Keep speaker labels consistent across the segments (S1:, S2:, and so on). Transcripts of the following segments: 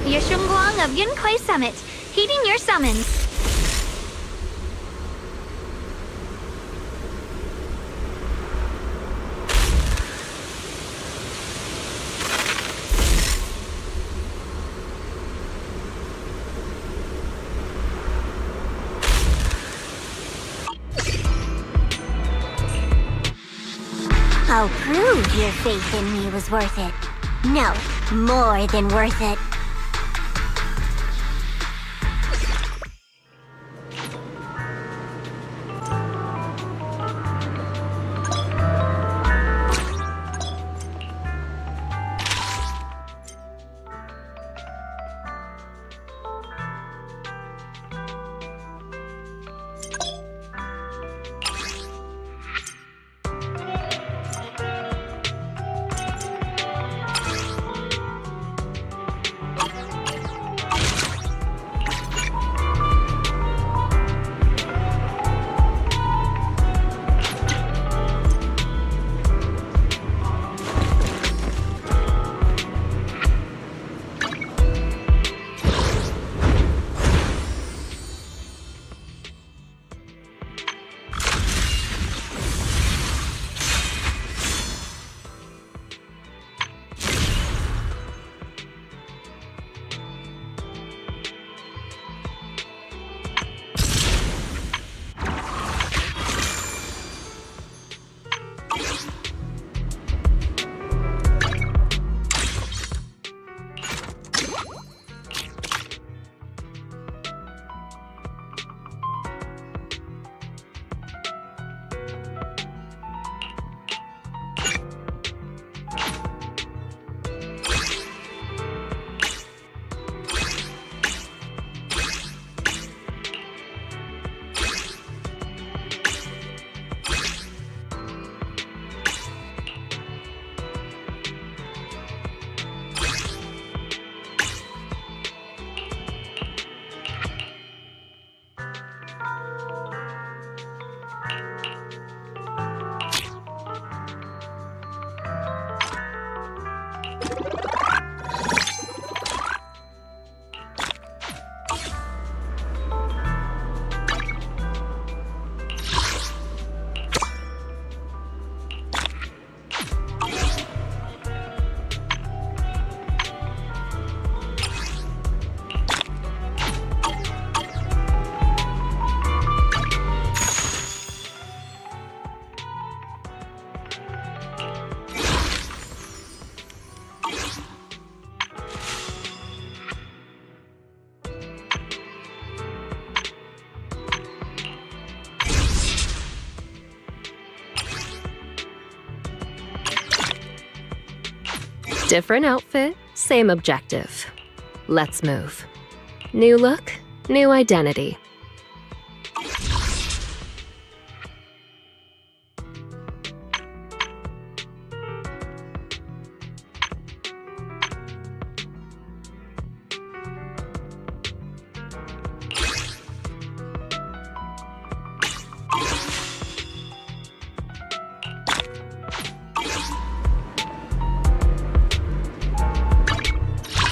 S1: Yeshunguang of Yunkwei Summit, heeding your summons.
S2: I'll prove your faith in me was worth it. No, more than worth it.
S3: Different outfit, same objective. Let's move. New look, new identity.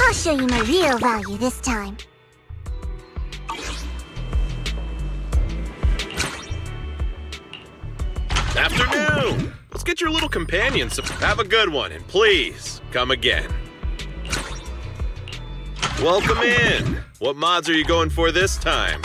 S2: I'll show you my real value this time.
S4: Afternoon! Let's get your little companion some. Have a good one, and please, come again. Welcome in! What mods are you going for this time?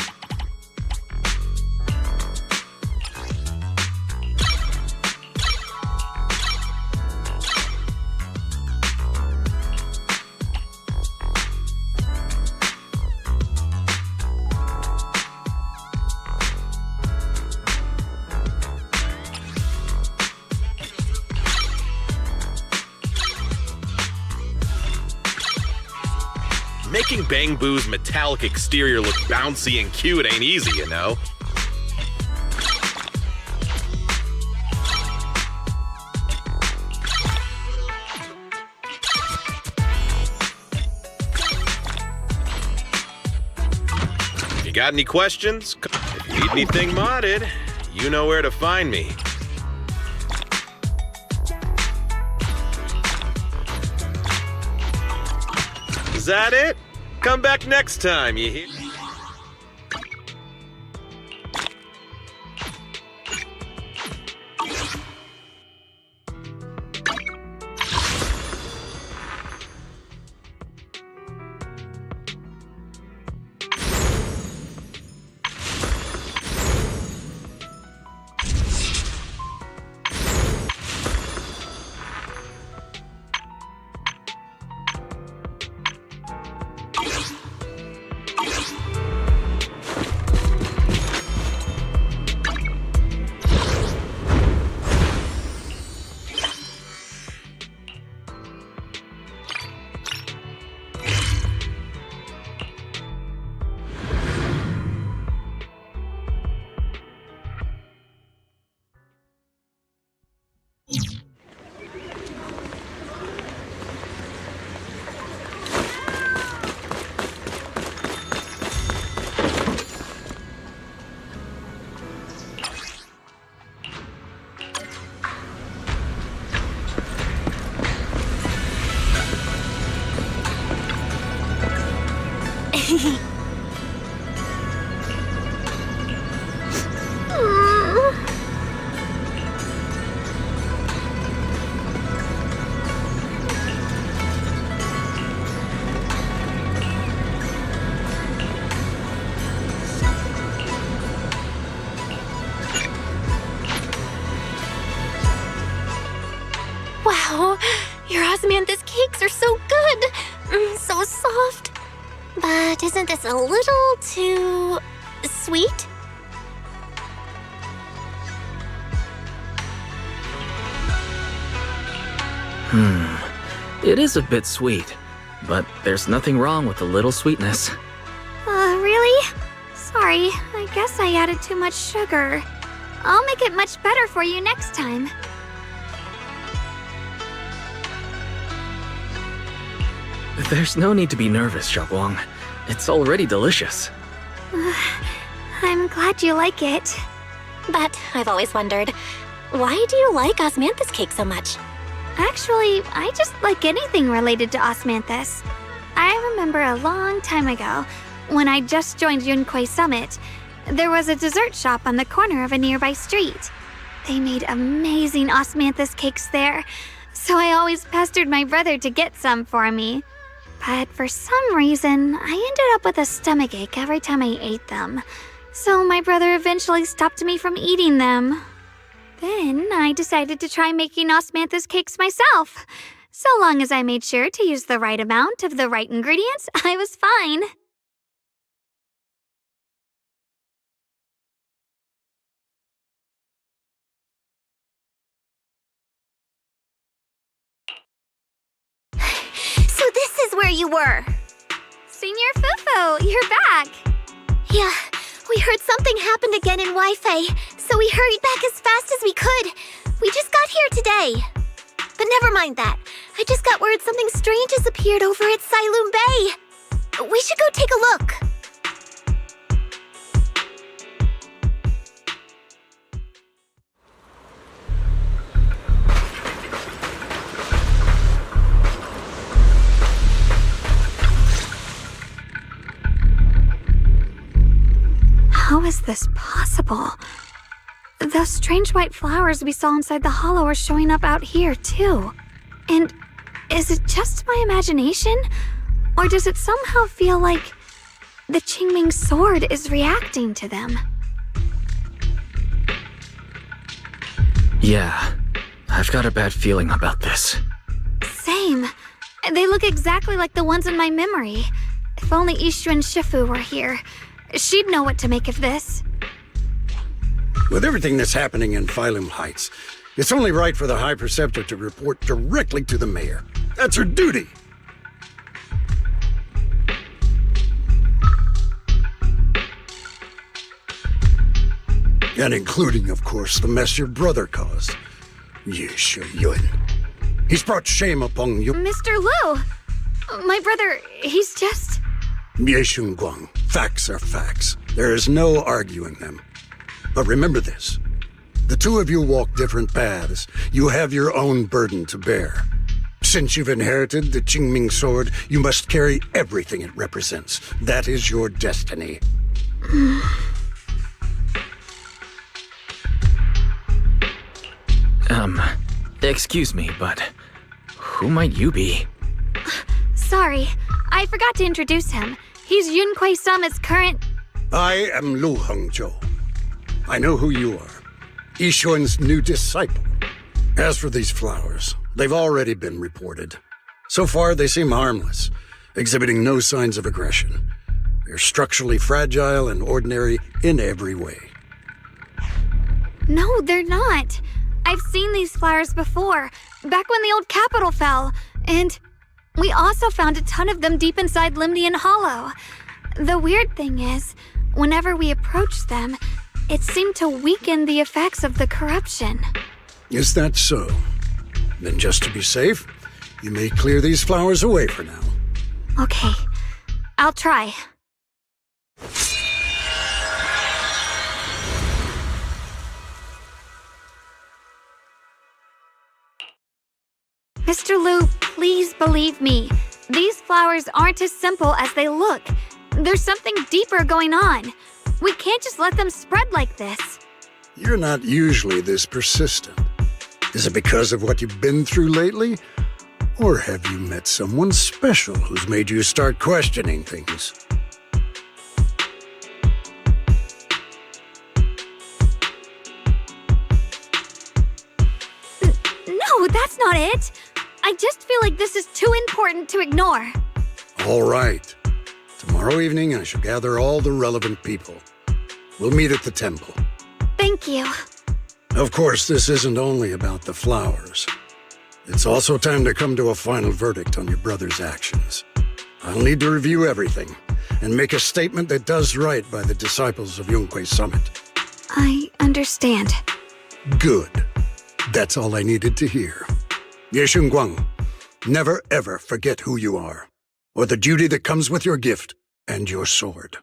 S4: Making Bang Boo's metallic exterior look bouncy and cute ain't easy, you know? If you got any questions, if you need anything modded, you know where to find me. Is that it? Come back next time, you hear?
S2: Wow, your osmanthus cakes are so good. So soft. But isn't this a little too sweet?
S5: It is a bit sweet, but there's nothing wrong with a little sweetness.
S1: Really? Sorry, I guess I added too much sugar. I'll make it much better for you next time.
S5: There's no need to be nervous, Xiaoguang. It's already delicious.
S1: I'm glad you like it.
S2: But I've always wondered, why do you like osmanthus cake so much?
S1: Actually, I just like anything related to osmanthus. I remember a long time ago, when I just joined Yunquai Summit, there was a dessert shop on the corner of a nearby street. They made amazing osmanthus cakes there, so I always pestered my brother to get some for me. But for some reason, I ended up with a stomachache every time I ate them. So my brother eventually stopped me from eating them. Then I decided to try making osmanthus cakes myself. So long as I made sure to use the right amount of the right ingredients, I was fine.
S2: So this is where you were.
S1: Senior Fufu, you're back.
S2: Yeah, we heard something happened again in Wi-Fi, so we hurried back as fast as we could. We just got here today. But never mind that. I just got word something strange has appeared over at Sailoon Bay. We should go take a look.
S1: How is this possible? Those strange white flowers we saw inside the hollow are showing up out here, too. And is it just my imagination? Or does it somehow feel like the Qingming sword is reacting to them?
S5: Yeah, I've got a bad feeling about this.
S1: Same. They look exactly like the ones in my memory. If only Ishu and Shifu were here. She'd know what to make of this.
S6: With everything that's happening in Phylum Heights, it's only right for the High Preceptor to report directly to the mayor. That's her duty. And including, of course, the mess your brother caused. Yeshu Yun. He's brought shame upon you.
S1: Mr. Liu! My brother, he's just...
S6: Yeshun Guang. Facts are facts. There is no arguing them. But remember this. The two of you walk different paths. You have your own burden to bear. Since you've inherited the Qingming sword, you must carry everything it represents. That is your destiny.
S5: Excuse me, but who might you be?
S1: Sorry, I forgot to introduce him. He's Yunquei Summit's current...
S6: I am Lu Hengzhou. I know who you are. Yixuan's new disciple. As for these flowers, they've already been reported. So far, they seem harmless, exhibiting no signs of aggression. They're structurally fragile and ordinary in every way.
S1: No, they're not. I've seen these flowers before, back when the old capital fell, and we also found a ton of them deep inside Limnian Hollow. The weird thing is, whenever we approached them, it seemed to weaken the effects of the corruption.
S6: Is that so? Then just to be safe, you may clear these flowers away for now.
S1: Okay, I'll try. Mr. Liu, please believe me. These flowers aren't as simple as they look. There's something deeper going on. We can't just let them spread like this.
S6: You're not usually this persistent. Is it because of what you've been through lately? Or have you met someone special who's made you start questioning things?
S1: No, that's not it. I just feel like this is too important to ignore.
S6: All right. Tomorrow evening, I shall gather all the relevant people. We'll meet at the temple.
S1: Thank you.
S6: Of course, this isn't only about the flowers. It's also time to come to a final verdict on your brother's actions. I'll need to review everything and make a statement that does right by the disciples of Yunquei Summit.
S1: I understand.
S6: Good. That's all I needed to hear. Ye Shunguang, never ever forget who you are, or the duty that comes with your gift and your sword.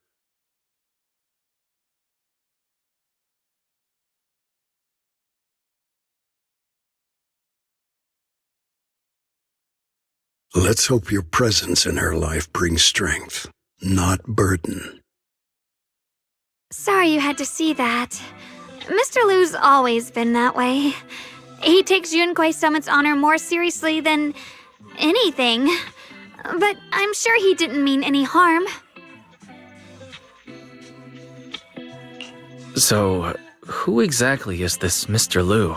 S6: Let's hope your presence in her life brings strength, not burden.
S1: Sorry you had to see that. Mr. Liu's always been that way. He takes Yunquei Summit's honor more seriously than anything. But I'm sure he didn't mean any harm.
S5: So, who exactly is this Mr. Liu?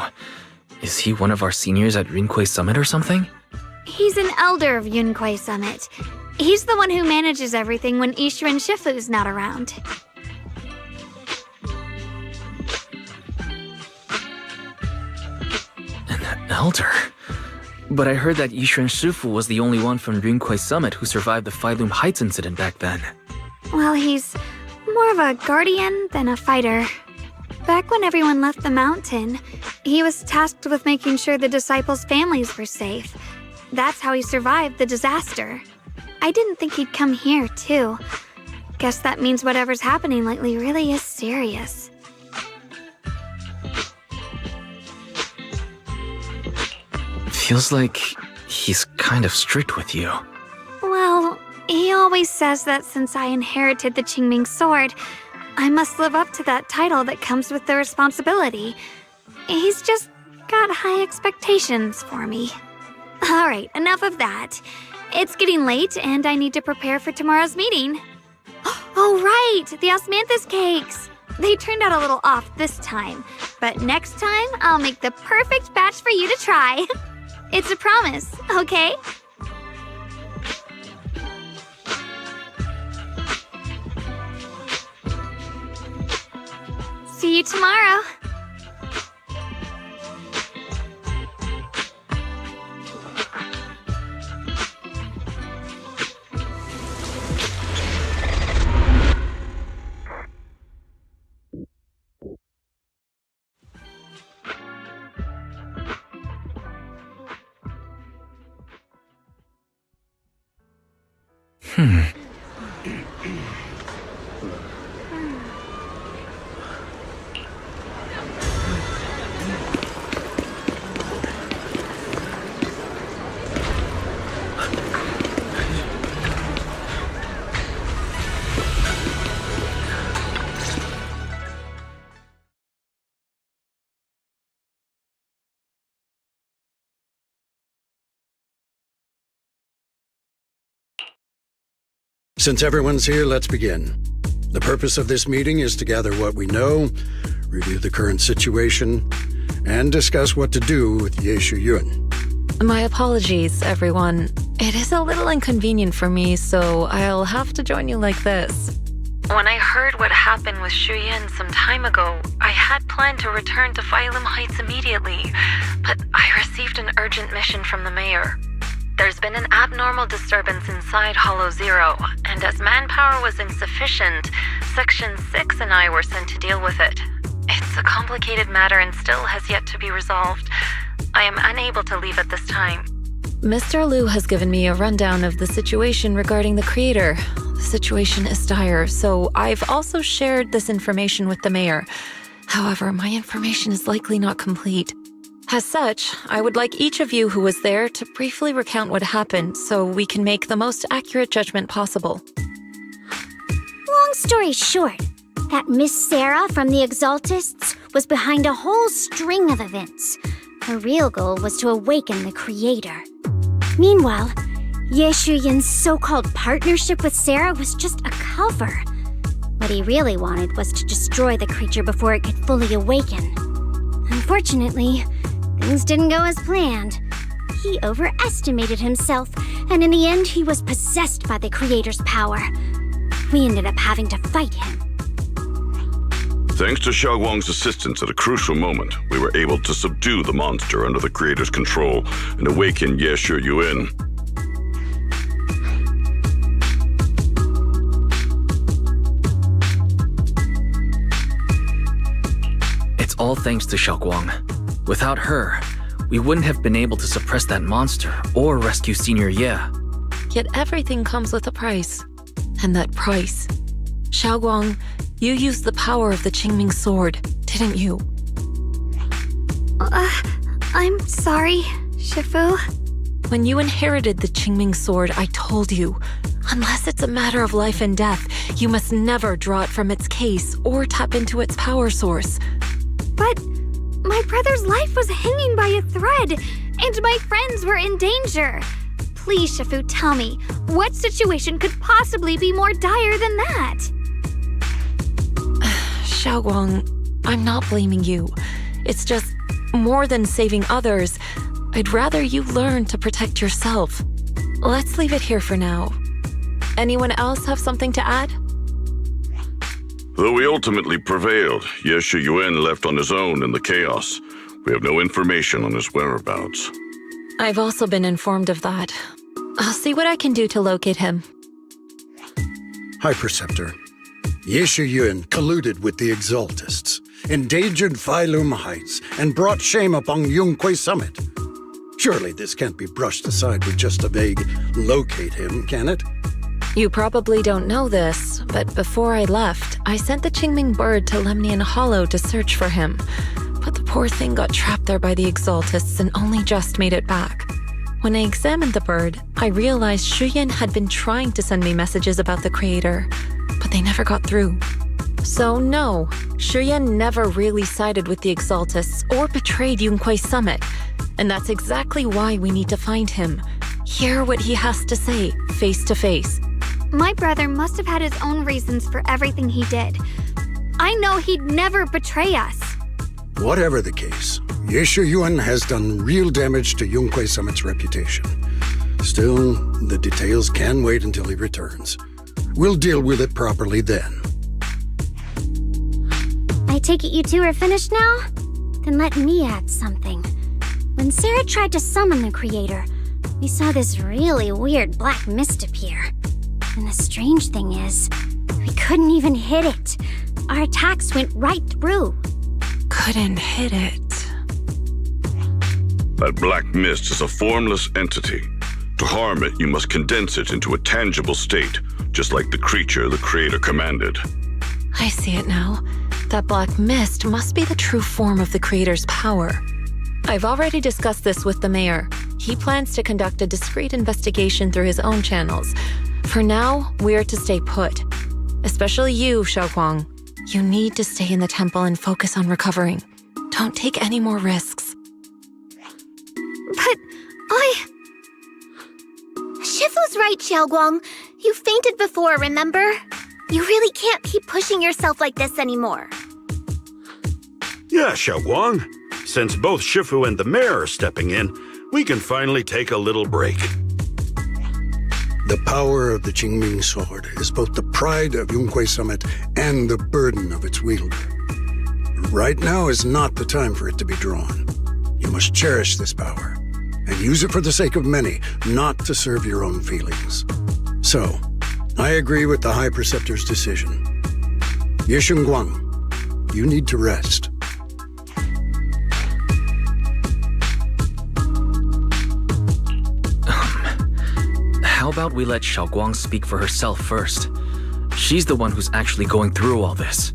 S5: Is he one of our seniors at Yunquei Summit or something?
S1: He's an elder of Yunquei Summit. He's the one who manages everything when Yixuan Shifu's not around.
S5: An elder? But I heard that Yixuan Shifu was the only one from Yunquei Summit who survived the Failum Heights incident back then.
S1: Well, he's more of a guardian than a fighter. Back when everyone left the mountain, he was tasked with making sure the disciples' families were safe. That's how he survived the disaster. I didn't think he'd come here, too. Guess that means whatever's happening lately really is serious.
S5: Feels like he's kind of strict with you.
S1: Well, he always says that since I inherited the Qingming sword, I must live up to that title that comes with the responsibility. He's just got high expectations for me. Alright, enough of that. It's getting late and I need to prepare for tomorrow's meeting. Oh right, the osmanthus cakes! They turned out a little off this time, but next time I'll make the perfect batch for you to try. It's a promise, okay? See you tomorrow.
S6: Since everyone's here, let's begin. The purpose of this meeting is to gather what we know, review the current situation, and discuss what to do with Yeshu Yun.
S7: My apologies, everyone. It is a little inconvenient for me, so I'll have to join you like this. When I heard what happened with Shuyan some time ago, I had planned to return to Phylum Heights immediately, but I received an urgent mission from the mayor. There's been an abnormal disturbance inside Hollow Zero, and as manpower was insufficient, Section 6 and I were sent to deal with it. It's a complicated matter and still has yet to be resolved. I am unable to leave at this time. Mr. Liu has given me a rundown of the situation regarding the creator. The situation is dire, so I've also shared this information with the mayor. However, my information is likely not complete. As such, I would like each of you who was there to briefly recount what happened so we can make the most accurate judgment possible.
S2: Long story short, that Miss Sarah from the Exaltists was behind a whole string of events. Her real goal was to awaken the creator. Meanwhile, Yeshu Yun's so-called partnership with Sarah was just a cover. What he really wanted was to destroy the creature before it could fully awaken. Unfortunately, things didn't go as planned. He overestimated himself, and in the end, he was possessed by the creator's power. We ended up having to fight him.
S8: Thanks to Xiaoguang's assistance at a crucial moment, we were able to subdue the monster under the creator's control and awaken Yeshu Yun.
S5: It's all thanks to Xiaoguang. Without her, we wouldn't have been able to suppress that monster or rescue Senior Ye.
S7: Yet everything comes with a price. And that price... Xiaoguang, you used the power of the Qingming sword, didn't you?
S1: I'm sorry, Shifu.
S7: When you inherited the Qingming sword, I told you, unless it's a matter of life and death, you must never draw it from its case or tap into its power source.
S1: But my brother's life was hanging by a thread, and my friends were in danger. Please, Shifu, tell me, what situation could possibly be more dire than that?
S7: Xiaoguang, I'm not blaming you. It's just, more than saving others, I'd rather you learn to protect yourself. Let's leave it here for now. Anyone else have something to add?
S8: Though we ultimately prevailed, Yeshu Yun left on his own in the chaos. We have no information on his whereabouts.
S7: I've also been informed of that. I'll see what I can do to locate him.
S6: High Preceptor, Yeshu Yun colluded with the Exaltists, endangered Phylum Heights, and brought shame upon Yunquay Summit. Surely this can't be brushed aside with just a vague locate him, can it?
S7: You probably don't know this, but before I left, I sent the Qingming bird to Lemnian Hollow to search for him. But the poor thing got trapped there by the Exaltists and only just made it back. When I examined the bird, I realized Shuyan had been trying to send me messages about the creator, but they never got through. So no, Shuyan never really sided with the Exaltists or betrayed Yunquay Summit. And that's exactly why we need to find him. Hear what he has to say, face to face.
S1: My brother must have had his own reasons for everything he did. I know he'd never betray us.
S6: Whatever the case, Yeshu Yun has done real damage to Yunquay Summit's reputation. Still, the details can wait until he returns. We'll deal with it properly then.
S2: I take it you two are finished now? Then let me add something. When Sarah tried to summon the creator, we saw this really weird black mist appear. And the strange thing is, we couldn't even hit it. Our attacks went right through.
S7: Couldn't hit it.
S8: That black mist is a formless entity. To harm it, you must condense it into a tangible state, just like the creature the creator commanded.
S7: I see it now. That black mist must be the true form of the creator's power. I've already discussed this with the mayor. He plans to conduct a discreet investigation through his own channels. For now, we're to stay put. Especially you, Xiaoguang. You need to stay in the temple and focus on recovering. Don't take any more risks.
S1: But
S2: Shifu! Shifu's right, Xiaoguang. You fainted before, remember? You really can't keep pushing yourself like this anymore.
S9: Yeah, Xiaoguang. Since both Shifu and the mayor are stepping in, we can finally take a little break.
S6: The power of the Qingming sword is both the pride of Yunhui Summit and the burden of its wielder. Right now is not the time for it to be drawn. You must cherish this power and use it for the sake of many, not to serve your own feelings. So, I agree with the High Preceptor's decision. Yishun Guang, you need to rest.
S5: How about we let Xiaoguang speak for herself first? She's the one who's actually going through all this.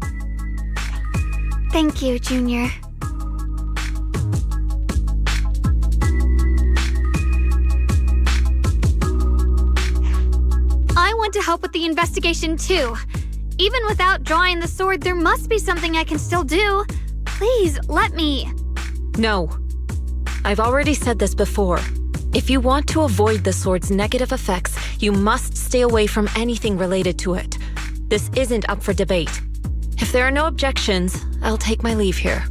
S1: Thank you, Junior. I want to help with the investigation too. Even without drawing the sword, there must be something I can still do. Please, let me.
S7: No. I've already said this before. If you want to avoid the sword's negative effects, you must stay away from anything related to it. This isn't up for debate. If there are no objections, I'll take my leave here.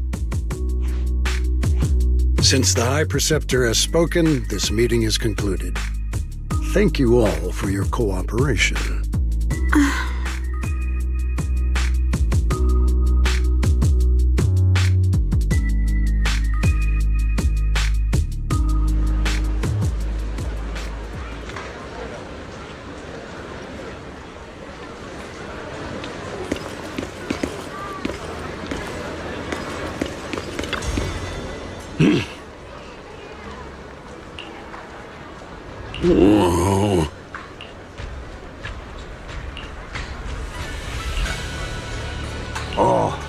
S6: Since the High Preceptor has spoken, this meeting is concluded. Thank you all for your cooperation. Whoa. Oh.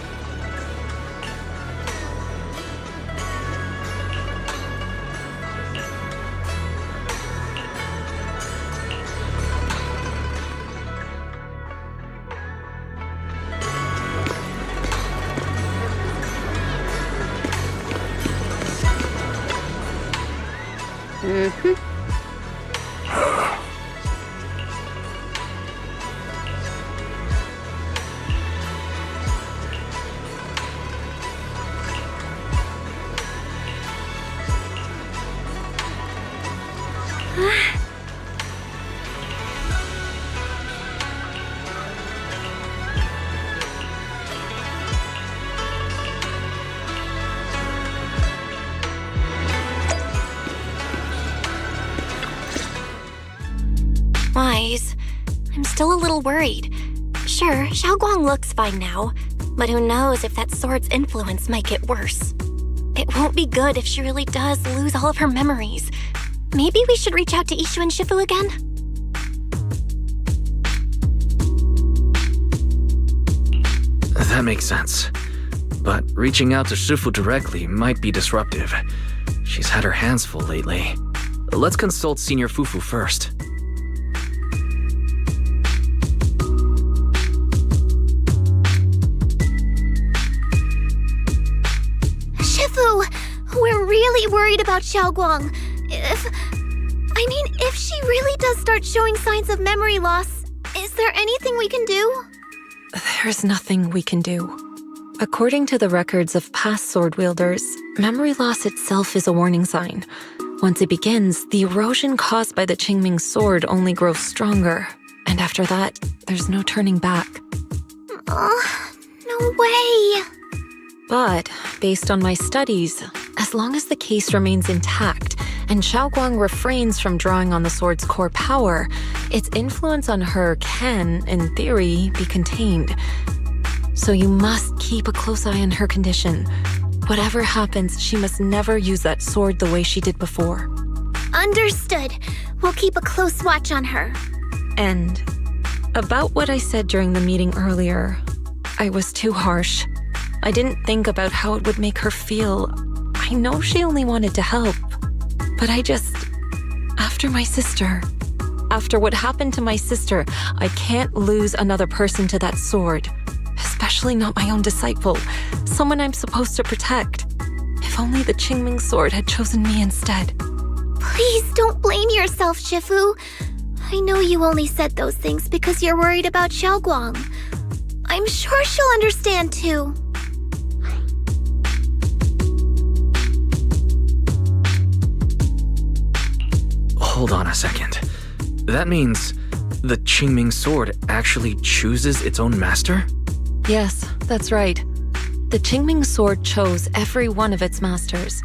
S2: Wise. I'm still a little worried. Sure, Xiaoguang looks fine now, but who knows if that sword's influence might get worse. It won't be good if she really does lose all of her memories. Maybe we should reach out to Ishu and Shifu again?
S5: That makes sense. But reaching out to Shifu directly might be disruptive. She's had her hands full lately. Let's consult Senior Fufu first.
S2: We're really worried about Xiaoguang. If she really does start showing signs of memory loss, is there anything we can do?
S7: There's nothing we can do. According to the records of past sword wielders, memory loss itself is a warning sign. Once it begins, the erosion caused by the Qingming sword only grows stronger. And after that, there's no turning back.
S2: No way.
S7: But, based on my studies, as long as the case remains intact and Xiaoguang refrains from drawing on the sword's core power, its influence on her can, in theory, be contained. So you must keep a close eye on her condition. Whatever happens, she must never use that sword the way she did before.
S2: Understood. We'll keep a close watch on her.
S7: And about what I said during the meeting earlier, I was too harsh. I didn't think about how it would make her feel. I know she only wanted to help, but after my sister, after what happened to my sister, I can't lose another person to that sword, especially not my own disciple, someone I'm supposed to protect. If only the Qingming sword had chosen me instead.
S2: Please don't blame yourself, Shifu. I know you only said those things because you're worried about Xiaoguang. I'm sure she'll understand too.
S5: Hold on a second. That means the Qingming sword actually chooses its own master?
S7: Yes, that's right. The Qingming sword chose every one of its masters.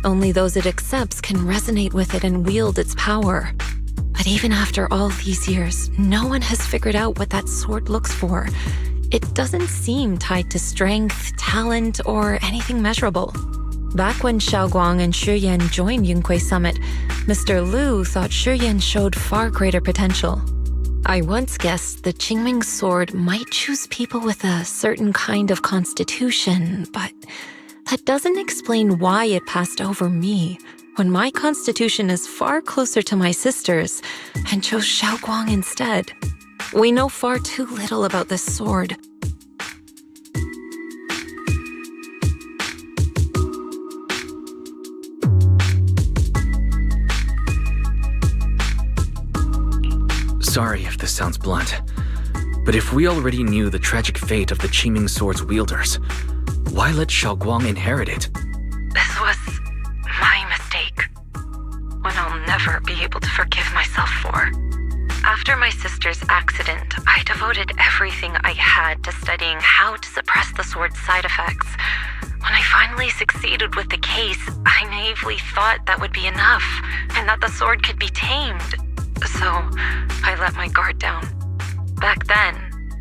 S7: Only those it accepts can resonate with it and wield its power. But even after all these years, no one has figured out what that sword looks for. It doesn't seem tied to strength, talent, or anything measurable. Back when Xiaoguang and Shi Yan joined Yunquei Summit, Mr. Liu thought Shi Yan showed far greater potential. I once guessed the Qingming sword might choose people with a certain kind of constitution, but that doesn't explain why it passed over me, when my constitution is far closer to my sister's, and chose Xiaoguang instead. We know far too little about this sword.
S5: Sorry if this sounds blunt, but if we already knew the tragic fate of the Qingming sword's wielders, why let Xiaoguang inherit it?
S7: This was my mistake. One I'll never be able to forgive myself for. After my sister's accident, I devoted everything I had to studying how to suppress the sword's side effects. When I finally succeeded with the case, I naively thought that would be enough, and that the sword could be tamed. So, I let my guard down. Back then,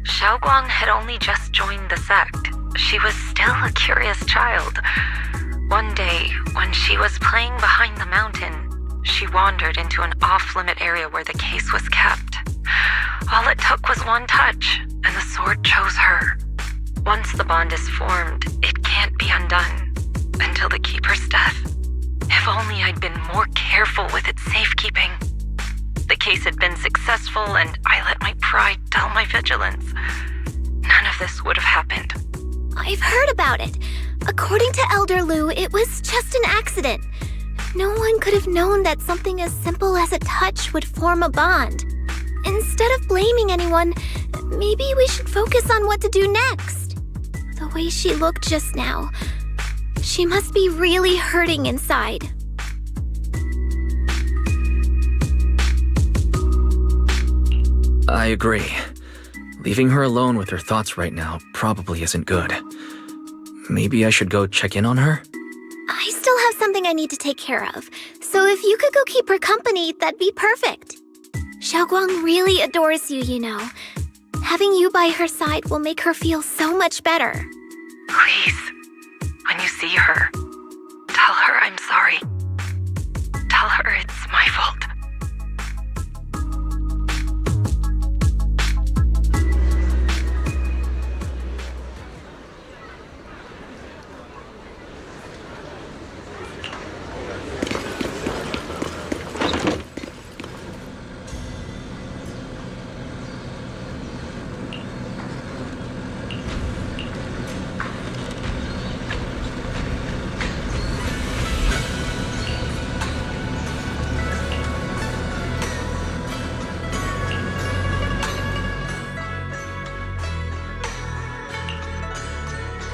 S7: Xiaoguang had only just joined the sect. She was still a curious child. One day, when she was playing behind the mountain, she wandered into an off-limit area where the case was kept. All it took was one touch, and the sword chose her. Once the bond is formed, it can't be undone until the keeper's death. If only I'd been more careful with its safekeeping. The case had been successful, and I let my pride dull my vigilance. None of this would have happened.
S2: I've heard about it. According to Elder Liu, it was just an accident. No one could have known that something as simple as a touch would form a bond. Instead of blaming anyone, maybe we should focus on what to do next. The way she looked just now, she must be really hurting inside.
S5: I agree. Leaving her alone with her thoughts right now probably isn't good. Maybe I should go check in on her?
S2: I still have something I need to take care of, so if you could go keep her company, that'd be perfect. Xiaoguang really adores you, you know. Having you by her side will make her feel so much better.
S7: Please, when you see her, tell her I'm sorry. Tell her it's my fault.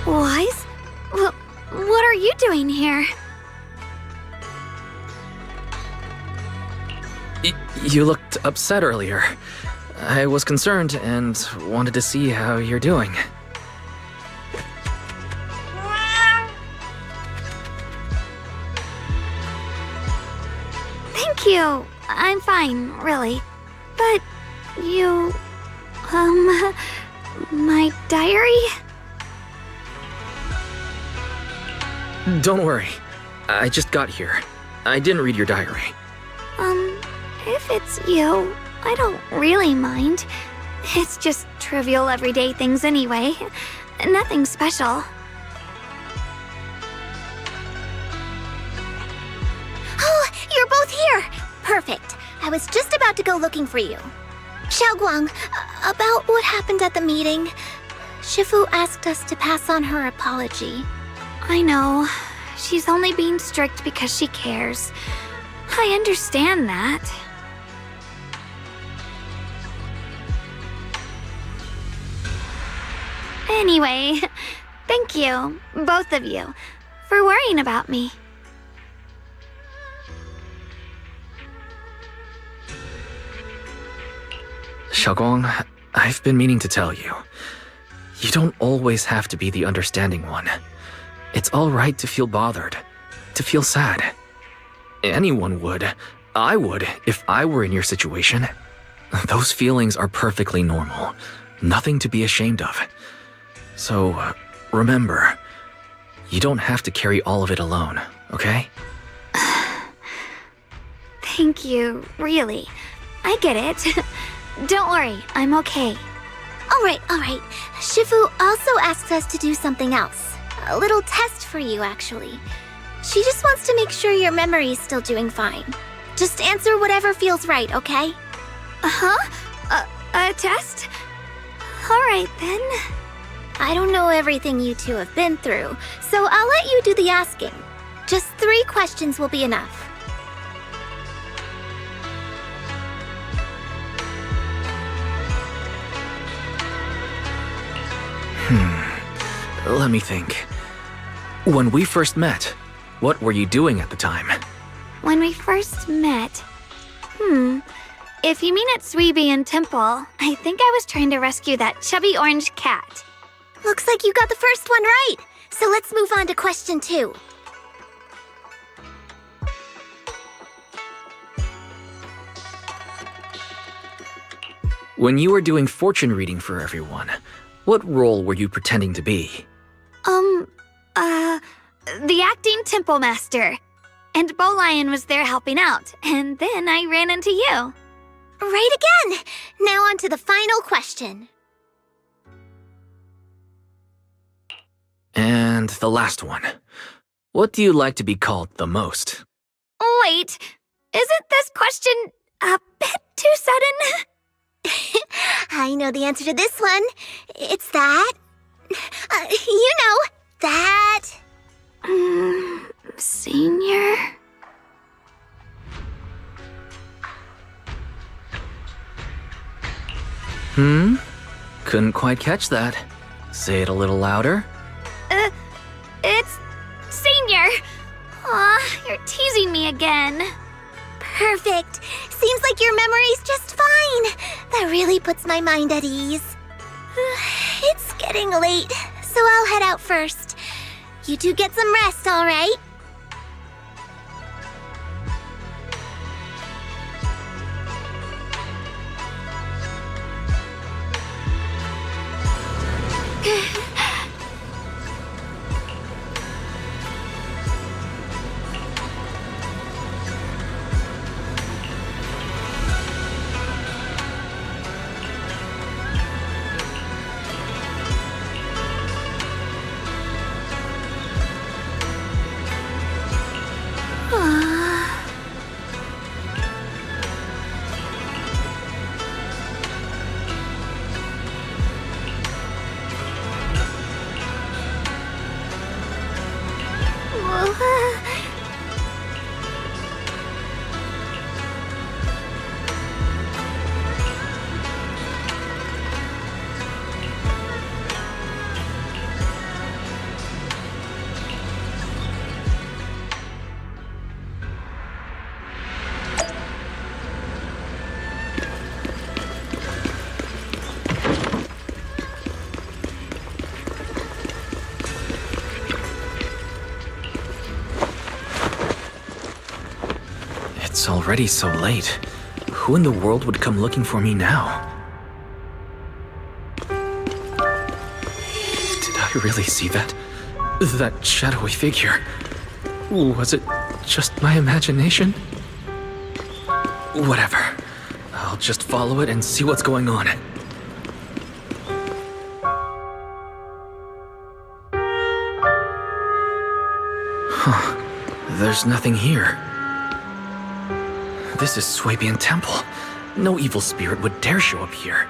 S1: Wise? What are you doing here?
S5: You looked upset earlier. I was concerned and wanted to see how you're doing.
S1: Thank you. I'm fine, really. But you... my diary?
S5: Don't worry. I just got here. I didn't read your diary.
S1: If it's you, I don't really mind. It's just trivial everyday things anyway. Nothing special.
S2: Oh, you're both here! Perfect. I was just about to go looking for you. Xiaoguang, about what happened at the meeting, Shifu asked us to pass on her apology.
S1: I know. She's only being strict because she cares. I understand that. Anyway, thank you, both of you, for worrying about me.
S5: Xiaoguang, I've been meaning to tell you. You don't always have to be the understanding one. It's alright to feel bothered, to feel sad. Anyone would. I would, if I were in your situation. Those feelings are perfectly normal. Nothing to be ashamed of. So, remember, you don't have to carry all of it alone, okay?
S1: Thank you, really. I get it. Don't worry, I'm okay.
S2: Alright. Shifu also asks us to do something else. A little test for you, actually. She just wants to make sure your memory's still doing fine. Just answer whatever feels right, okay?
S1: Uh-huh? A test? Alright then.
S2: I don't know everything you two have been through, so I'll let you do the asking. Just 3 questions will be enough.
S5: Let me think. When we first met, what were you doing at the time?
S1: When we first met... If you mean at Suibian Temple, I think I was trying to rescue that chubby orange cat.
S2: Looks like you got the first one right. So let's move on to question 2.
S5: When you were doing fortune reading for everyone, what role were you pretending to be?
S1: The acting temple master. And Bow Lion was there helping out, and then I ran into you.
S2: Right again! Now on to the final question.
S5: And the last one. What do you like to be called the most?
S1: Wait, isn't this question a bit too sudden?
S2: I know the answer to this one. It's that. You know, that.
S1: Senior?
S5: Couldn't quite catch that. Say it a little louder.
S1: It's Senior. Aw, you're teasing me again.
S2: Perfect. Seems like your memory's just fine. That really puts my mind at ease. It's getting late, so I'll head out first. You two get some rest, all right?
S5: It's already so late. Who in the world would come looking for me now? Did I really see that? That shadowy figure? Was it just my imagination? Whatever. I'll just follow it and see what's going on. Huh. There's nothing here. This is Suibian Temple. No evil spirit would dare show up here.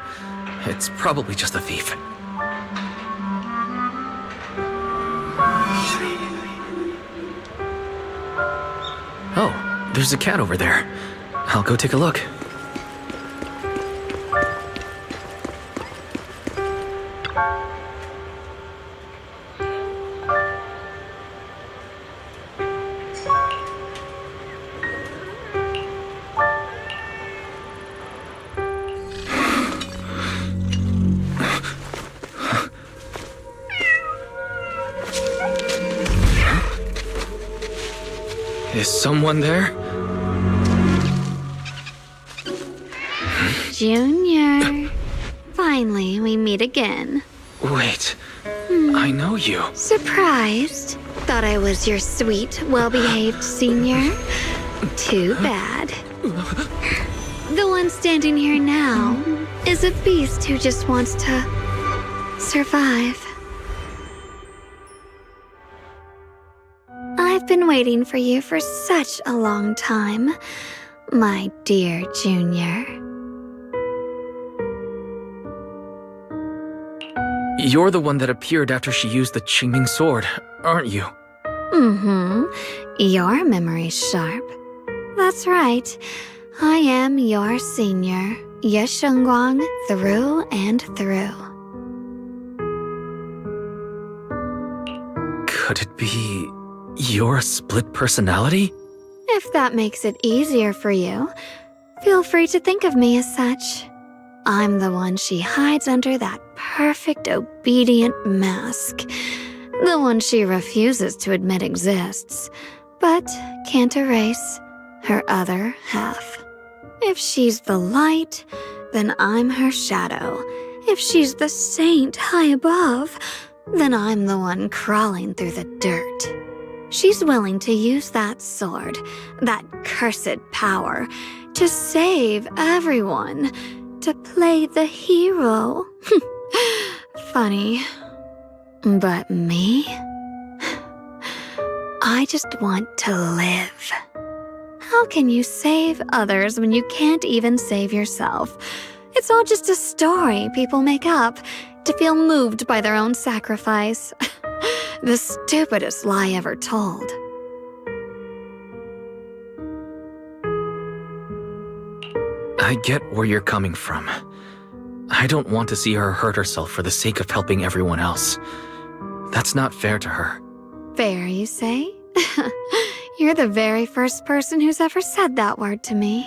S5: It's probably just a thief. Oh, there's a cat over there. I'll go take a look. Is someone there?
S1: Junior. Finally, we meet again.
S5: Wait, I know you.
S1: Surprised? Thought I was your sweet, well-behaved senior? Too bad. The one standing here now is a beast who just wants to survive. I've been waiting for you for such a long time, my dear Junior.
S5: You're the one that appeared after she used the Qingming sword, aren't you?
S1: Mm-hmm. Your memory's sharp. That's right. I am your senior, Ye Shengguang, through and through.
S5: Could it be you're a split personality?
S1: If that makes it easier for you, feel free to think of me as such. I'm the one she hides under that perfect, obedient mask. The one she refuses to admit exists, but can't erase her other half. If she's the light, then I'm her shadow. If she's the saint high above, then I'm the one crawling through the dirt. She's willing to use that sword, that cursed power, to save everyone, to play the hero. Funny. But me? I just want to live. How can you save others when you can't even save yourself? It's all just a story people make up to feel moved by their own sacrifice. The stupidest lie ever told.
S5: I get where you're coming from. I don't want to see her hurt herself for the sake of helping everyone else. That's not fair to her.
S1: Fair, you say? You're the very first person who's ever said that word to me.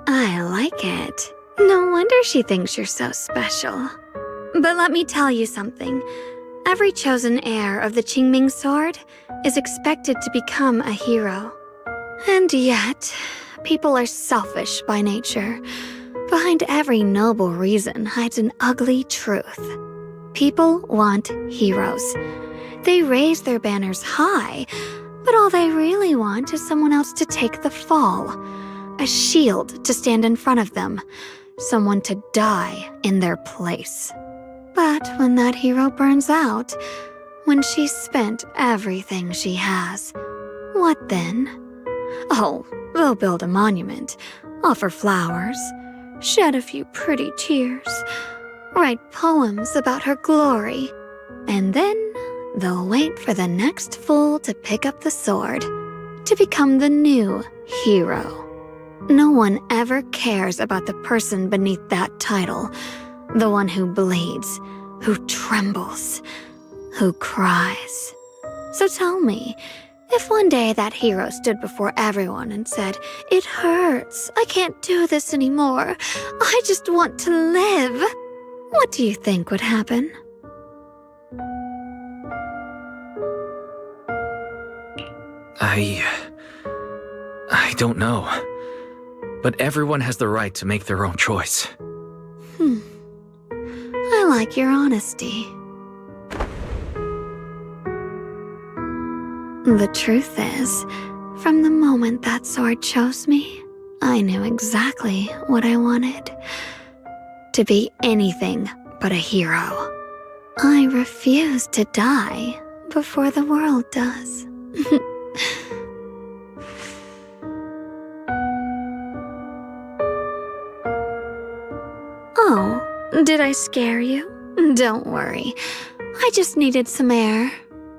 S1: I like it. No wonder she thinks you're so special. But let me tell you something. Every chosen heir of the Qingming sword is expected to become a hero. And yet, people are selfish by nature. Behind every noble reason hides an ugly truth. People want heroes. They raise their banners high, but all they really want is someone else to take the fall. A shield to stand in front of them. Someone to die in their place. But when that hero burns out, when she's spent everything she has, what then? Oh, they'll build a monument, offer flowers, shed a few pretty tears, write poems about her glory, and then they'll wait for the next fool to pick up the sword, to become the new hero. No one ever cares about the person beneath that title, the one who bleeds, who trembles, who cries. So tell me, if one day that hero stood before everyone and said, "It hurts, I can't do this anymore, I just want to live," what do you think would happen?
S5: I don't know. But everyone has the right to make their own choice.
S1: I like your honesty. The truth is, from the moment that sword chose me, I knew exactly what I wanted. To be anything but a hero. I refuse to die before the world does. Oh, did I scare you? Don't worry. I just needed some air.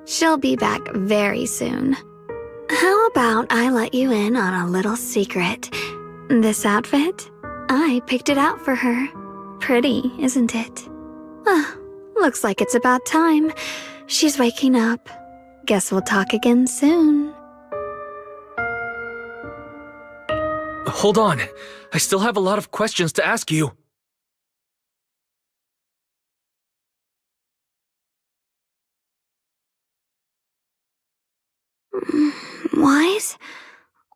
S1: She'll be back very soon. How about I let you in on a little secret? This outfit? I picked it out for her. Pretty, isn't it? Looks like it's about time. She's waking up. Guess we'll talk again soon.
S5: Hold on. I still have a lot of questions to ask you.
S1: Wise?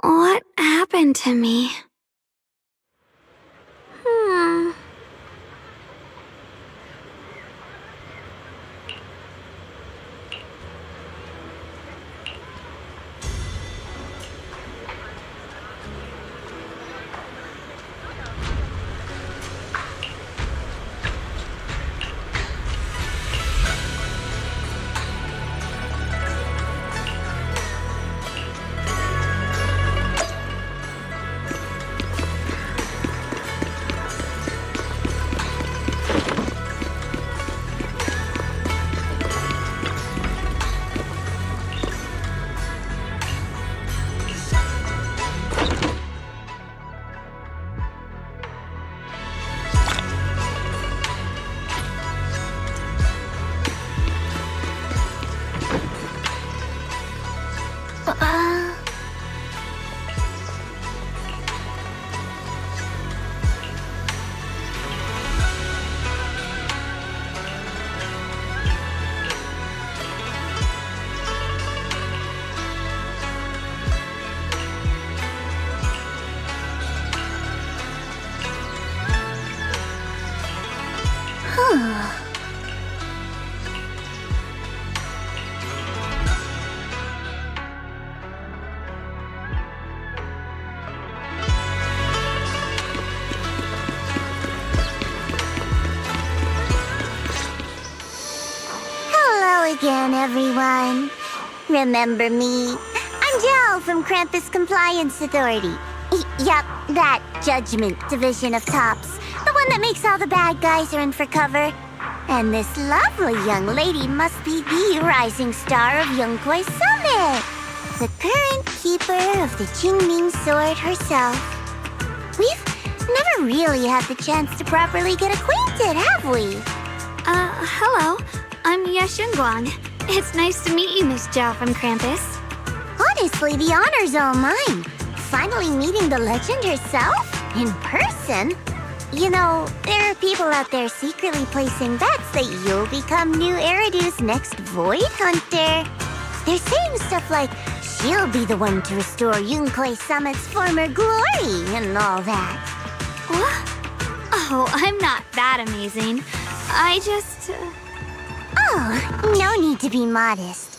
S1: What happened to me? Hmm.
S2: Hello again, everyone. Remember me? I'm Jel from Krampus Compliance Authority. Yup, that Judgment Division of Tops. The one that makes all the bad guys run for cover. And this lovely young lady must be the rising star of Yunkwei Summit. The current keeper of the Qingming Sword herself. We've never really had the chance to properly get acquainted, have we?
S1: Hello. I'm Yeshun Guang. It's nice to meet you, Miss Zhao from Krampus.
S2: Honestly, the honor's all mine. Finally meeting the legend herself? In person? You know, there are people out there secretly placing bets that you'll become new Eridu's next Void Hunter. They're saying stuff like, she'll be the one to restore Yunkwei Summit's former glory and all that.
S1: What? Oh, I'm not that amazing. I just...
S2: Oh, no need to be modest.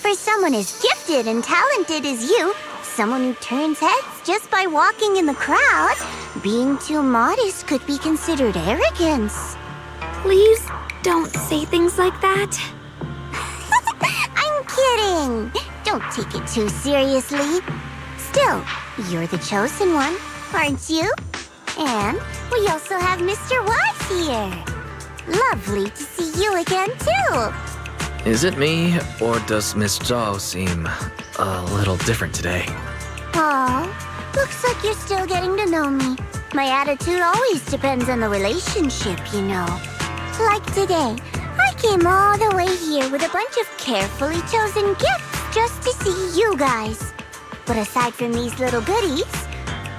S2: For someone as gifted and talented as you, someone who turns heads just by walking in the crowd, being too modest could be considered arrogance.
S1: Please don't say things like that.
S2: I'm kidding. Don't take it too seriously. Still, you're the chosen one, aren't you? And we also have Mr. Wise here. Lovely to see you again, too.
S5: Is it me, or does Miss Zhao seem a little different today?
S2: Aw, looks like you're still getting to know me. My attitude always depends on the relationship, you know. Like today, I came all the way here with a bunch of carefully chosen gifts just to see you guys. But aside from these little goodies,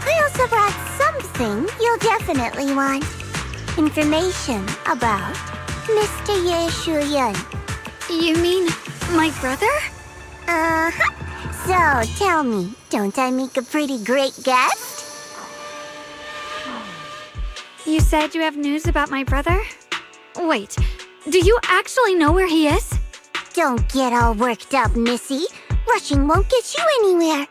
S2: I also brought something you'll definitely want. Information about Mr. Ye Shuyan.
S1: You mean my brother?
S2: Uh-huh. So, tell me, don't I make a pretty great guest?
S1: You said you have news about my brother? Wait, do you actually know where he is?
S2: Don't get all worked up, Missy. Rushing won't get you anywhere.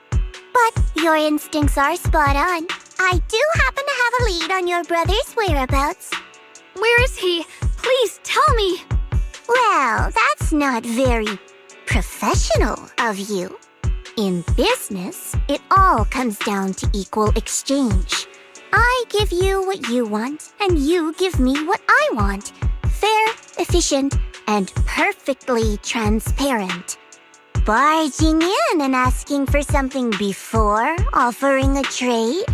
S2: But your instincts are spot on. I do happen to have a lead on your brother's whereabouts.
S1: Where is he? Please tell me.
S2: Well, that's not very professional of you. In business, it all comes down to equal exchange. I give you what you want, and you give me what I want. Fair, efficient, and perfectly transparent. Barging in and asking for something before offering a trade?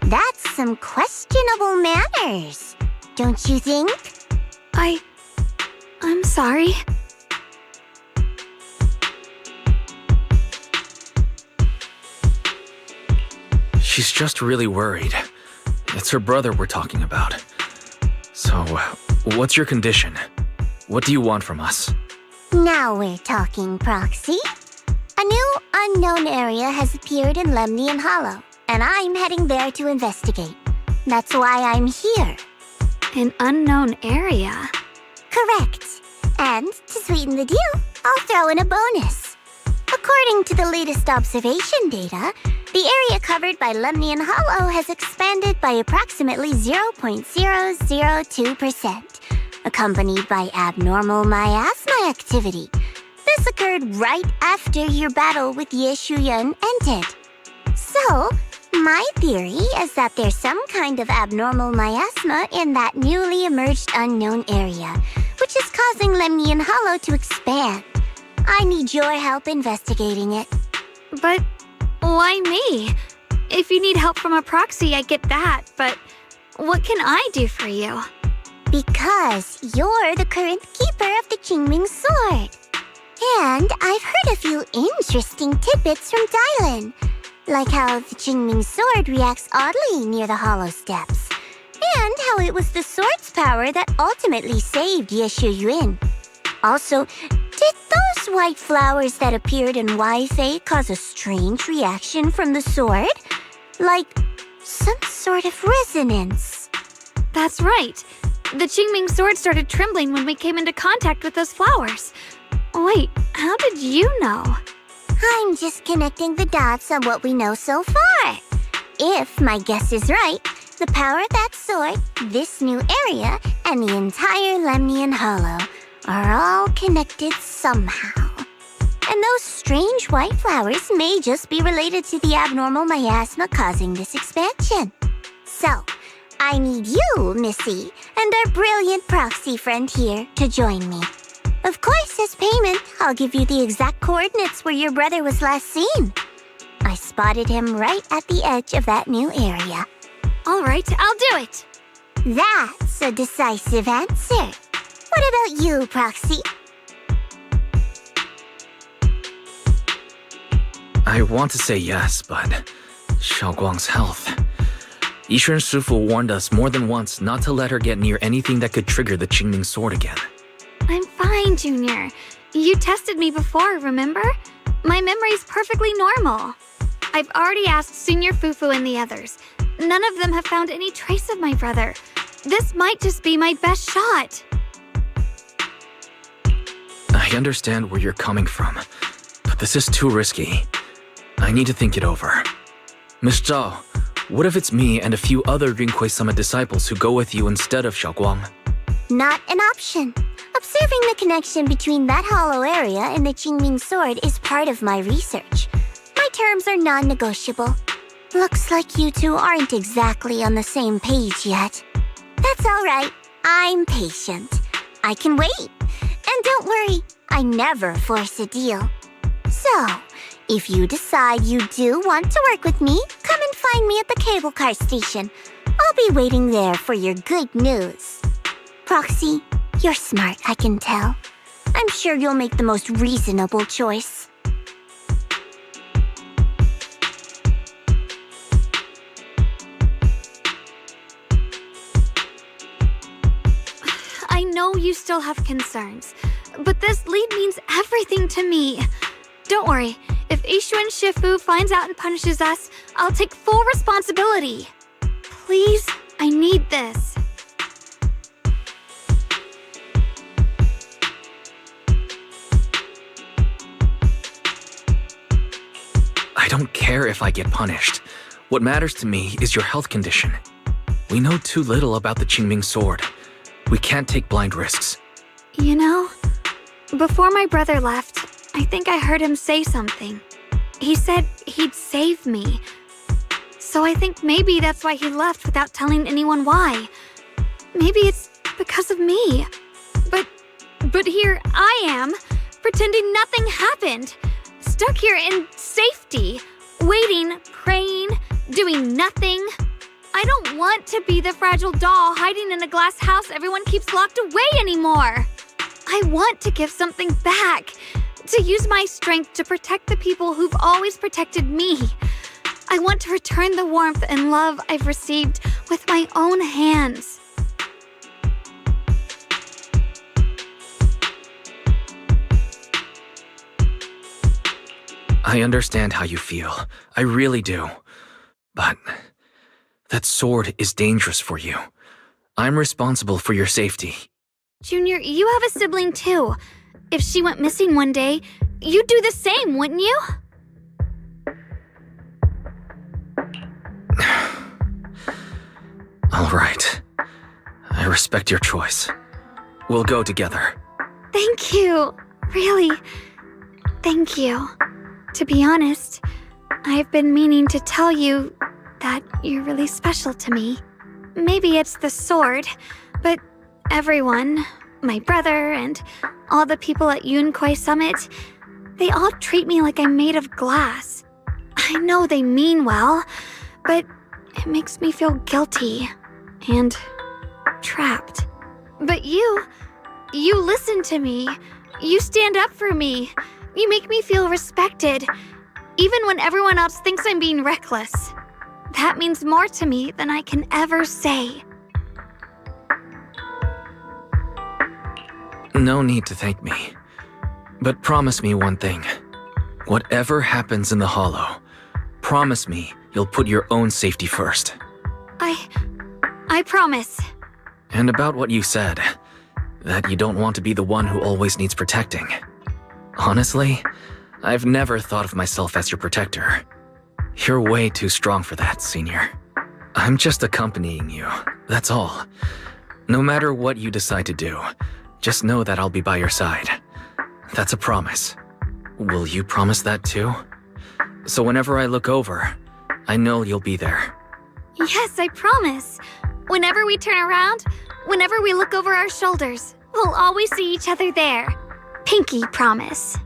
S2: That's some questionable manners, don't you think?
S1: I'm sorry.
S5: She's just really worried. It's her brother we're talking about. So, what's your condition? What do you want from us?
S2: Now we're talking, Proxy. A new unknown area has appeared in Lemnian Hollow, and I'm heading there to investigate. That's why I'm here.
S1: An unknown area?
S2: Correct. And to sweeten the deal, I'll throw in a bonus. According to the latest observation data, the area covered by Lemnian Hollow has expanded by approximately 0.002%, accompanied by abnormal miasma activity. This occurred right after your battle with Ye Shuyan ended. So, my theory is that there's some kind of abnormal miasma in that newly emerged unknown area, which is causing Lemnian Hollow to expand. I need your help investigating it.
S1: But why me? If you need help from a proxy, I get that, but what can I do for you?
S2: Because you're the current keeper of the Qingming sword. And I've heard a few interesting tidbits from Dylan, like how the Qingming sword reacts oddly near the hollow steps, and how it was the sword's power that ultimately saved Ye Shuyuan. Also, did those white flowers that appeared in Wi-Fei cause a strange reaction from the sword? Like some sort of resonance.
S1: That's right. The Qingming sword started trembling when we came into contact with those flowers. Wait, how did you know?
S2: I'm just connecting the dots on what we know so far. If my guess is right, the power of that sword, this new area, and the entire Lemnian Hollow are all connected somehow. And those strange white flowers may just be related to the abnormal miasma causing this expansion. So, I need you, Missy, and our brilliant proxy friend here to join me. Of course, as payment, I'll give you the exact coordinates where your brother was last seen. I spotted him right at the edge of that new area.
S1: All right, I'll do it.
S2: That's a decisive answer. What about you, Proxy?
S5: I want to say yes, but Xiaoguang's health. Yishuan Shifu warned us more than once not to let her get near anything that could trigger the Qingming sword again.
S1: I'm fine, Junior. You tested me before, remember? My memory's perfectly normal. I've already asked Senior Fufu and the others. None of them have found any trace of my brother. This might just be my best shot.
S5: I understand where you're coming from, but this is too risky. I need to think it over. Miss Zhao, what if it's me and a few other Yunquei Summit disciples who go with you instead of Xiaoguang?
S2: Not an option. Observing the connection between that hollow area and the Qingming sword is part of my research. My terms are non-negotiable. Looks like you two aren't exactly on the same page yet. That's all right. I'm patient. I can wait. And don't worry, I never force a deal. So, if you decide you do want to work with me, come and find me at the cable car station. I'll be waiting there for your good news. Proxy, you're smart, I can tell. I'm sure you'll make the most reasonable choice.
S1: I know you still have concerns, but this lead means everything to me. Don't worry, if Ishuan Shifu finds out and punishes us, I'll take full responsibility. Please, I need this.
S5: I don't care if I get punished. What matters to me is your health condition. We know too little about the Qingming sword. We can't take blind risks.
S1: You know, before my brother left, I think I heard him say something. He said he'd save me. So I think maybe that's why he left without telling anyone why. Maybe it's because of me. But here I am, pretending nothing happened. Stuck here in safety, waiting, praying, doing nothing. I don't want to be the fragile doll hiding in a glass house everyone keeps locked away anymore. I want to give something back, to use my strength to protect the people who've always protected me. I want to return the warmth and love I've received with my own hands.
S5: I understand how you feel. I really do. But that sword is dangerous for you. I'm responsible for your safety.
S1: Junior, you have a sibling too. If she went missing one day, you'd do the same, wouldn't you?
S5: All right. I respect your choice. We'll go together.
S1: Thank you. Really. Thank you. To be honest, I've been meaning to tell you that you're really special to me. Maybe it's the sword, but everyone, my brother and all the people at Yunquai Summit, they all treat me like I'm made of glass. I know they mean well, but it makes me feel guilty and trapped. But you listen to me. You stand up for me. You make me feel respected, even when everyone else thinks I'm being reckless. That means more to me than I can ever say.
S5: No need to thank me. But promise me one thing. Whatever happens in the Hollow, promise me you'll put your own safety first.
S1: I promise.
S5: And about what you said, that you don't want to be the one who always needs protecting. Honestly, I've never thought of myself as your protector. You're way too strong for that, Senior. I'm just accompanying you, that's all. No matter what you decide to do, just know that I'll be by your side. That's a promise. Will you promise that too? So whenever I look over, I know you'll be there.
S1: Yes, I promise. Whenever we turn around, whenever we look over our shoulders, we'll always see each other there. Pinky promise.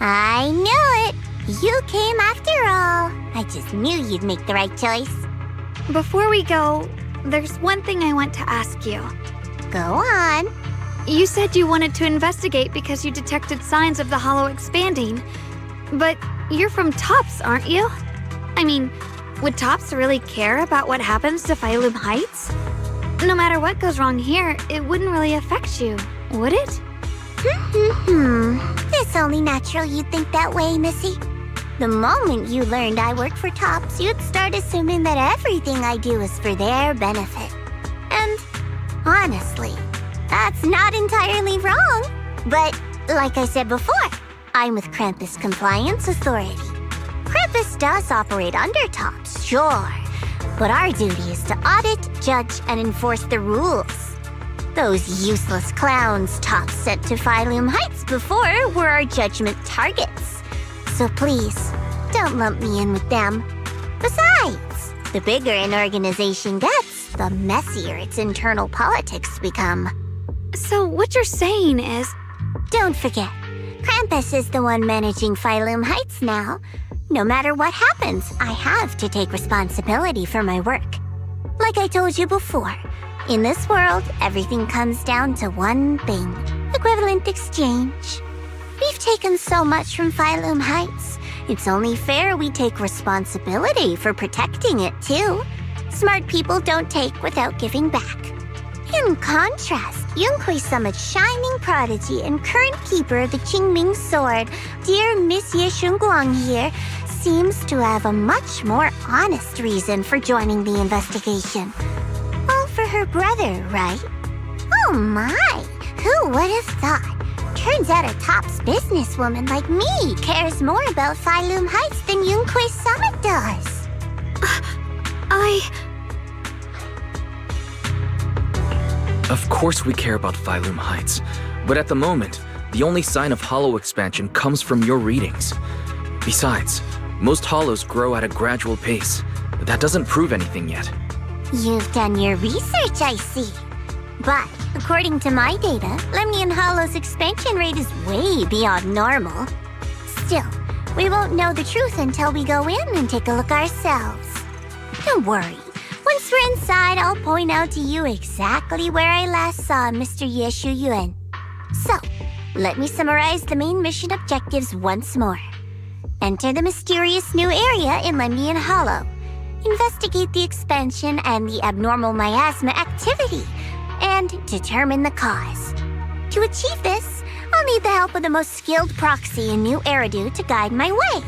S2: I knew it! You came after all. I just knew you'd make the right choice.
S1: Before we go, there's one thing I want to ask you.
S2: Go on.
S1: You said you wanted to investigate because you detected signs of the Hollow expanding. But you're from Tops, aren't you? I mean, would Tops really care about what happens to Phylum Heights? No matter what goes wrong here, it wouldn't really affect you, would it?
S2: It's only natural you'd think that way, Missy. The moment you learned I work for Tops, you'd start assuming that everything I do is for their benefit. And honestly, that's not entirely wrong. But like I said before, I'm with Krampus Compliance Authority. Krampus does operate under Tops, sure. But our duty is to audit, judge, and enforce the rules. Those useless clowns Tops sent to Phylum Heights before were our judgment targets. So please, don't lump me in with them. Besides, the bigger an organization gets, the messier its internal politics become.
S1: So what you're saying is...
S2: Don't forget, Krampus is the one managing Phylum Heights now. No matter what happens, I have to take responsibility for my work. Like I told you before, in this world, everything comes down to one thing: equivalent exchange. We've taken so much from Phylum Heights. It's only fair we take responsibility for protecting it, too. Smart people don't take without giving back. In contrast, Yunhui Summit's shining prodigy and current keeper of the Qingming Sword, dear Monsieur Shunguang here, seems to have a much more honest reason for joining the investigation. All for her brother, right? Oh my! Who would have thought? Turns out a tops businesswoman like me cares more about Phylum Heights than Yunhui Summit does.
S5: Of course we care about Phylum Heights, but at the moment, the only sign of hollow expansion comes from your readings. Besides, most hollows grow at a gradual pace. That doesn't prove anything yet.
S2: You've done your research, I see. But, according to my data, Lemnian Hollow's expansion rate is way beyond normal. Still, we won't know the truth until we go in and take a look ourselves. Don't worry. Once we're inside, I'll point out to you exactly where I last saw Mr. Ye Shuyuan. So, let me summarize the main mission objectives once more. Enter the mysterious new area in Lemnian Hollow. Investigate the expansion and the abnormal miasma activity, and determine the cause. To achieve this, I'll need the help of the most skilled proxy in New Eridu to guide my way.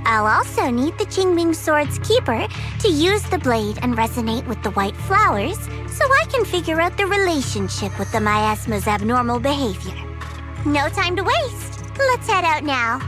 S2: I'll also need the Qingming Sword's keeper to use the blade and resonate with the white flowers so I can figure out the relationship with the miasma's abnormal behavior. No time to waste. Let's head out now.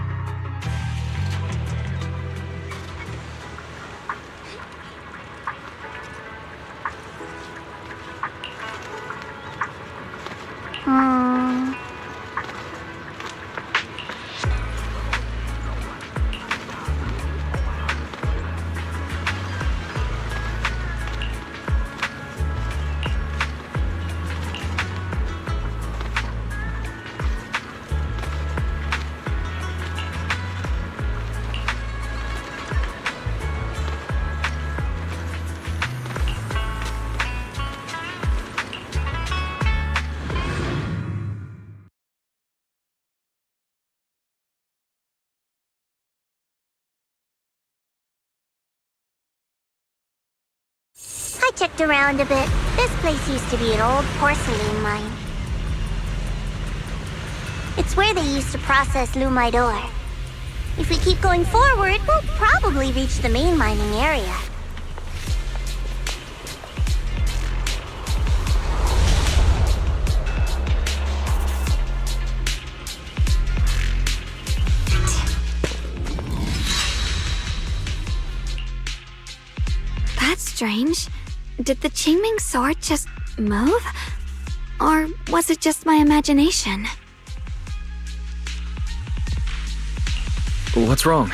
S2: I checked around a bit. This place used to be an old porcelain mine. It's where they used to process lumite ore. If we keep going forward, we'll probably reach the main mining area.
S1: That's strange. Did the Qingming Sword just move? Or was it just my imagination?
S5: What's wrong?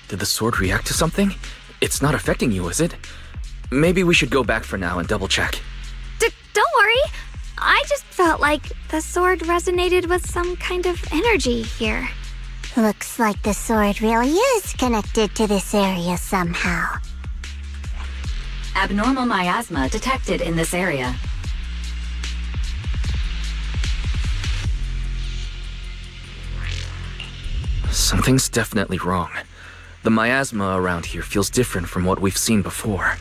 S5: Did the sword react to something? It's not affecting you, is it? Maybe we should go back for now and double check.
S1: Don't worry. I just felt like the sword resonated with some kind of energy here.
S2: Looks like the sword really is connected to this area somehow.
S10: Abnormal miasma detected in this area.
S5: Something's definitely wrong. The miasma around here feels different from what we've seen before.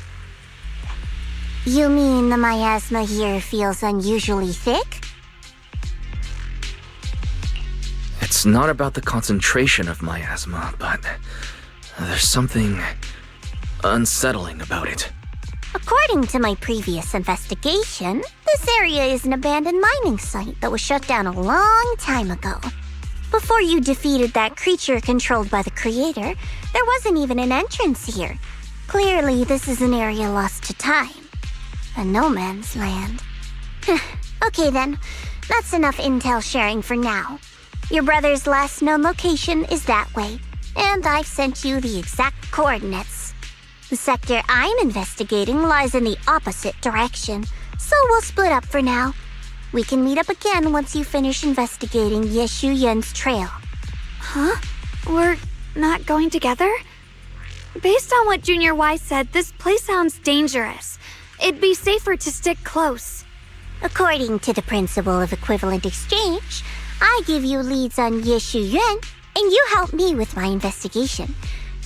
S2: You mean the miasma here feels unusually thick?
S5: It's not about the concentration of miasma, but there's something unsettling about it.
S2: According to my previous investigation, this area is an abandoned mining site that was shut down a long time ago. Before you defeated that creature controlled by the Creator, there wasn't even an entrance here. Clearly, this is an area lost to time. A no man's land. Okay then, that's enough intel sharing for now. Your brother's last known location is that way, and I've sent you the exact coordinates. The sector I'm investigating lies in the opposite direction, so we'll split up for now. We can meet up again once you finish investigating Ye Shuyuan's trail.
S1: Huh? We're not going together? Based on what Junior Y said, this place sounds dangerous. It'd be safer to stick close.
S2: According to the principle of equivalent exchange, I give you leads on Ye Shuyuan, and you help me with my investigation.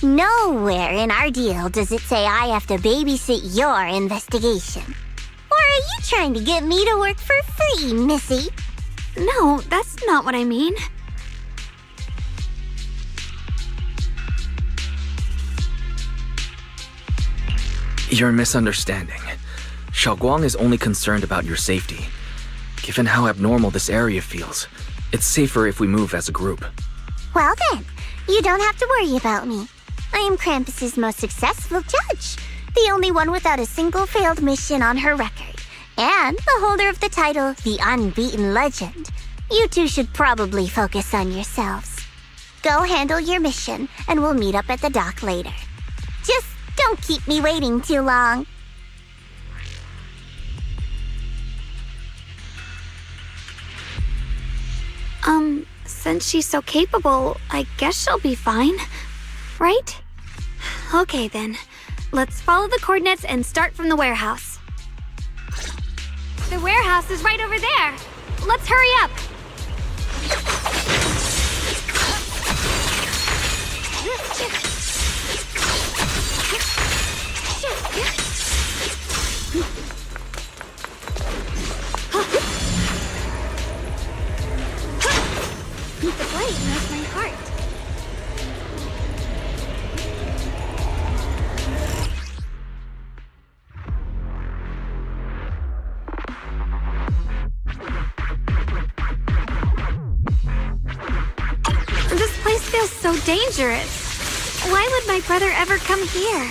S2: Nowhere in our deal does it say I have to babysit your investigation. Or are you trying to get me to work for free, Missy?
S1: No, that's not what I mean.
S5: You're misunderstanding. Xiaoguang is only concerned about your safety. Given how abnormal this area feels, it's safer if we move as a group.
S2: Well then, you don't have to worry about me. I am Krampus's most successful judge, the only one without a single failed mission on her record, and the holder of the title, the Unbeaten Legend. You two should probably focus on yourselves. Go handle your mission, and we'll meet up at the dock later. Just don't keep me waiting too long.
S1: Since she's so capable, I guess she'll be fine. Right? Okay then. Let's follow the coordinates and start from the warehouse. The warehouse is right over there. Let's hurry up. The blade knows my heart. This place feels so dangerous. Why would my brother ever come here?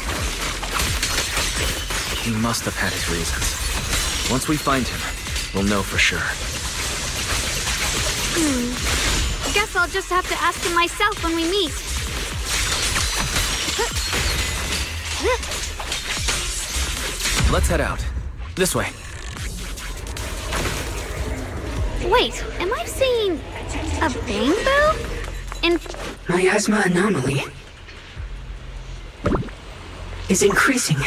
S5: He must have had his reasons. Once we find him, we'll know for sure.
S1: Guess I'll just have to ask him myself when we meet.
S5: Let's head out. This way.
S1: Wait, am I seeing a bamboo?
S11: Miasma anomaly is increasing.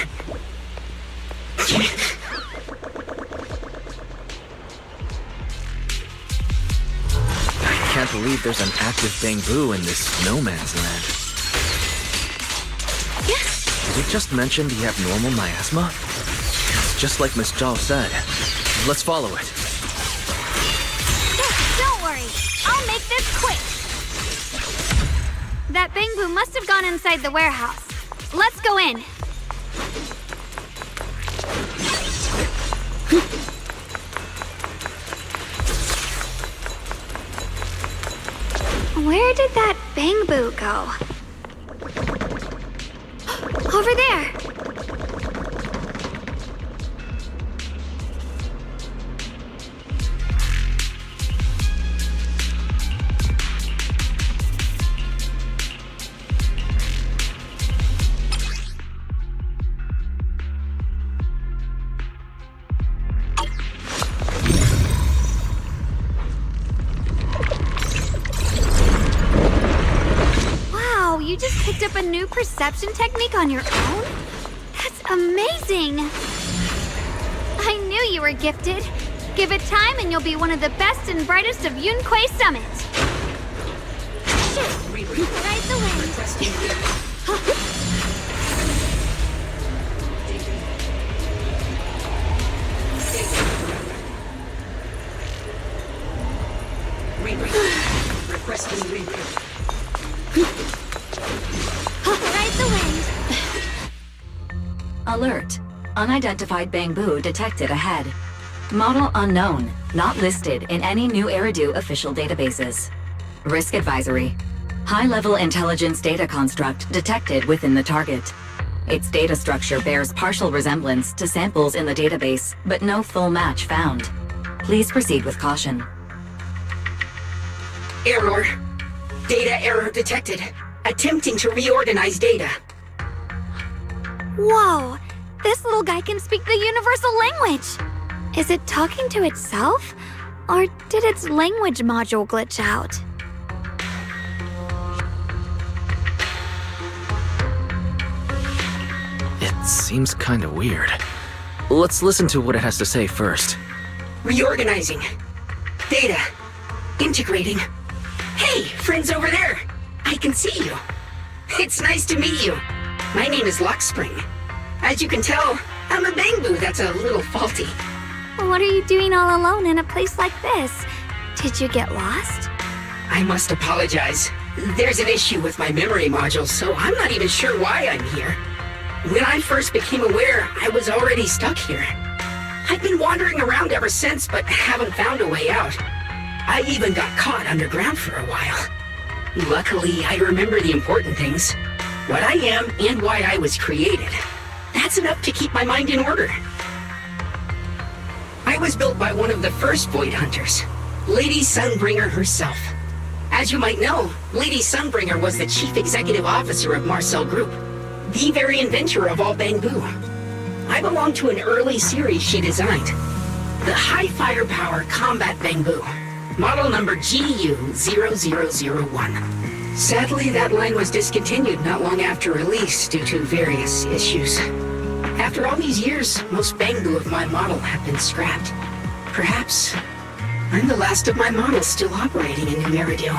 S5: I can't believe there's an active bamboo in this no man's land. Did it just mention the abnormal miasma? It's just like Miss Zhao said. Let's follow it.
S1: Don't worry, I'll make this quick. That bamboo must have gone inside the warehouse. Let's go in. Where did that bamboo go? Over there! You just picked up a new perception technique on your own? That's amazing! I knew you were gifted. Give it time and you'll be one of the best and brightest of Yunquay Summit. Ride the wind.
S11: Requesting reroute.
S1: Ride the wind.
S10: Alert. Unidentified bamboo detected ahead. Model unknown, not listed in any New Eridu official databases. Risk advisory. High-level intelligence data construct detected within the target. Its data structure bears partial resemblance to samples in the database, but no full match found. Please proceed with caution.
S11: Error. Data error detected. Attempting to reorganize data.
S1: Whoa! This little guy can speak the universal language! Is it talking to itself? Or did its language module glitch out?
S5: It seems kinda weird. Let's listen to what it has to say first.
S11: Reorganizing. Data. Integrating. Hey, friends over there! I can see you. It's nice to meet you. My name is Lockspring. As you can tell, I'm a bamboo that's a little faulty.
S1: What are you doing all alone in a place like this? Did you get lost?
S11: I must apologize. There's an issue with my memory module, so I'm not even sure why I'm here. When I first became aware, I was already stuck here. I've been wandering around ever since, but haven't found a way out. I even got caught underground for a while. Luckily, I remember the important things. What I am and why I was created. That's enough to keep my mind in order. I was built by one of the first Void Hunters, Lady Sunbringer herself. As you might know, Lady Sunbringer was the chief executive officer of Marcel Group, the very inventor of all Bangbu. I belong to an early series she designed, the High Firepower Combat Bangbu, model number GU0001. Sadly, that line was discontinued not long after release due to various issues. After all these years, most Bangbu of my model have been scrapped. Perhaps I'm the last of my models still operating in New Eridu.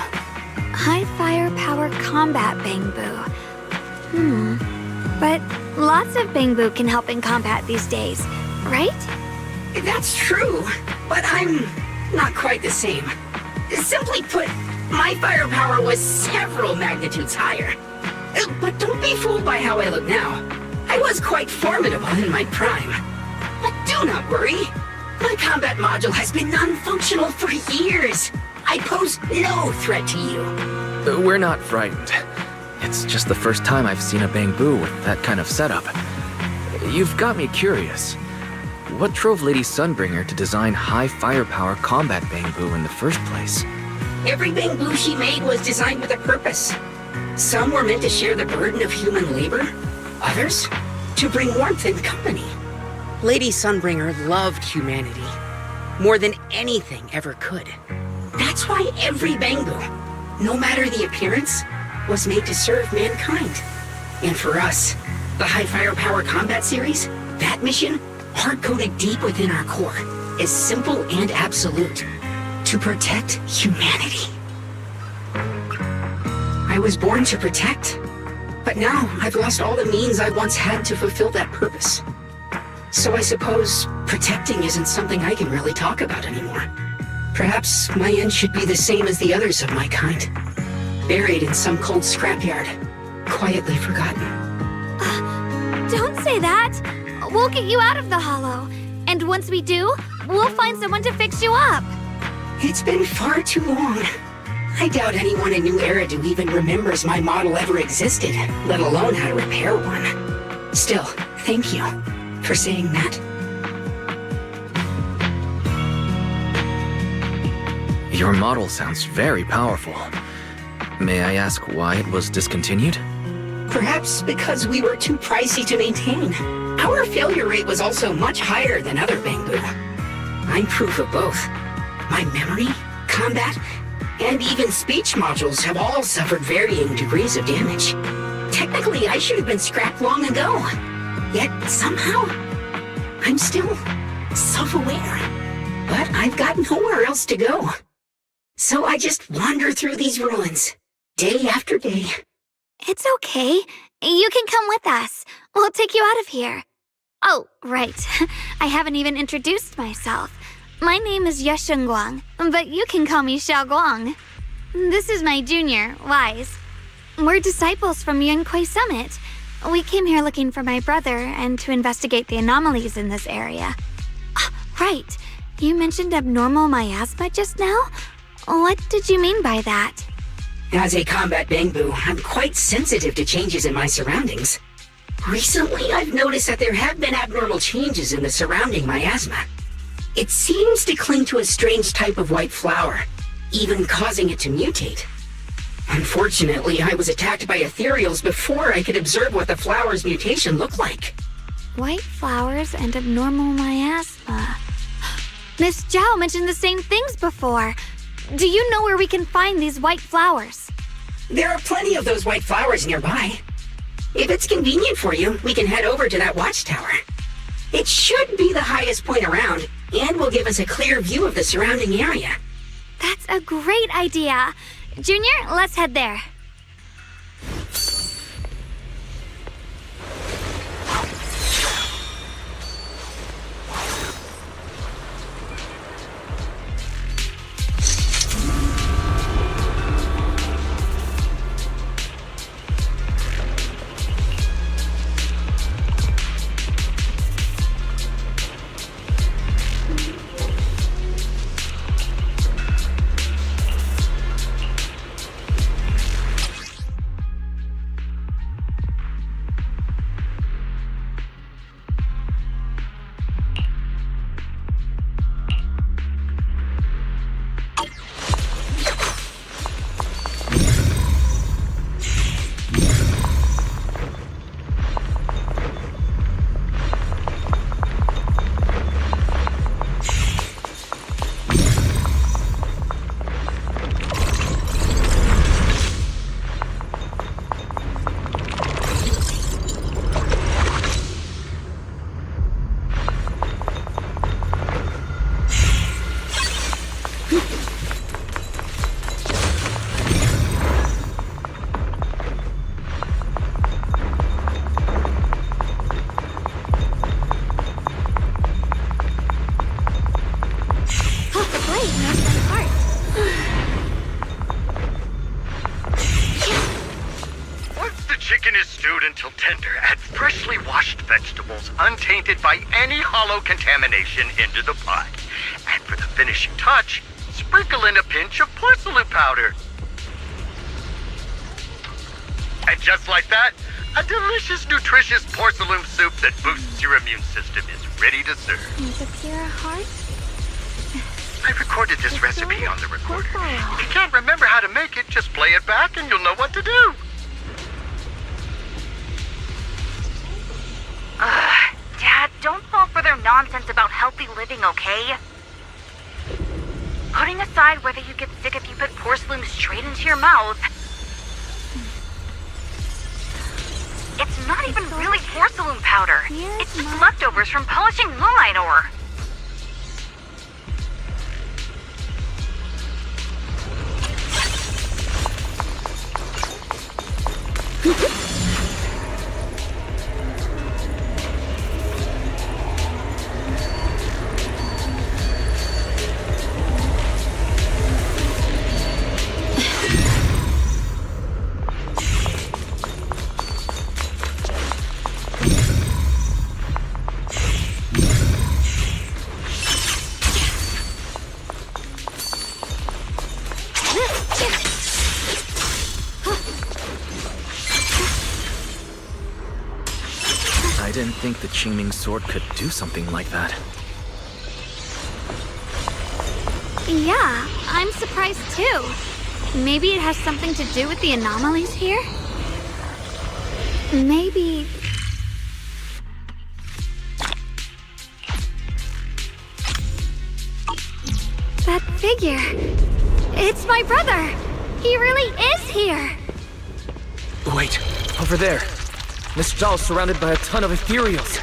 S1: High firepower combat Bangbu. But lots of Bangbu can help in combat these days, right?
S11: That's true, but I'm not quite the same. Simply put, my firepower was several magnitudes higher. But don't be fooled by how I look now. I was quite formidable in my prime. But do not worry. My combat module has been non-functional for years. I pose no threat to you.
S5: We're not frightened. It's just the first time I've seen a Bangbu with that kind of setup. You've got me curious. What drove Lady Sunbringer to design high firepower combat Bangbu in the first place?
S11: Every Bangbu she made was designed with a purpose. Some were meant to share the burden of human labor. Others, to bring warmth and company. Lady Sunbringer loved humanity more than anything ever could. That's why every Bangbu, no matter the appearance, was made to serve mankind. And for us, the High Firepower Combat Series, that mission, hard-coded deep within our core, is simple and absolute. To protect humanity. I was born to protect, but now I've lost all the means I once had to fulfill that purpose. So I suppose protecting isn't something I can really talk about anymore. Perhaps my end should be the same as the others of my kind. Buried in some cold scrapyard, quietly forgotten.
S1: Don't say that! We'll get you out of the hollow. And once we do, we'll find someone to fix you up.
S11: It's been far too long. I doubt anyone in New Eridu even remembers my model ever existed, let alone how to repair one. Still, thank you for saying that.
S5: Your model sounds very powerful. May I ask why it was discontinued?
S11: Perhaps because we were too pricey to maintain. Our failure rate was also much higher than other Bangbu. I'm proof of both. My memory, combat, and even speech modules have all suffered varying degrees of damage. Technically, I should have been scrapped long ago. Yet, somehow, I'm still self-aware. But I've got nowhere else to go. So I just wander through these ruins, day after day.
S1: It's okay. You can come with us. We'll take you out of here. Oh, right. I haven't even introduced myself. My name is Yeshengguang, but you can call me Xiaoguang. This is my junior, Wise. We're disciples from Yunquei Summit. We came here looking for my brother and to investigate the anomalies in this area. Right. You mentioned abnormal miasma just now? What did you mean by that?
S11: As a combat Bangbu, I'm quite sensitive to changes in my surroundings. Recently, I've noticed that there have been abnormal changes in the surrounding miasma. It seems to cling to a strange type of white flower, even causing it to mutate. Unfortunately, I was attacked by ethereals before I could observe what the flower's mutation looked like.
S1: White flowers and abnormal miasma. Miss Zhao mentioned the same things before. Do you know where we can find these white flowers?
S11: There are plenty of those white flowers nearby. If it's convenient for you, we can head over to that watchtower. It should be the highest point around, and will give us a clear view of the surrounding area.
S1: That's a great idea. Junior, let's head there.
S12: until tender, add freshly washed vegetables untainted by any hollow contamination into the pot. And for the finishing touch, sprinkle in a pinch of porcelain powder. And just like that, a delicious, nutritious porcelain soup that boosts your immune system is ready to serve.
S1: Is it pure heart?
S12: I recorded this recipe on the recorder. If you can't remember how to make it, just play it back and you'll know what to do.
S13: Dad, don't fall for their nonsense about healthy living, okay? Putting aside whether you get sick if you put porcelain straight into your mouth, it's not even really porcelain powder. It's just leftovers from polishing moonlight ore.
S5: I didn't think the Qingming sword could do something like that.
S1: Yeah, I'm surprised too. Maybe it has something to do with the anomalies here? Maybe... That figure... It's my brother! He really is here!
S5: Wait, over there. Miss Zhao's surrounded by a ton of ethereals.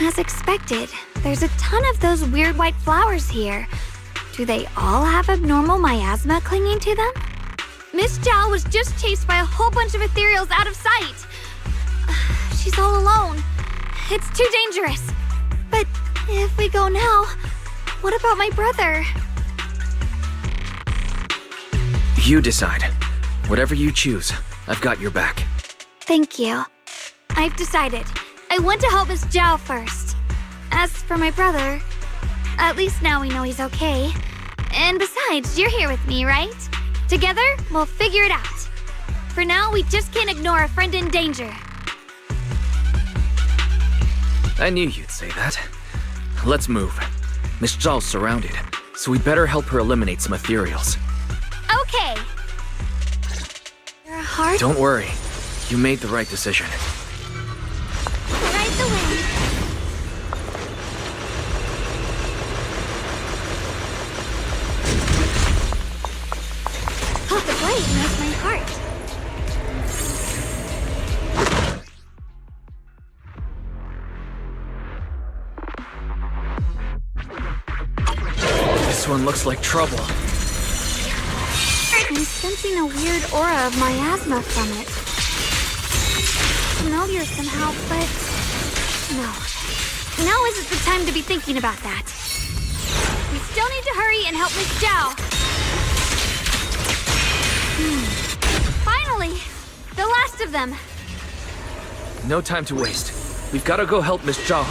S1: As expected, there's a ton of those weird white flowers here. Do they all have abnormal miasma clinging to them? Miss Zhao was just chased by a whole bunch of ethereals out of sight. She's all alone. It's too dangerous. But if we go now, what about my brother?
S5: You decide. Whatever you choose, I've got your back.
S1: Thank you. I've decided. I want to help Miss Zhao first. As for my brother, at least now we know he's okay. And besides, you're here with me, right? Together, we'll figure it out. For now, we just can't ignore a friend in danger.
S5: I knew you'd say that. Let's move. Miss Zhao's surrounded, so we'd better help her eliminate some ethereals.
S1: Okay. Your heart?
S5: Don't worry. You made the right decision.
S1: Ride the wind. Oh, the blade knows my heart.
S5: This one looks like trouble.
S1: I'm sensing a weird aura of miasma from it. Familiar somehow, but... no. Now isn't the time to be thinking about that. We still need to hurry and help Miss Zhao. Finally! The last of them!
S5: No time to waste. We've got to go help Miss Zhao.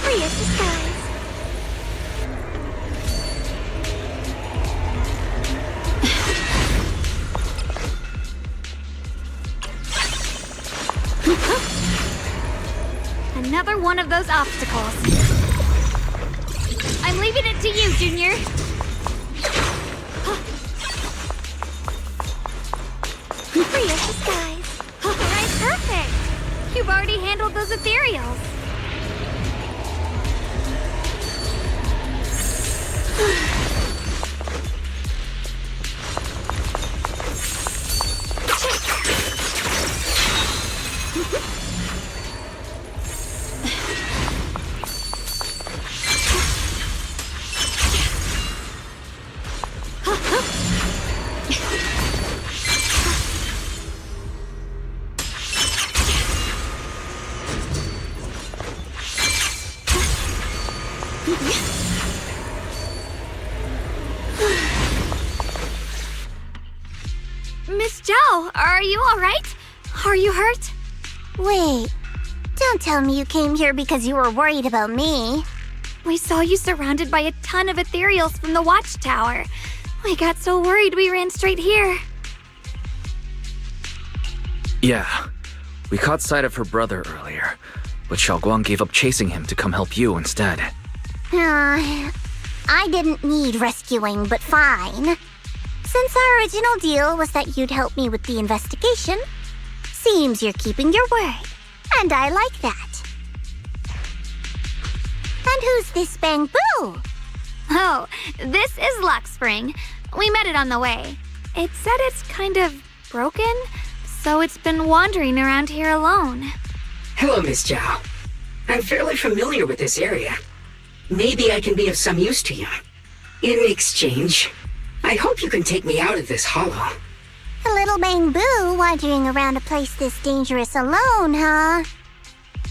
S2: Free as the skies.
S1: Another one of those obstacles. I'm leaving it to you, Junior.
S2: Free as the skies.
S1: Alright, perfect. You've already handled those ethereals. Miss Zhao, are you alright? Are you hurt?
S2: Wait, don't tell me you came here because you were worried about me.
S1: We saw you surrounded by a ton of ethereals from the watchtower. We got so worried we ran straight here.
S5: Yeah, we caught sight of her brother earlier, but Xiaoguang gave up chasing him to come help you instead.
S2: I didn't need rescuing, but fine. Since our original deal was that you'd help me with the investigation, seems you're keeping your word, and I like that. And who's this Bamboo?
S1: Oh, this is Luckspring. We met it on the way. It said it's kind of broken, so it's been wandering around here alone.
S11: Hello, Miss Zhao. I'm fairly familiar with this area. Maybe I can be of some use to you. In exchange, I hope you can take me out of this hollow.
S2: A little Bamboo wandering around a place this dangerous alone, huh?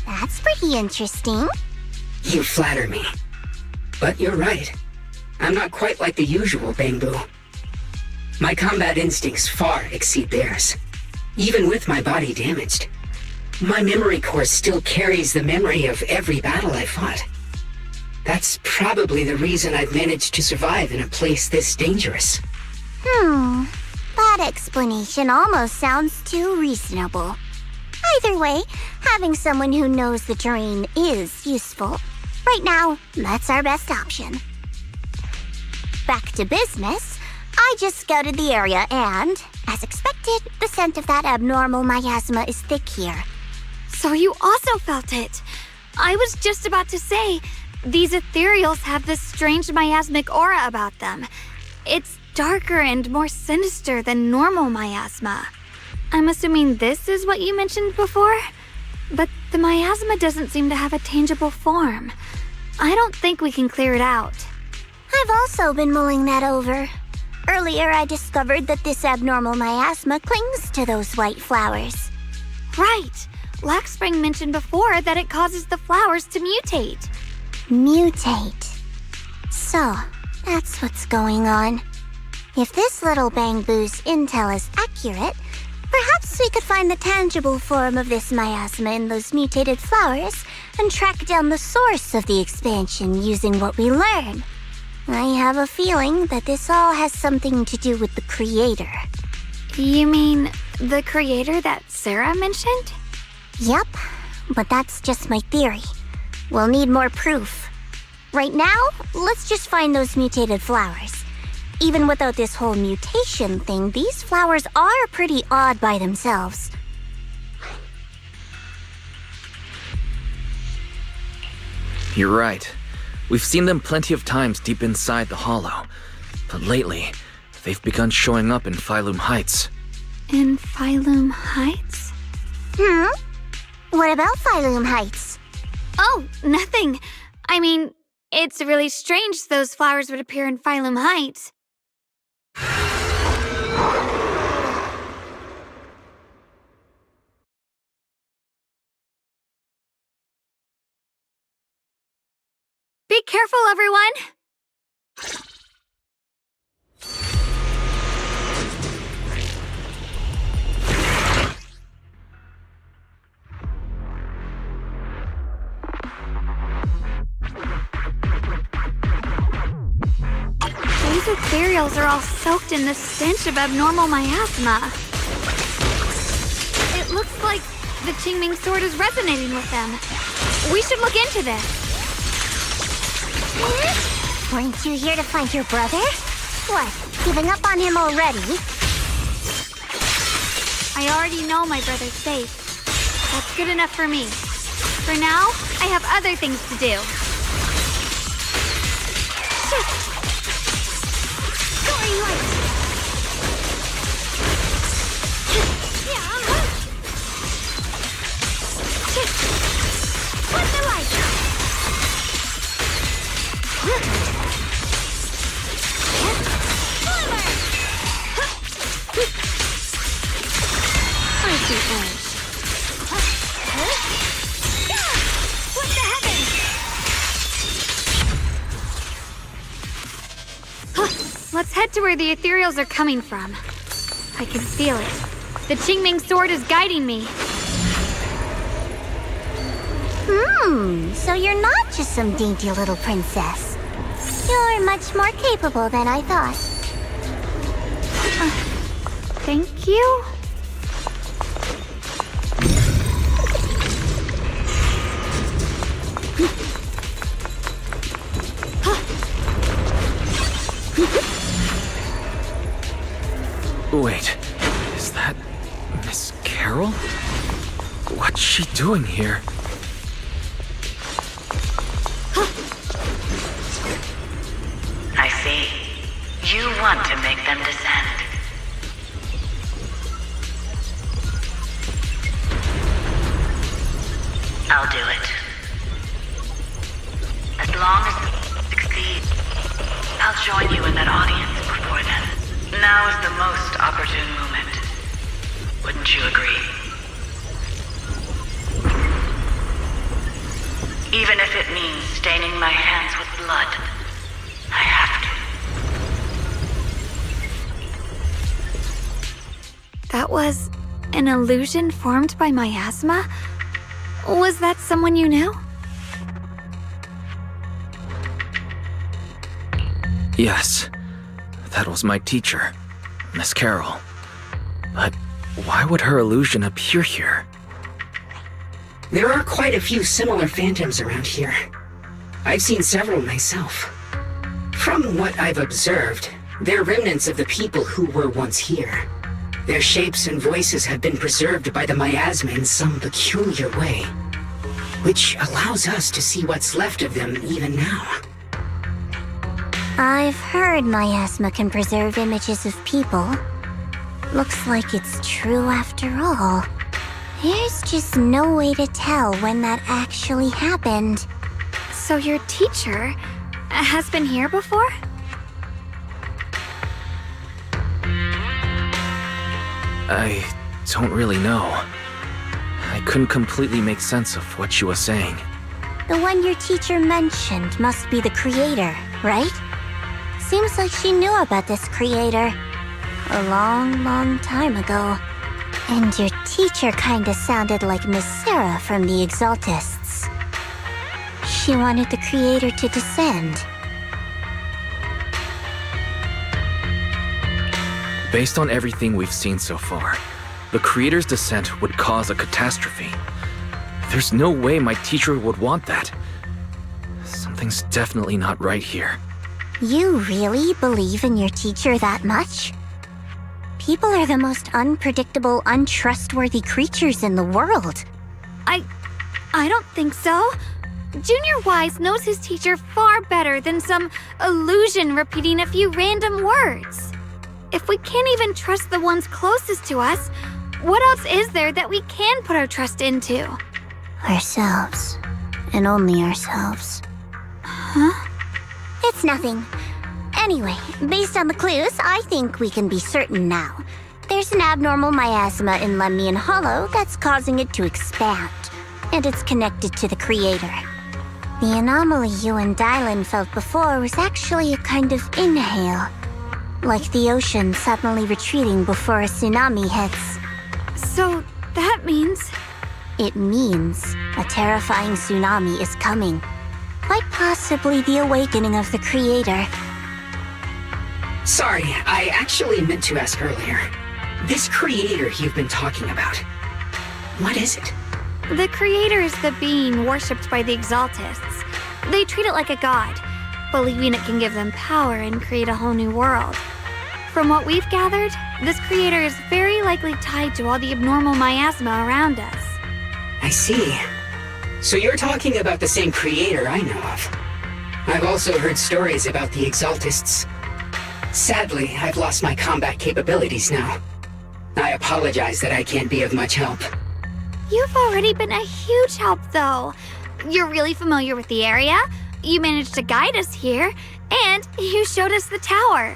S2: That's pretty interesting.
S11: You flatter me. But you're right. I'm not quite like the usual Bamboo. My combat instincts far exceed theirs. Even with my body damaged, my memory core still carries the memory of every battle I fought. That's probably the reason I've managed to survive in a place this dangerous.
S2: That explanation almost sounds too reasonable. Either way, having someone who knows the terrain is useful. Right now, that's our best option. Back to business, I just scouted the area and, as expected, the scent of that abnormal miasma is thick here.
S1: So you also felt it. I was just about to say, these ethereals have this strange miasmic aura about them. It's darker and more sinister than normal miasma. I'm assuming this is what you mentioned before? But the miasma doesn't seem to have a tangible form. I don't think we can clear it out.
S2: I've also been mulling that over. Earlier, I discovered that this abnormal miasma clings to those white flowers.
S1: Right. Luckspring mentioned before that it causes the flowers to mutate.
S2: Mutate. So, that's what's going on. If this little Bamboo's intel is accurate, perhaps we could find the tangible form of this miasma in those mutated flowers and track down the source of the expansion using what we learn. I have a feeling that this all has something to do with the creator.
S1: You mean the creator that Sarah mentioned?
S2: Yep, but that's just my theory. We'll need more proof. Right now, let's just find those mutated flowers. Even without this whole mutation thing, these flowers are pretty odd by themselves.
S5: You're right. We've seen them plenty of times deep inside the hollow. But lately, they've begun showing up in Phylum Heights.
S1: In Phylum Heights?
S2: What about Phylum Heights?
S1: Oh, nothing. I mean, it's really strange those flowers would appear in Phylum Heights. Be careful, everyone! These ethereals are all soaked in the stench of abnormal miasma. It looks like the Qingming sword is resonating with them. We should look into this.
S2: Weren't you here to find your brother? What, giving up on him already?
S1: I already know my brother's safe. That's good enough for me. For now, I have other things to do.
S2: Story light! What's the light?
S1: Icy edge.
S2: What the heavens?
S1: Let's head to where the ethereals are coming from. I can feel it. The Qingming sword is guiding me.
S2: So you're not just some dainty little princess. You're much more capable than I thought.
S1: Thank you?
S5: Wait, is that Miss Carol? What's she doing here?
S10: I see. You want to make them descend. I'll do it. As long as you succeed, I'll join you in that audience before then. Now is the most opportune moment. Wouldn't you agree? Even if it means staining my hands with blood, I have to.
S1: That was an illusion formed by miasma? Was that someone you knew?
S5: Yes, that was my teacher, Miss Carol. But why would her illusion appear here?
S11: There are quite a few similar phantoms around here. I've seen several myself. From what I've observed, they're remnants of the people who were once here. Their shapes and voices have been preserved by the miasma in some peculiar way, which allows us to see what's left of them even now.
S2: I've heard miasma can preserve images of people. Looks like it's true after all. There's just no way to tell when that actually happened.
S1: So your teacher has been here before?
S5: I don't really know. I couldn't completely make sense of what she was saying.
S2: The one your teacher mentioned must be the creator, right? Seems like she knew about this creator a long time ago. And your teacher kinda sounded like Miss Sarah from the Exaltists. She wanted the creator to descend.
S5: Based on everything we've seen so far, the creator's descent would cause a catastrophe. There's no way my teacher would want that. Something's definitely not right here.
S2: You really believe in your teacher that much? People are the most unpredictable, untrustworthy creatures in the world.
S1: I don't think so. Junior Wise knows his teacher far better than some illusion repeating a few random words. If we can't even trust the ones closest to us, what else is there that we can put our trust into?
S2: Ourselves. And only ourselves.
S1: Huh?
S2: It's nothing. Anyway, based on the clues, I think we can be certain now. There's an abnormal miasma in Lemnian Hollow that's causing it to expand, and it's connected to the creator. The anomaly you and Dylan felt before was actually a kind of inhale, like the ocean suddenly retreating before a tsunami hits.
S1: So that means...
S2: It means a terrifying tsunami is coming. Quite possibly the awakening of the creator.
S11: Sorry, I actually meant to ask earlier. This creator you've been talking about, what is it?
S1: The creator is the being worshipped by the Exaltists. They treat it like a god, believing it can give them power and create a whole new world. From what we've gathered, this creator is very likely tied to all the abnormal miasma around us.
S11: I see. So you're talking about the same creator I know of. I've also heard stories about the Exaltists. Sadly, I've lost my combat capabilities now. I apologize that I can't be of much help.
S1: You've already been a huge help, though. You're really familiar with the area, you managed to guide us here, and you showed us the tower.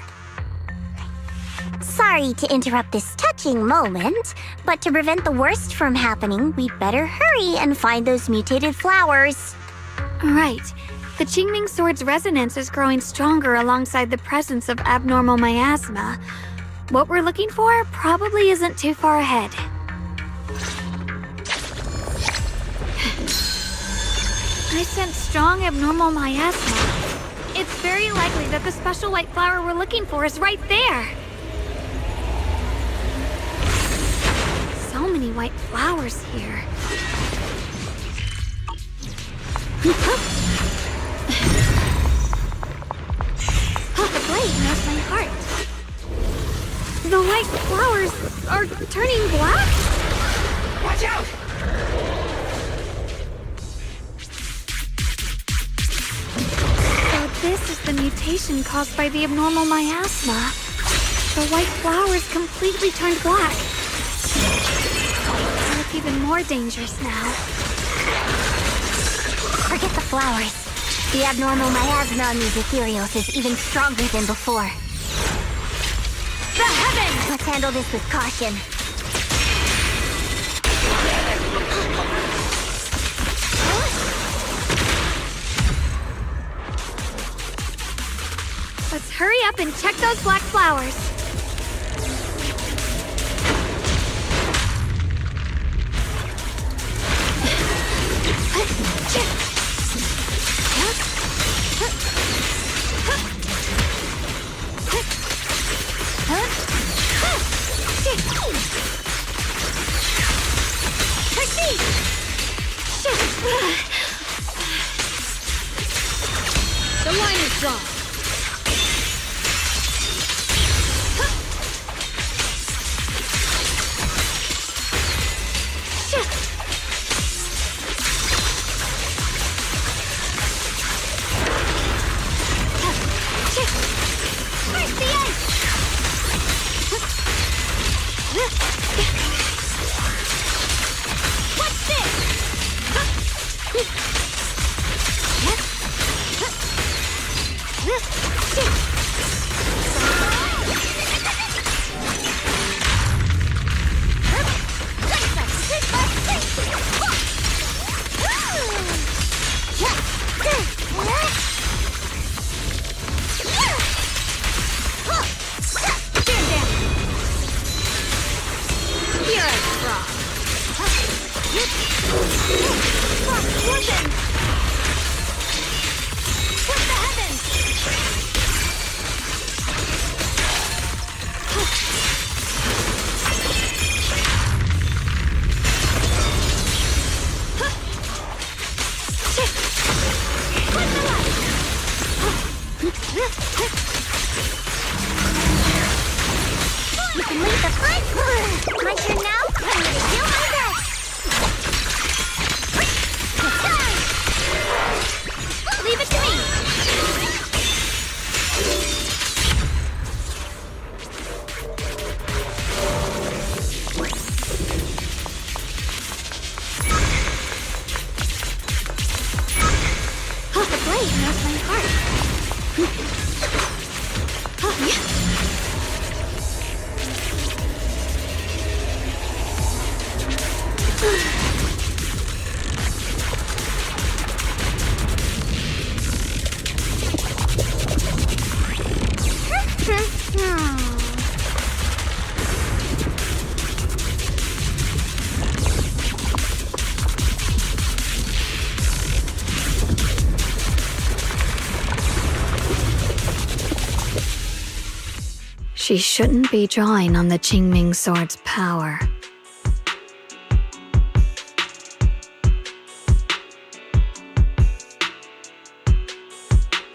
S2: Sorry to interrupt this touching moment, but to prevent the worst from happening, we'd better hurry and find those mutated flowers.
S1: Right. The Qingming Sword's resonance is growing stronger alongside the presence of abnormal miasma. What we're looking for probably isn't too far ahead. I sense strong abnormal miasma. It's very likely that the special white flower we're looking for is right there. So many white flowers here. The blade knows my heart. The white flowers are turning black?
S11: Watch out!
S1: So this is the mutation caused by the abnormal miasma. The white flowers completely turned black. They look even more dangerous now.
S2: Forget the flowers. The abnormal miasma on these ethereals is even stronger than before. The heavens! Let's handle this with caution.
S1: Let's hurry up and check those black flowers.
S2: The line is drawn. You can leave the fight. My turn now. I'm gonna do my best. Leave it to me.
S1: Oh, the blade knows my heart. Oh, yeah. She shouldn't be drawing on the Qingming sword's power.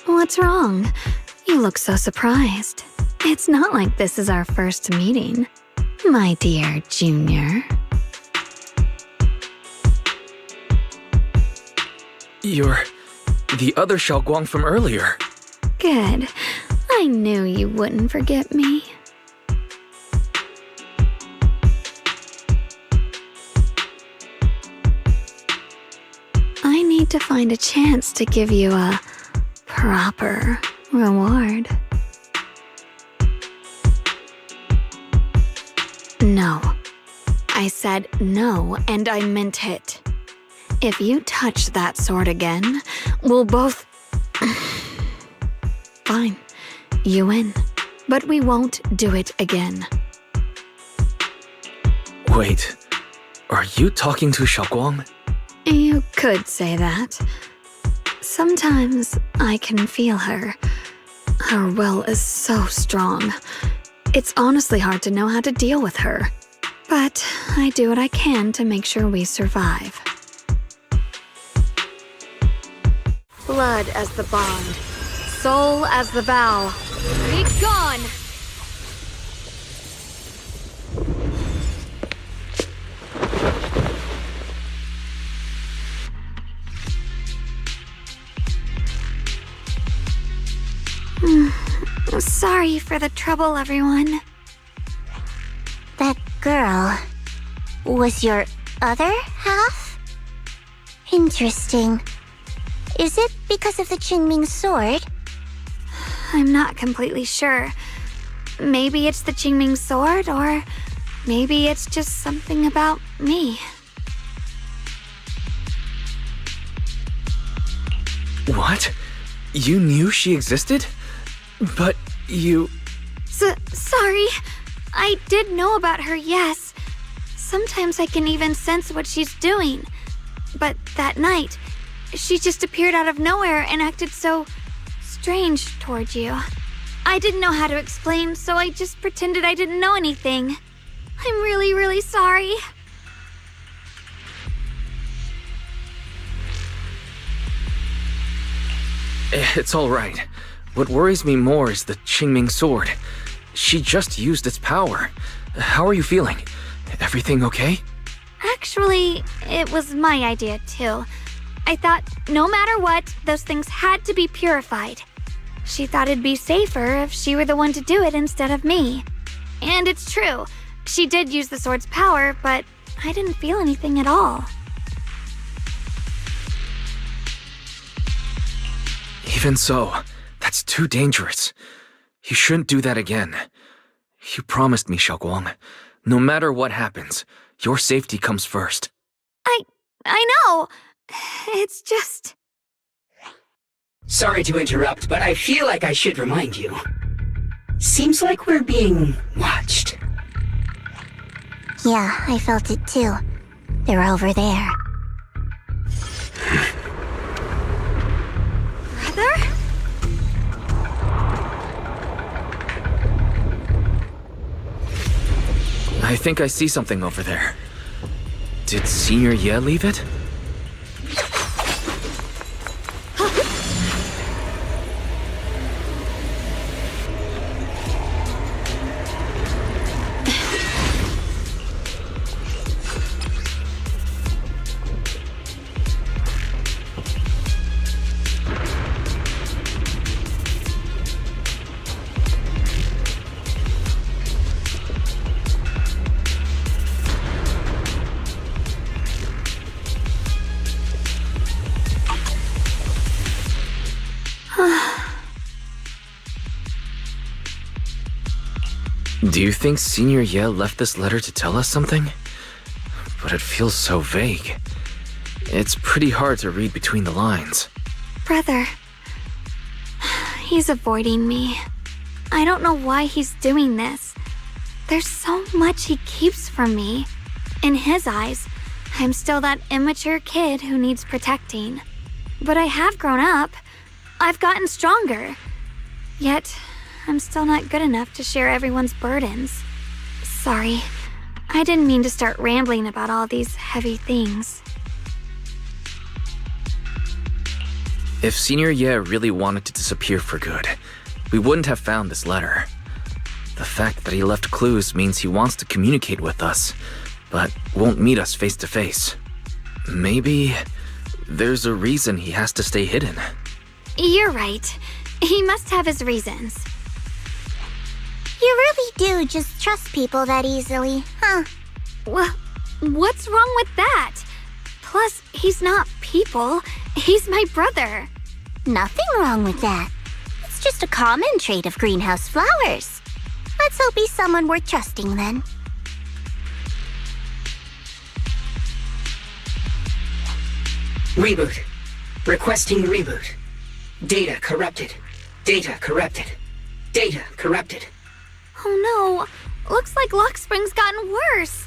S1: What's wrong? You look so surprised. It's not like this is our first meeting, my dear Junior.
S5: You're the other Xiaoguang from earlier.
S1: Good. I knew you wouldn't forget me. I need to find a chance to give you a proper reward. No. I said no, and I meant it. If you touch that sword again, we'll both... Fine. You win. but we won't do it again.
S5: Wait, are you talking to Xiaoguang?
S1: You could say that. Sometimes I can feel her. Her will is so strong. It's honestly hard to know how to deal with her. But I do what I can to make sure we survive. Blood as the bond. Soul as the vow. Be gone! Sorry for the trouble, everyone.
S2: That girl was your other half? Interesting. Is it because of the Qingming sword?
S1: I'm not completely sure. Maybe it's the Qingming sword, or maybe it's just something about me.
S5: What? You knew she existed? But you...
S1: Sorry. I did know about her, yes. Sometimes I can even sense what she's doing. But that night, she just appeared out of nowhere and acted so strange toward you. I didn't know how to explain, so I just pretended I didn't know anything. I'm really, really sorry.
S5: It's all right. What worries me more is the Qingming sword. She just used its power. How are you feeling? Everything okay?
S1: Actually, it was my idea too. I thought no matter what, those things had to be purified. She thought it'd be safer if she were the one to do it instead of me. And it's true. She did use the sword's power, but I didn't feel anything at all.
S5: Even so, that's too dangerous. You shouldn't do that again. You promised me, Xiaoguang. No matter what happens, your safety comes first.
S1: I know. It's just...
S11: Sorry to interrupt, but I feel like I should remind you. Seems like we're being watched.
S2: Yeah, I felt it too. They're over there.
S1: Brother?
S5: I think I see something over there. Did Senior Ye leave it? Do you think Senior Ye left this letter to tell us something? But it feels so vague. It's pretty hard to read between the lines.
S1: Brother. He's avoiding me. I don't know why he's doing this. There's so much he keeps from me. In his eyes, I'm still that immature kid who needs protecting. But I have grown up. I've gotten stronger. Yet, I'm still not good enough to share everyone's burdens. Sorry. I didn't mean to start rambling about all these heavy things.
S5: If Senior Ye really wanted to disappear for good, we wouldn't have found this letter. The fact that he left clues means he wants to communicate with us, but won't meet us face to face. Maybe there's a reason he has to stay hidden.
S1: You're right. He must have his reasons.
S2: You really do just trust people that easily, huh?
S1: Well, what's wrong with that? Plus, he's not people. He's my brother.
S2: Nothing wrong with that. It's just a common trait of greenhouse flowers. Let's hope he's someone worth trusting then.
S11: Reboot. Requesting reboot. Data corrupted. Data corrupted. Data corrupted.
S1: Oh no, looks like Lock Spring's gotten worse.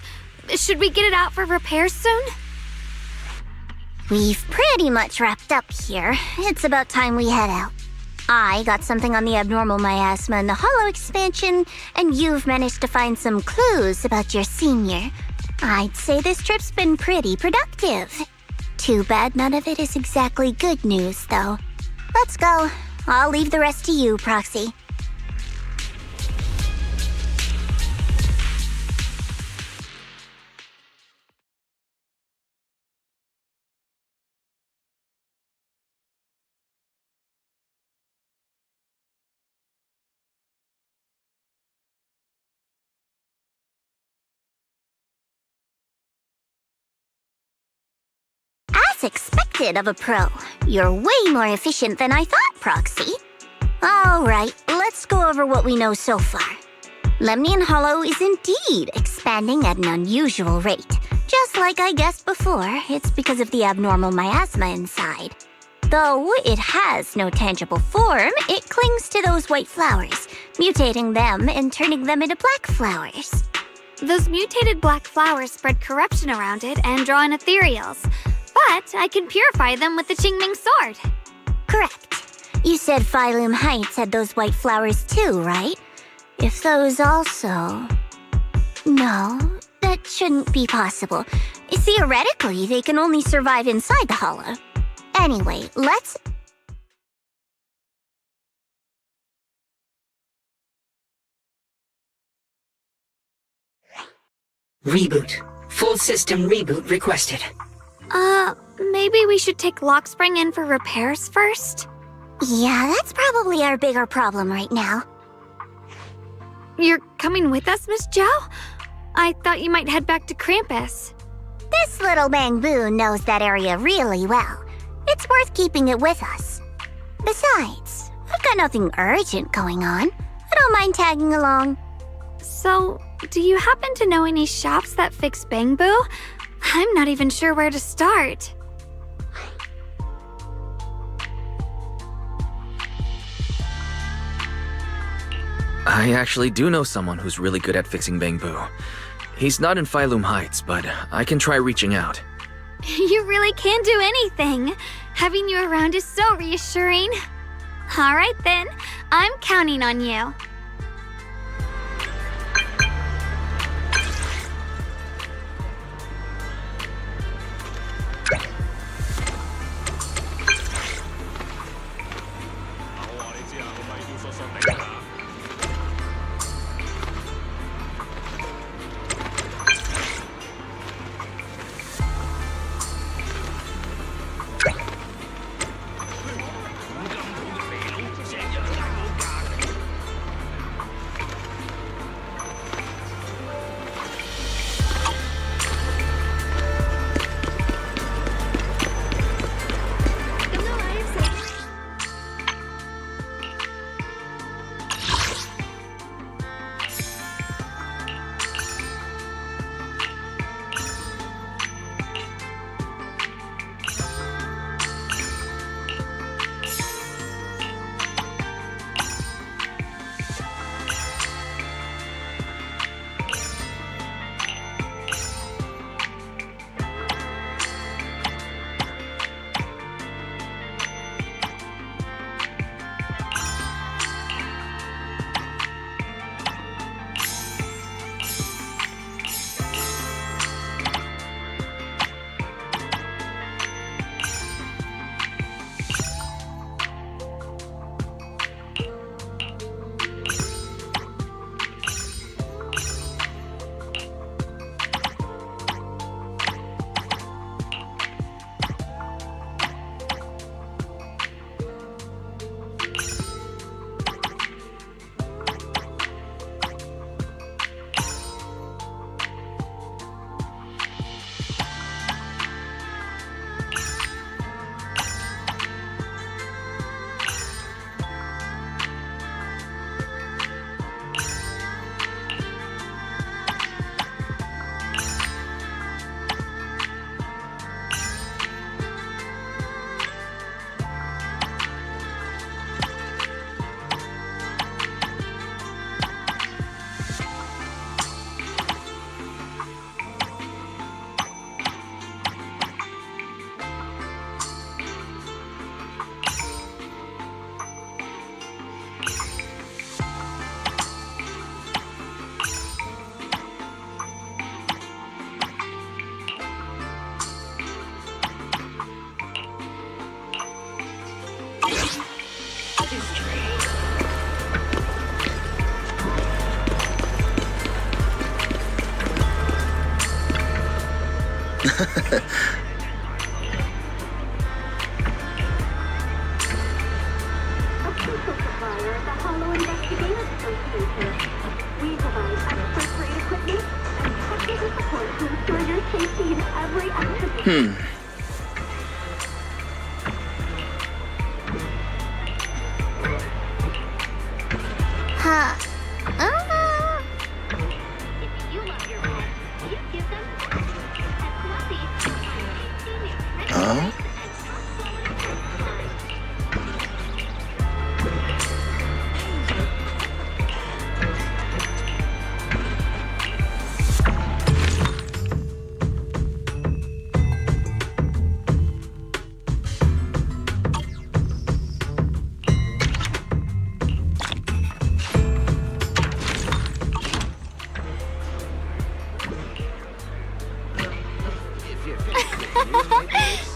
S1: Should we get it out for repairs soon?
S2: We've pretty much wrapped up here. It's about time we head out. I got something on the abnormal miasma and the hollow expansion, and you've managed to find some clues about your senior. I'd say this trip's been pretty productive. Too bad none of it is exactly good news, though. Let's go. I'll leave the rest to you, Proxy. As expected of a pro, you're way more efficient than I thought, Proxy. Alright, let's go over what we know so far. Lemnian Hollow is indeed expanding at an unusual rate. Just like I guessed before, it's because of the abnormal miasma inside. Though it has no tangible form, it clings to those white flowers, mutating them and turning them into black flowers.
S1: Those mutated black flowers spread corruption around it and draw in ethereals. But I can purify them with the Qingming sword.
S2: Correct. You said Phylum Heights had those white flowers too, right? If those also... No, that shouldn't be possible. Theoretically, they can only survive inside the hollow. Anyway, let's...
S11: Reboot. Full system reboot requested.
S1: Maybe we should take Lock Spring in for repairs first?
S2: Yeah, that's probably our bigger problem right now.
S1: You're coming with us, Miss Zhao? I thought you might head back to Krampus.
S2: This little Bangbu knows that area really well. It's worth keeping it with us. Besides, I've got nothing urgent going on. I don't mind tagging along.
S1: So, do you happen to know any shops that fix Bangbu? I'm not even sure where to start.
S5: I actually do know someone who's really good at fixing Bangbu. He's not in Phylum Heights, but I can try reaching out.
S1: You really can do anything. Having you around is so reassuring. All right then, I'm counting on you.
S2: Huh.
S14: Huh?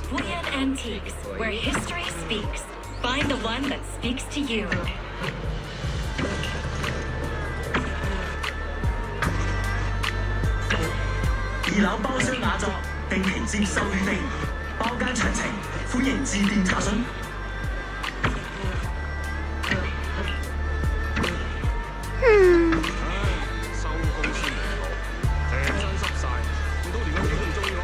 S10: Fleet Antiques, where history speaks. Find the one that speaks to you.
S15: 二樓包廂雅座，定期接受預訂，包間詳情歡迎致電查詢。
S16: 收工先嚟到，成身濕晒，見到連個表都唔中意我。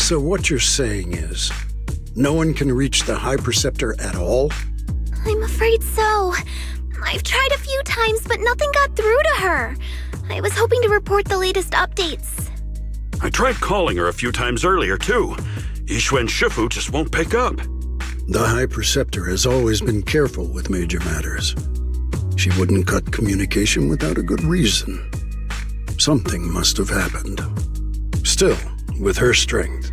S6: So what you're saying is, no one can reach the High Preceptor at all?
S2: I'm afraid so. I've tried a few times, but nothing got through to her. I was hoping to report the latest updates.
S9: I tried calling her a few times earlier, too. Yishu and Shifu just won't pick up.
S6: The High Preceptor has always been careful with major matters. She wouldn't cut communication without a good reason. Something must have happened. Still, with her strength,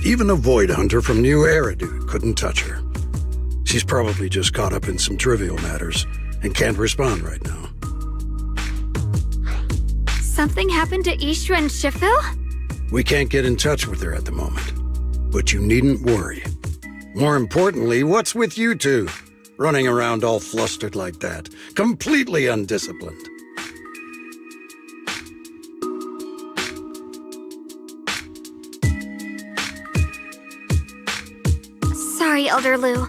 S6: even a Void Hunter from New Eridu couldn't touch her. She's probably just caught up in some trivial matters and can't respond right now.
S1: Something happened to Ishu and Shifu?
S6: We can't get in touch with her at the moment, but you needn't worry. More importantly, what's with you two? Running around all flustered like that, completely undisciplined.
S1: Sorry, Elder Lu.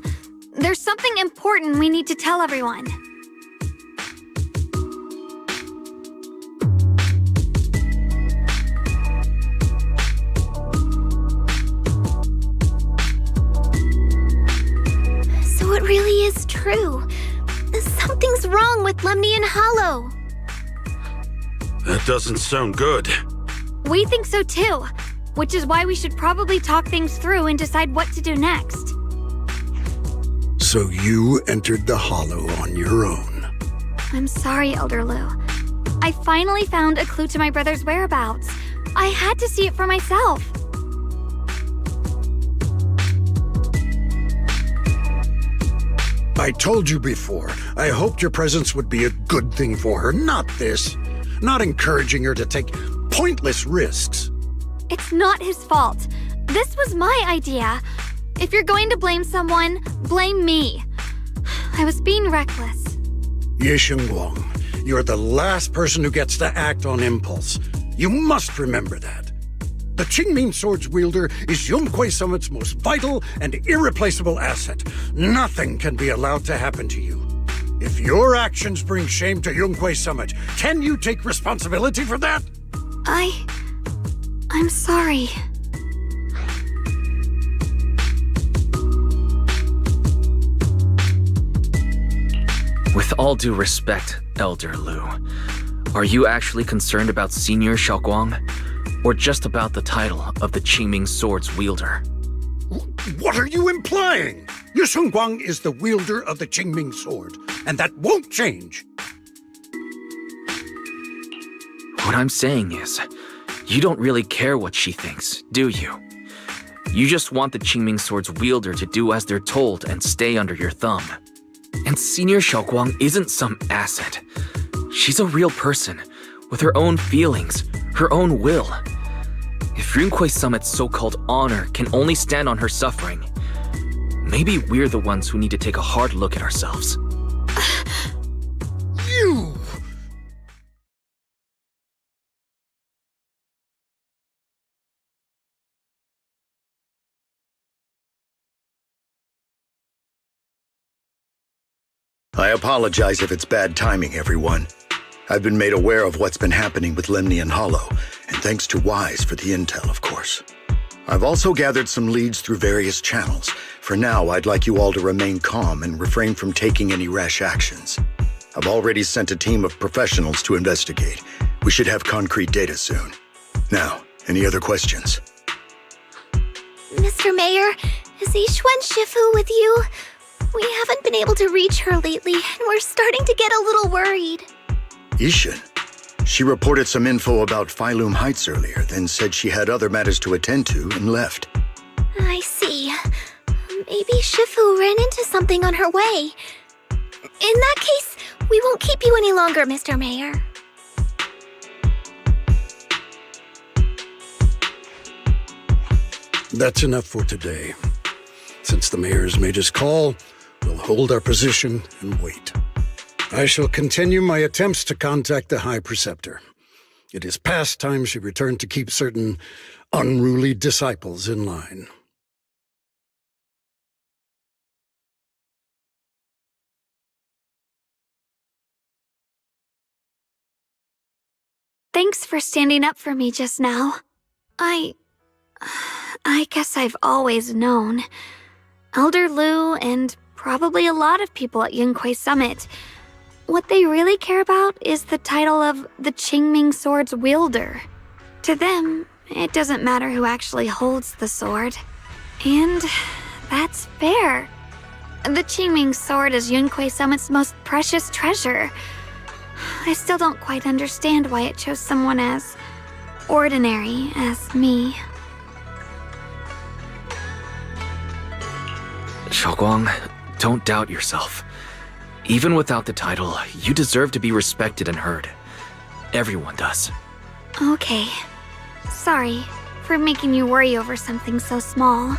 S1: There's something important we need to tell everyone.
S2: So it really is true. Something's wrong with Lemnian Hollow.
S9: That doesn't sound good.
S1: We think so too, which is why we should probably talk things through and decide what to do next.
S6: So you entered the Hollow on your own.
S1: I'm sorry, Elder Lu. I finally found a clue to my brother's whereabouts. I had to see it for myself.
S6: I told you before, I hoped your presence would be a good thing for her, not this. Not encouraging her to take pointless risks.
S1: It's not his fault. This was my idea. If you're going to blame someone, blame me. I was being reckless.
S6: Ye Guang, you're the last person who gets to act on impulse. You must remember that. The Qingming Sword's wielder is Yunquei Summit's most vital and irreplaceable asset. Nothing can be allowed to happen to you. If your actions bring shame to Yunquei Summit, can you take responsibility for that?
S1: I'm sorry.
S5: With all due respect, Elder Lu, are you actually concerned about Senior Xiaoguang? Or just about the title of the Qingming Sword's wielder?
S6: What are you implying? Yu Guang is the wielder of the Qingming sword, and that won't change.
S5: What I'm saying is, you don't really care what she thinks, do you? You just want the Qingming sword's wielder to do as they're told and stay under your thumb. And Senior Xiaoguang isn't some asset. She's a real person, with her own feelings, her own will. If Yunquei Summit's so-called honor can only stand on her suffering, maybe we're the ones who need to take a hard look at ourselves.
S6: You!
S14: I apologize if it's bad timing, everyone. I've been made aware of what's been happening with Lemnian Hollow, and thanks to Wise for the intel, of course. I've also gathered some leads through various channels. For now, I'd like you all to remain calm and refrain from taking any rash actions. I've already sent a team of professionals to investigate. We should have concrete data soon. Now, any other questions?
S2: Mr. Mayor, is Yixuan Shifu with you? We haven't been able to reach her lately, and we're starting to get a little worried.
S14: Yixuan? She reported some info about Phylum Heights earlier, then said she had other matters to attend to and left.
S2: I see. Maybe Shifu ran into something on her way. In that case, we won't keep you any longer, Mr. Mayor.
S6: That's enough for today. Since the mayor's made his call, we'll hold our position and wait. I shall continue my attempts to contact the High Preceptor. It is past time she returned to keep certain unruly disciples in line.
S1: Thanks for standing up for me just now. I guess I've always known. Elder Lu and probably a lot of people at Yunquei Summit, what they really care about is the title of the Qingming Sword's wielder. To them, it doesn't matter who actually holds the sword. And that's fair. The Qingming Sword is Yunquei Summit's most precious treasure. I still don't quite understand why it chose someone as ordinary as me.
S5: Xiaoguang, don't doubt yourself. Even without the title, you deserve to be respected and heard. Everyone does.
S1: Okay. Sorry for making you worry over something so small.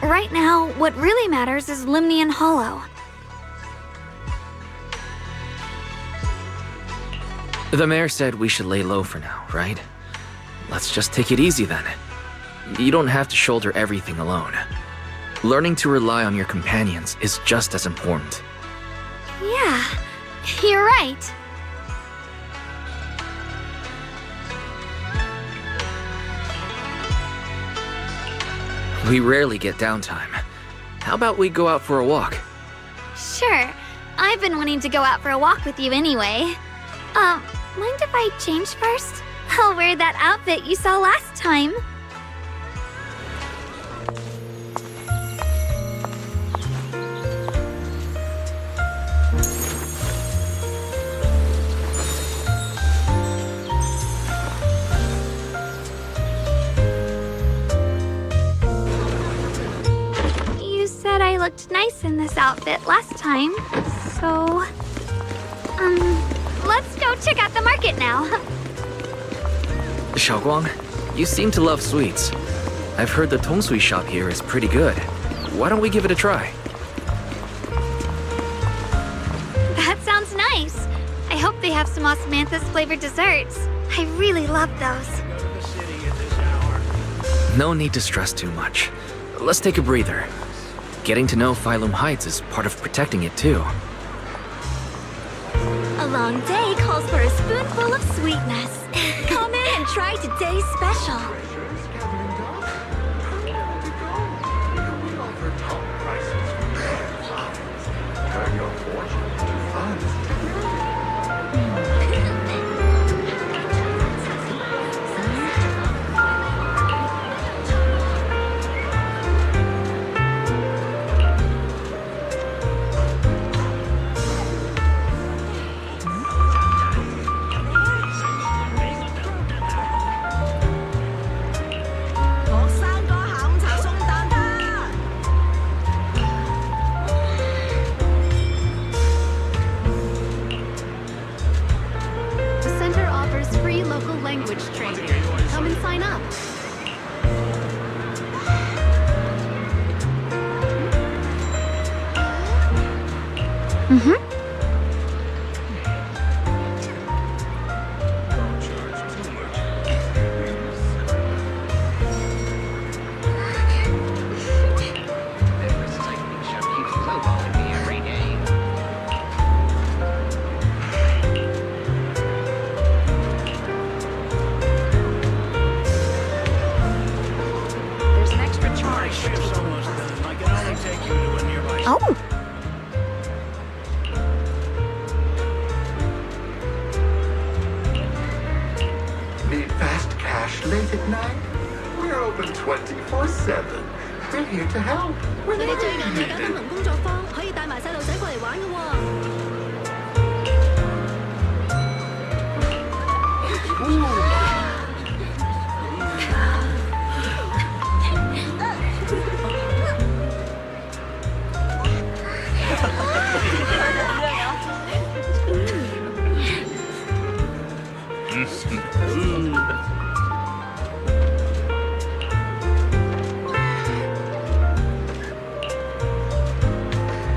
S1: Right now, what really matters is Lemnian Hollow.
S5: The mayor said we should lay low for now, right? Let's just take it easy then. You don't have to shoulder everything alone. Learning to rely on your companions is just as important.
S1: Yeah, you're right.
S5: We rarely get downtime. How about we go out for a walk?
S1: Sure. I've been wanting to go out for a walk with you anyway. Mind if I change first? I'll wear that outfit you saw last time. You said I looked nice in this outfit last time, so... let's go check out the market now.
S5: Xiaoguang, you seem to love sweets. I've heard the tongsui shop here is pretty good. Why don't we give it a try?
S1: That sounds nice. I hope they have some osmanthus flavored desserts. I really love those.
S5: No need to stress too much. Let's take a breather. Getting to know Phylum Heights is part of protecting it too.
S2: A long day calls for a spoonful of sweetness. Come in and try today's special.
S17: language training. Come and sign up.
S1: Mm-hmm.
S17: There's an extra charge for taking these.
S12: I can only take you to a nearby.
S1: Oh.
S18: Need fast cash late at night? We're open 24/7. We're here to help.
S17: 佢哋
S18: Whenever
S17: 最
S18: you
S17: 近去
S18: need
S17: 緊
S18: it.
S17: 東盟工作坊，可以帶埋細路仔過嚟玩嘅喎。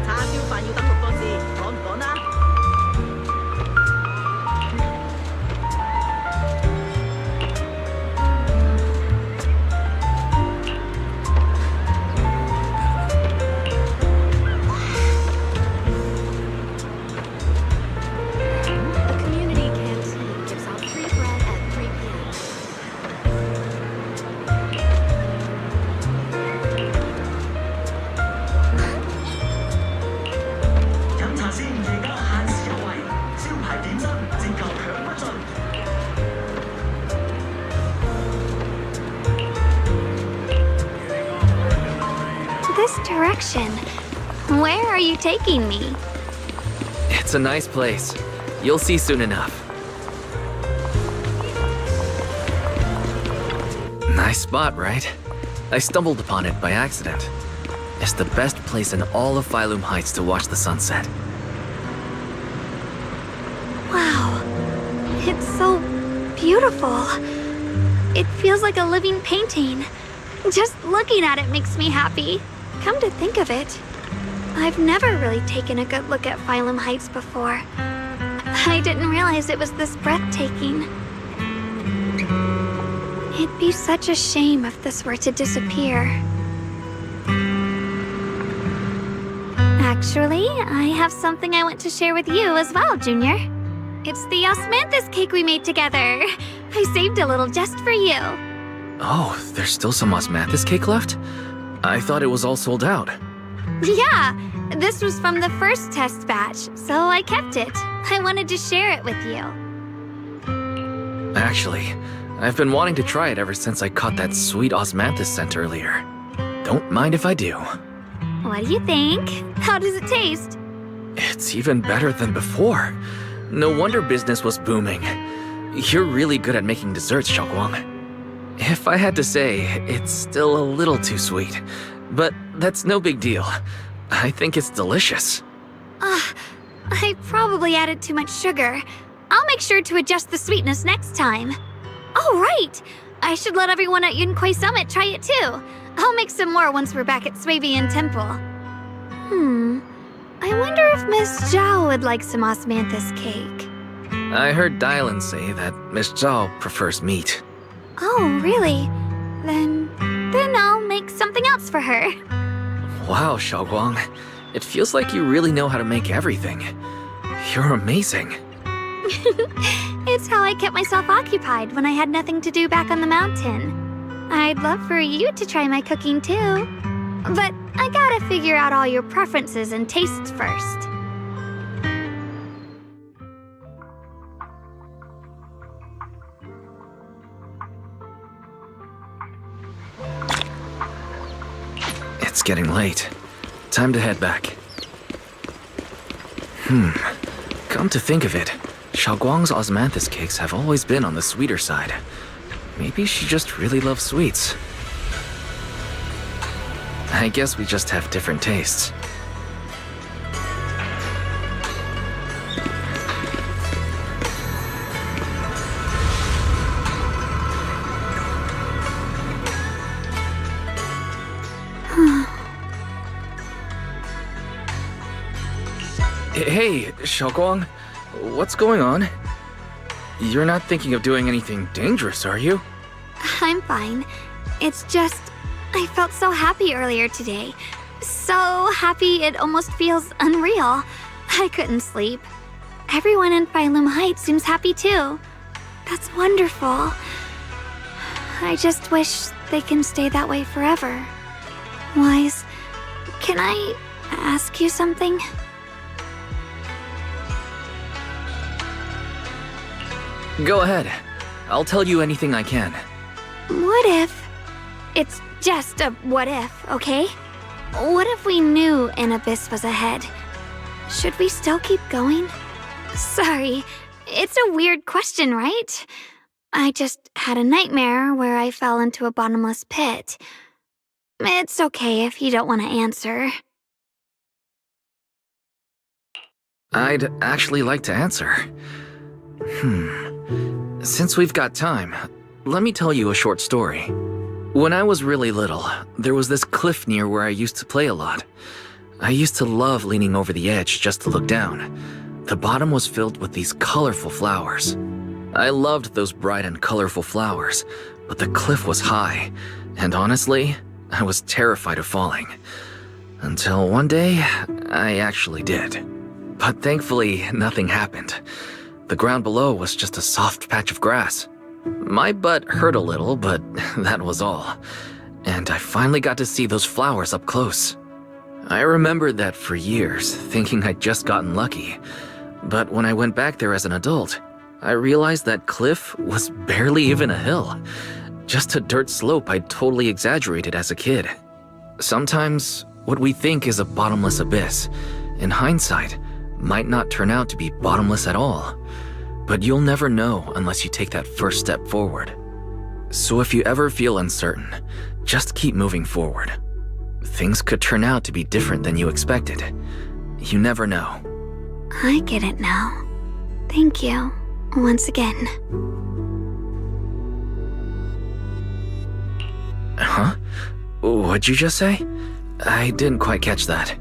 S11: 叉燒飯要等6個字，趕唔趕啊？The
S17: community canteen gives out free bread at 3 p.m.
S15: 飲茶先，而家限時優惠，招牌點心折扣享不盡。
S1: This direction. Where are you taking me?
S5: It's a nice place. You'll see soon enough. Nice spot, right? I stumbled upon it by accident. It's the best place in all of Phylum Heights to watch the sunset.
S1: Wow. It's so beautiful. It feels like a living painting. Just looking at it makes me happy. Come to think of it, I've never really taken a good look at Phylum Heights before. I didn't realize it was this breathtaking. It'd be such a shame if this were to disappear. Actually, I have something I want to share with you as well, Junior. It's the osmanthus cake we made together. I saved a little just for you.
S5: Oh, there's still some osmanthus cake left? I thought it was all sold out.
S1: Yeah, this was from the first test batch, so I kept it. I wanted to share it with you.
S5: Actually, I've been wanting to try it ever since I caught that sweet osmanthus scent earlier. Don't mind if I do.
S1: What do you think? How does it taste?
S5: It's even better than before. No wonder business was booming. You're really good at making desserts, Xiaoguang. If I had to say, it's still a little too sweet. But that's no big deal. I think it's delicious.
S1: I probably added too much sugar. I'll make sure to adjust the sweetness next time. Oh, right! I should let everyone at Yunquay Summit try it too. I'll make some more once we're back at Swabian Temple. I wonder if Miss Zhao would like some osmanthus cake.
S5: I heard Dylan say that Miss Zhao prefers meat.
S1: Oh, really? Then I'll make something else for her.
S5: Wow, Xiaoguang. It feels like you really know how to make everything. You're amazing.
S1: It's how I kept myself occupied when I had nothing to do back on the mountain. I'd love for you to try my cooking too. But I gotta figure out all your preferences and tastes first.
S5: It's getting late. Time to head back. Come to think of it, Xiaoguang's osmanthus cakes have always been on the sweeter side. Maybe she just really loves sweets. I guess we just have different tastes. Hey, Xiaoguang. What's going on? You're not thinking of doing anything dangerous, are you?
S1: I'm fine. It's just, I felt so happy earlier today. So happy it almost feels unreal. I couldn't sleep. Everyone in Phylum Heights seems happy too. That's wonderful. I just wish they can stay that way forever. Wise, can I ask you something?
S5: Go ahead. I'll tell you anything I can.
S1: What if... It's just a what if, okay? What if we knew an abyss was ahead? Should we still keep going? Sorry, it's a weird question, right? I just had a nightmare where I fell into a bottomless pit. It's okay if you don't want to answer.
S5: I'd actually like to answer. Since we've got time, let me tell you a short story. When I was really little, there was this cliff near where I used to play a lot. I used to love leaning over the edge just to look down. The bottom was filled with these colorful flowers. I loved those bright and colorful flowers, but the cliff was high, and honestly, I was terrified of falling. Until one day, I actually did. But thankfully, nothing happened. The ground below was just a soft patch of grass. My butt hurt a little, but that was all. And I finally got to see those flowers up close. I remembered that for years, thinking I'd just gotten lucky. But when I went back there as an adult, I realized that cliff was barely even a hill. Just a dirt slope I'd totally exaggerated as a kid. Sometimes, what we think is a bottomless abyss, in hindsight, might not turn out to be bottomless at all. But you'll never know unless you take that first step forward. So if you ever feel uncertain, just keep moving forward. Things could turn out to be different than you expected. You never know.
S1: I get it now. Thank you, once again.
S5: Huh? What'd you just say? I didn't quite catch that.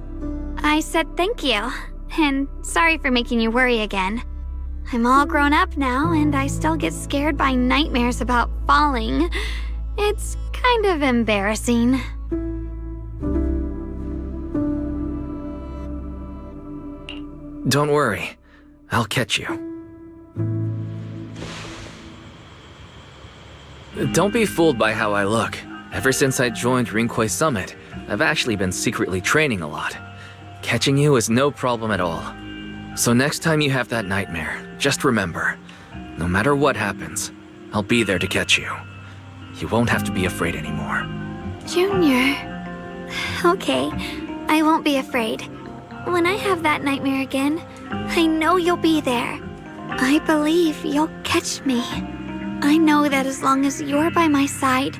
S1: I said thank you, and sorry for making you worry again. I'm all grown up now, and I still get scared by nightmares about falling. It's kind of embarrassing.
S5: Don't worry. I'll catch you. Don't be fooled by how I look. Ever since I joined Rinkwei Summit, I've actually been secretly training a lot. Catching you is no problem at all. So next time you have that nightmare, just remember, no matter what happens, I'll be there to catch you. You won't have to be afraid anymore.
S1: Junior. Okay, I won't be afraid. When I have that nightmare again, I know you'll be there. I believe you'll catch me. I know that as long as you're by my side,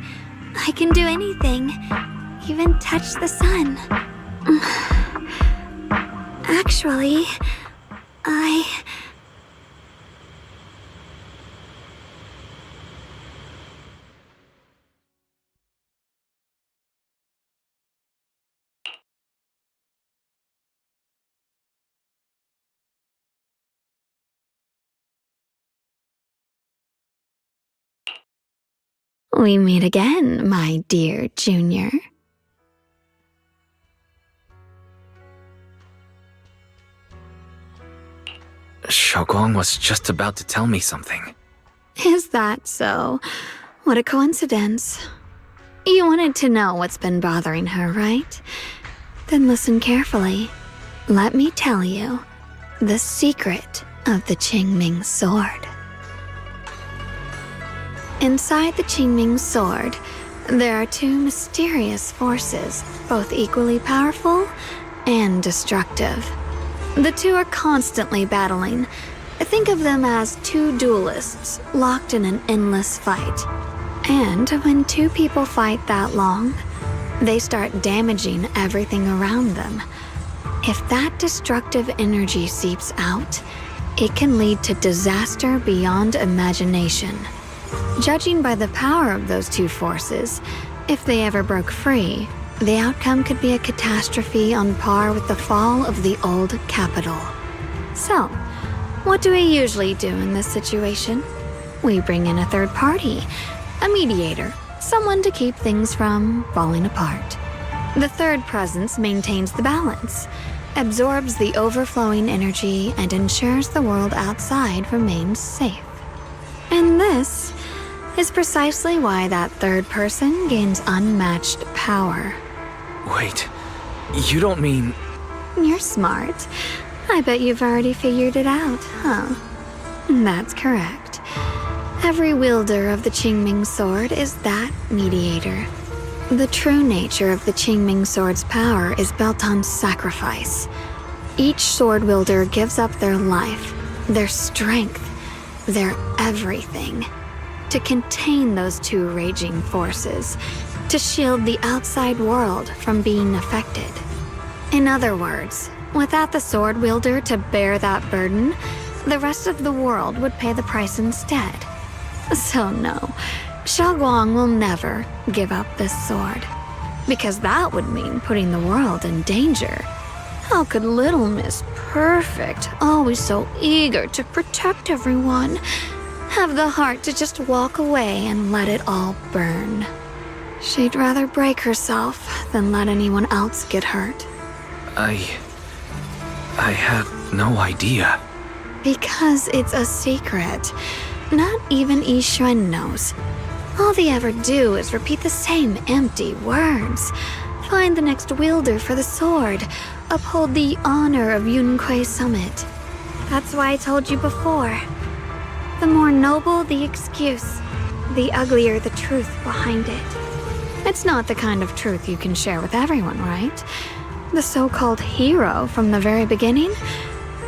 S1: I can do anything, even touch the sun. Actually, We meet again, my dear Junior.
S5: Xiaoguang was just about to tell me something.
S1: Is that so? What a coincidence. You wanted to know what's been bothering her, right? Then listen carefully. Let me tell you the secret of the Qingming sword. Inside the Qingming sword, there are two mysterious forces, both equally powerful and destructive. The two are constantly battling. Think of them as two duelists locked in an endless fight. And when two people fight that long, they start damaging everything around them. If that destructive energy seeps out, it can lead to disaster beyond imagination. Judging by the power of those two forces, if they ever broke free, the outcome could be a catastrophe on par with the fall of the old capital. So, what do we usually do in this situation? We bring in a third party, a mediator, someone to keep things from falling apart. The third presence maintains the balance, absorbs the overflowing energy, and ensures the world outside remains safe. And this is precisely why that third person gains unmatched power.
S5: Wait, you don't mean...
S1: You're smart. I bet you've already figured it out, huh? That's correct. Every wielder of the Qingming sword is that mediator. The true nature of the Qingming sword's power is built on sacrifice. Each sword wielder gives up their life, their strength, their everything, to contain those two raging forces, to shield the outside world from being affected. In other words, without the sword wielder to bear that burden, the rest of the world would pay the price instead. So no, Xiaoguang will never give up this sword, because that would mean putting the world in danger. How could little Miss Perfect, always so eager to protect everyone, have the heart to just walk away and let it all burn? She'd rather break herself than let anyone else get hurt.
S5: I had no idea.
S1: Because it's a secret. Not even Yixuan knows. All they ever do is repeat the same empty words. Find the next wielder for the sword. Uphold the honor of Yunquei Summit. That's why I told you before. The more noble the excuse, the uglier the truth behind it. It's not the kind of truth you can share with everyone, right? The so-called hero from the very beginning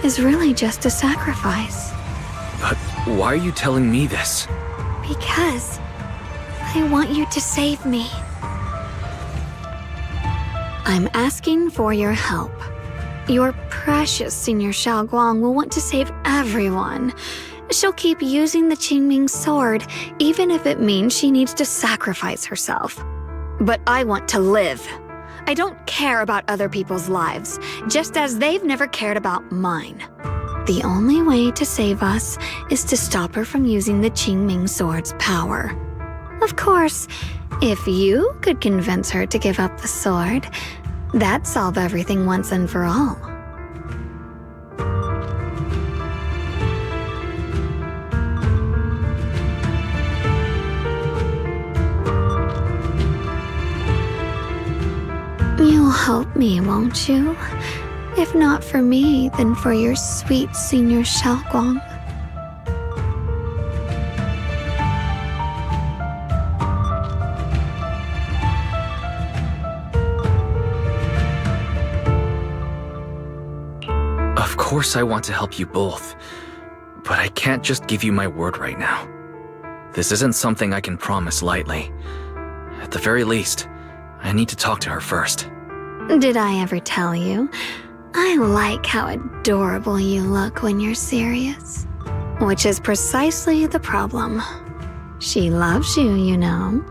S1: is really just a sacrifice.
S5: But why are you telling me this?
S1: Because I want you to save me. I'm asking for your help. Your precious Senior Xiaoguang will want to save everyone. She'll keep using the Qingming sword, even if it means she needs to sacrifice herself. But I want to live. I don't care about other people's lives, just as they've never cared about mine. The only way to save us is to stop her from using the Qingming sword's power. Of course, if you could convince her to give up the sword, that'd solve everything once and for all. You'll help me, won't you? If not for me, then for your sweet Senior Xiaoguang.
S5: Of course I want to help you both, but I can't just give you my word right now. This isn't something I can promise lightly. At the very least, I need to talk to her first.
S1: Did I ever tell you? I like how adorable you look when you're serious. Which is precisely the problem. She loves you, you know.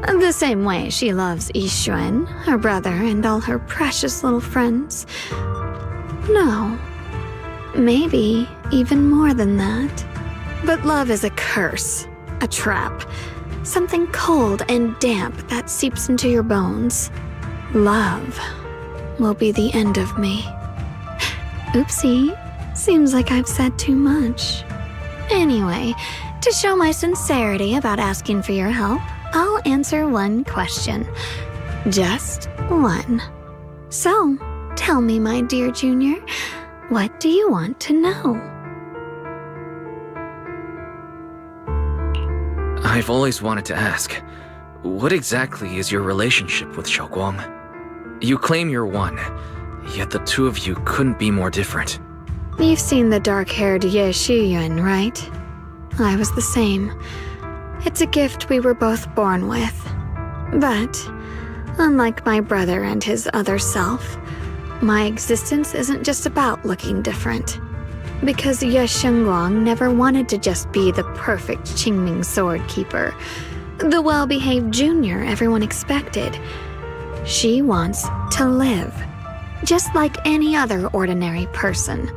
S1: The same way she loves Yixuan, her brother, and all her precious little friends. No. Maybe even more than that. But love is a curse, a trap. Something cold and damp that seeps into your bones. Love will be the end of me. Oopsie, seems like I've said too much. Anyway, to show my sincerity about asking for your help, I'll answer one question. Just one. So, tell me, my dear Junior, what do you want to know?
S5: I've always wanted to ask, what exactly is your relationship with Xiaoguang? You claim you're one, yet the two of you couldn't be more different.
S1: You've seen the dark-haired Ye Shiyuan, right? I was the same. It's a gift we were both born with. But, unlike my brother and his other self, my existence isn't just about looking different. Because Ye Shengguang never wanted to just be the perfect Qingming sword keeper, the well-behaved junior everyone expected. She wants to live, just like any other ordinary person.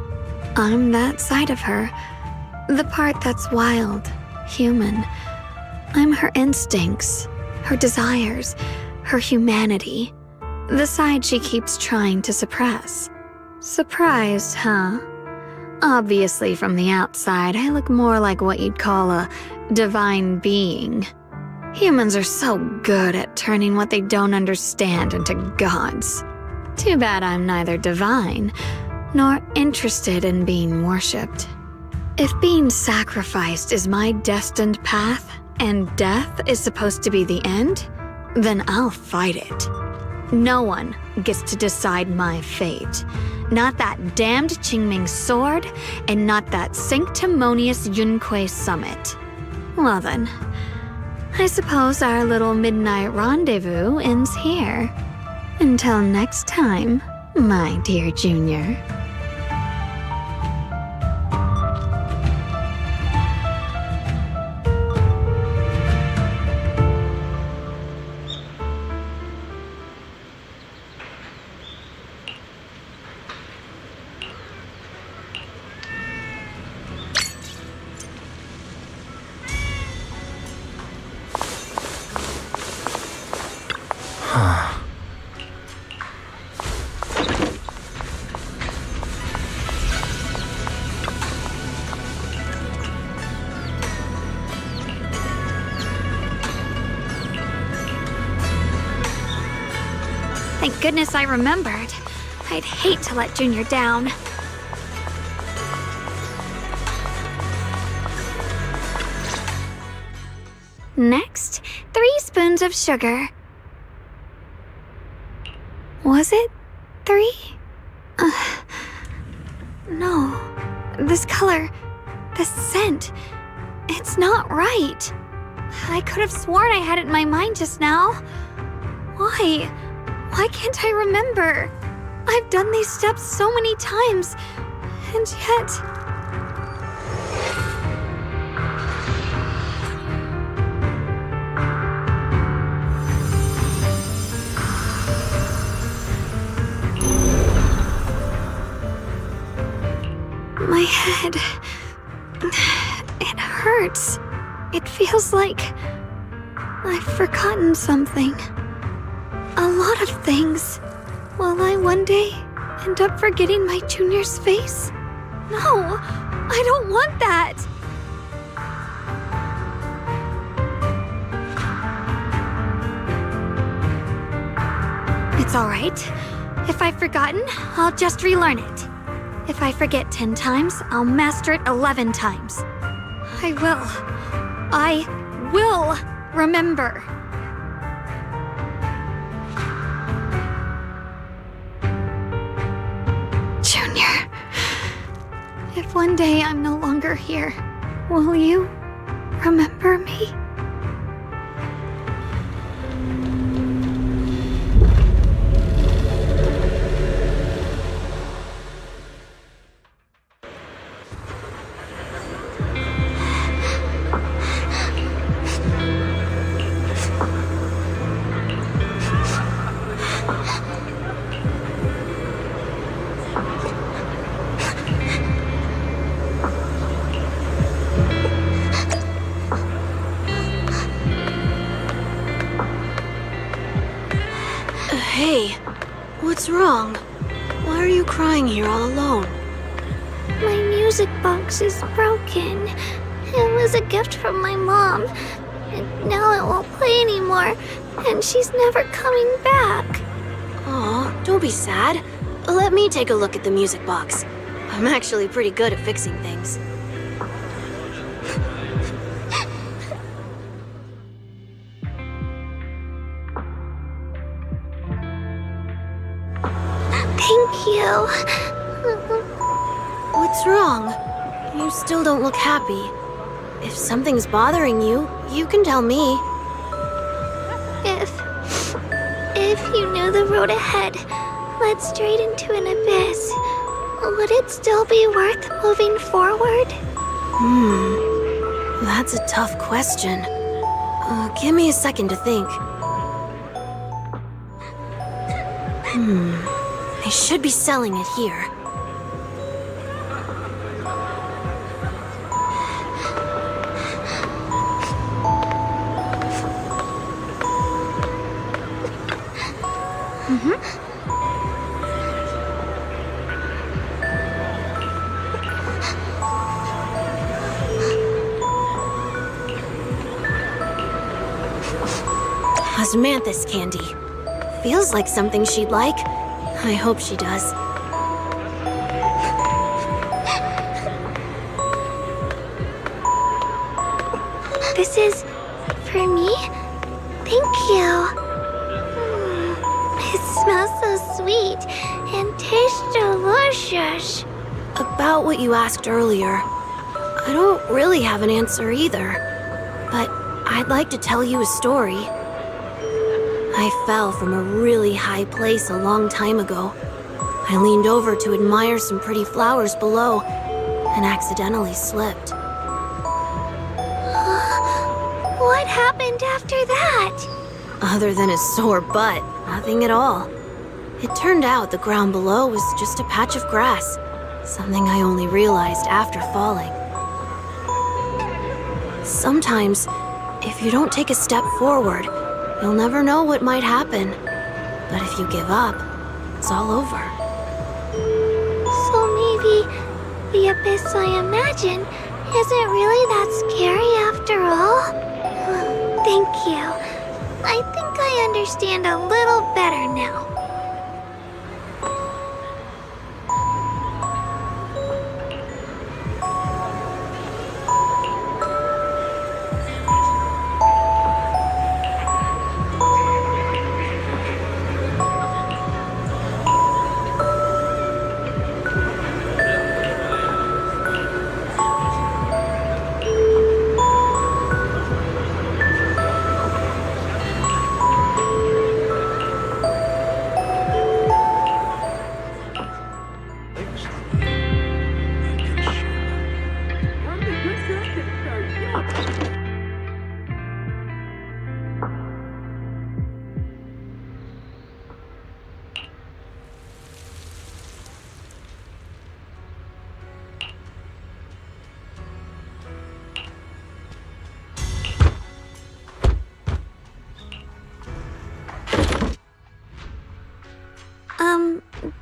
S1: I'm that side of her. The part that's wild, human. I'm her instincts, her desires, her humanity. The side she keeps trying to suppress. Surprised, huh? Obviously, from the outside, I look more like what you'd call a divine being. Humans are so good at turning what they don't understand into gods. Too bad I'm neither divine, nor interested in being worshipped. If being sacrificed is my destined path, and death is supposed to be the end, then I'll fight it. No one gets to decide my fate. Not that damned Qingming sword, and not that sanctimonious Yunquei summit. Well then, I suppose our little midnight rendezvous ends here. Until next time, my dear Junior. Thank goodness I remembered. I'd hate to let Junior down. Next, 3 spoons of sugar. Was it 3? No. This color, this scent, it's not right. I could have sworn I had it in my mind just now. Why? Why can't I remember? I've done these steps so many times, and yet... My head... it hurts. It feels like I've forgotten something. A lot of things. Will I one day end up forgetting my Junior's face? No, I don't want that. It's all right. If I've forgotten, I'll just relearn it. If I forget 10 times, I'll master it 11 times. I will remember. Junior, if one day I'm no longer here, will you remember me?
S2: Hey, what's wrong? Why are you crying here all alone?
S1: My music box is broken. It was a gift from my mom. And now it won't play anymore. And she's never coming back.
S2: Aw, don't be sad. Let me take a look at the music box. I'm actually pretty good at fixing things.
S1: Thank you.
S2: What's wrong? You still don't look happy. If something's bothering you, you can tell me.
S1: If you knew the road ahead led straight into an abyss, would it still be worth moving forward?
S2: That's a tough question. Give me a second to think. They should be selling it here. Osmanthus candy. Feels like something she'd like. I hope she does.
S1: This is for me? Thank you. It smells so sweet and tastes delicious.
S2: About what you asked earlier, I don't really have an answer either. But I'd like to tell you a story. I fell from a really high place a long time ago. I leaned over to admire some pretty flowers below and accidentally slipped.
S1: What happened after that?
S2: Other than a sore butt, nothing at all. It turned out the ground below was just a patch of grass, something I only realized after falling. Sometimes, if you don't take a step forward, you'll never know what might happen. But if you give up, it's all over.
S1: So maybe the abyss I imagine isn't really that scary after all? Thank you. I think I understand a little better now.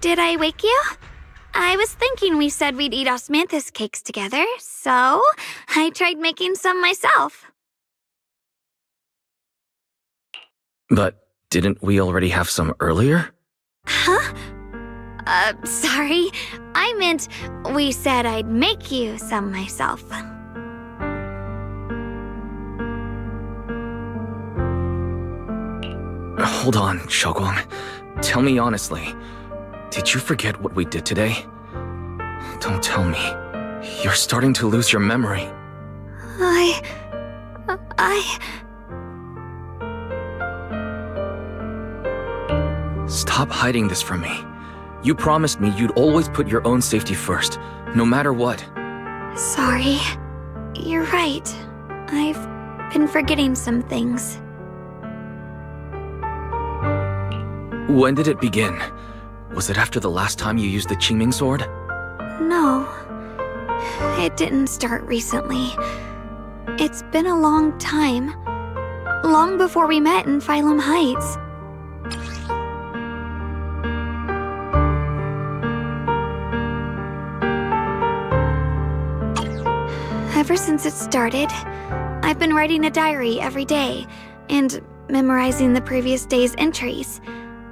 S1: Did I wake you? I was thinking we said we'd eat osmanthus cakes together, so I tried making some myself.
S5: But didn't we already have some earlier?
S1: Huh? Sorry. I meant we said I'd make you some myself.
S5: Hold on, Xiaoguang. Tell me honestly. Did you forget what we did today? Don't tell me. You're starting to lose your memory. Stop hiding this from me. You promised me you'd always put your own safety first, no matter what.
S1: Sorry. You're right. I've been forgetting some things.
S5: When did it begin? Was it after the last time you used the Qingming sword?
S1: No. It didn't start recently. It's been a long time. Long before we met in Phylum Heights. Ever since it started, I've been writing a diary every day and memorizing the previous day's entries,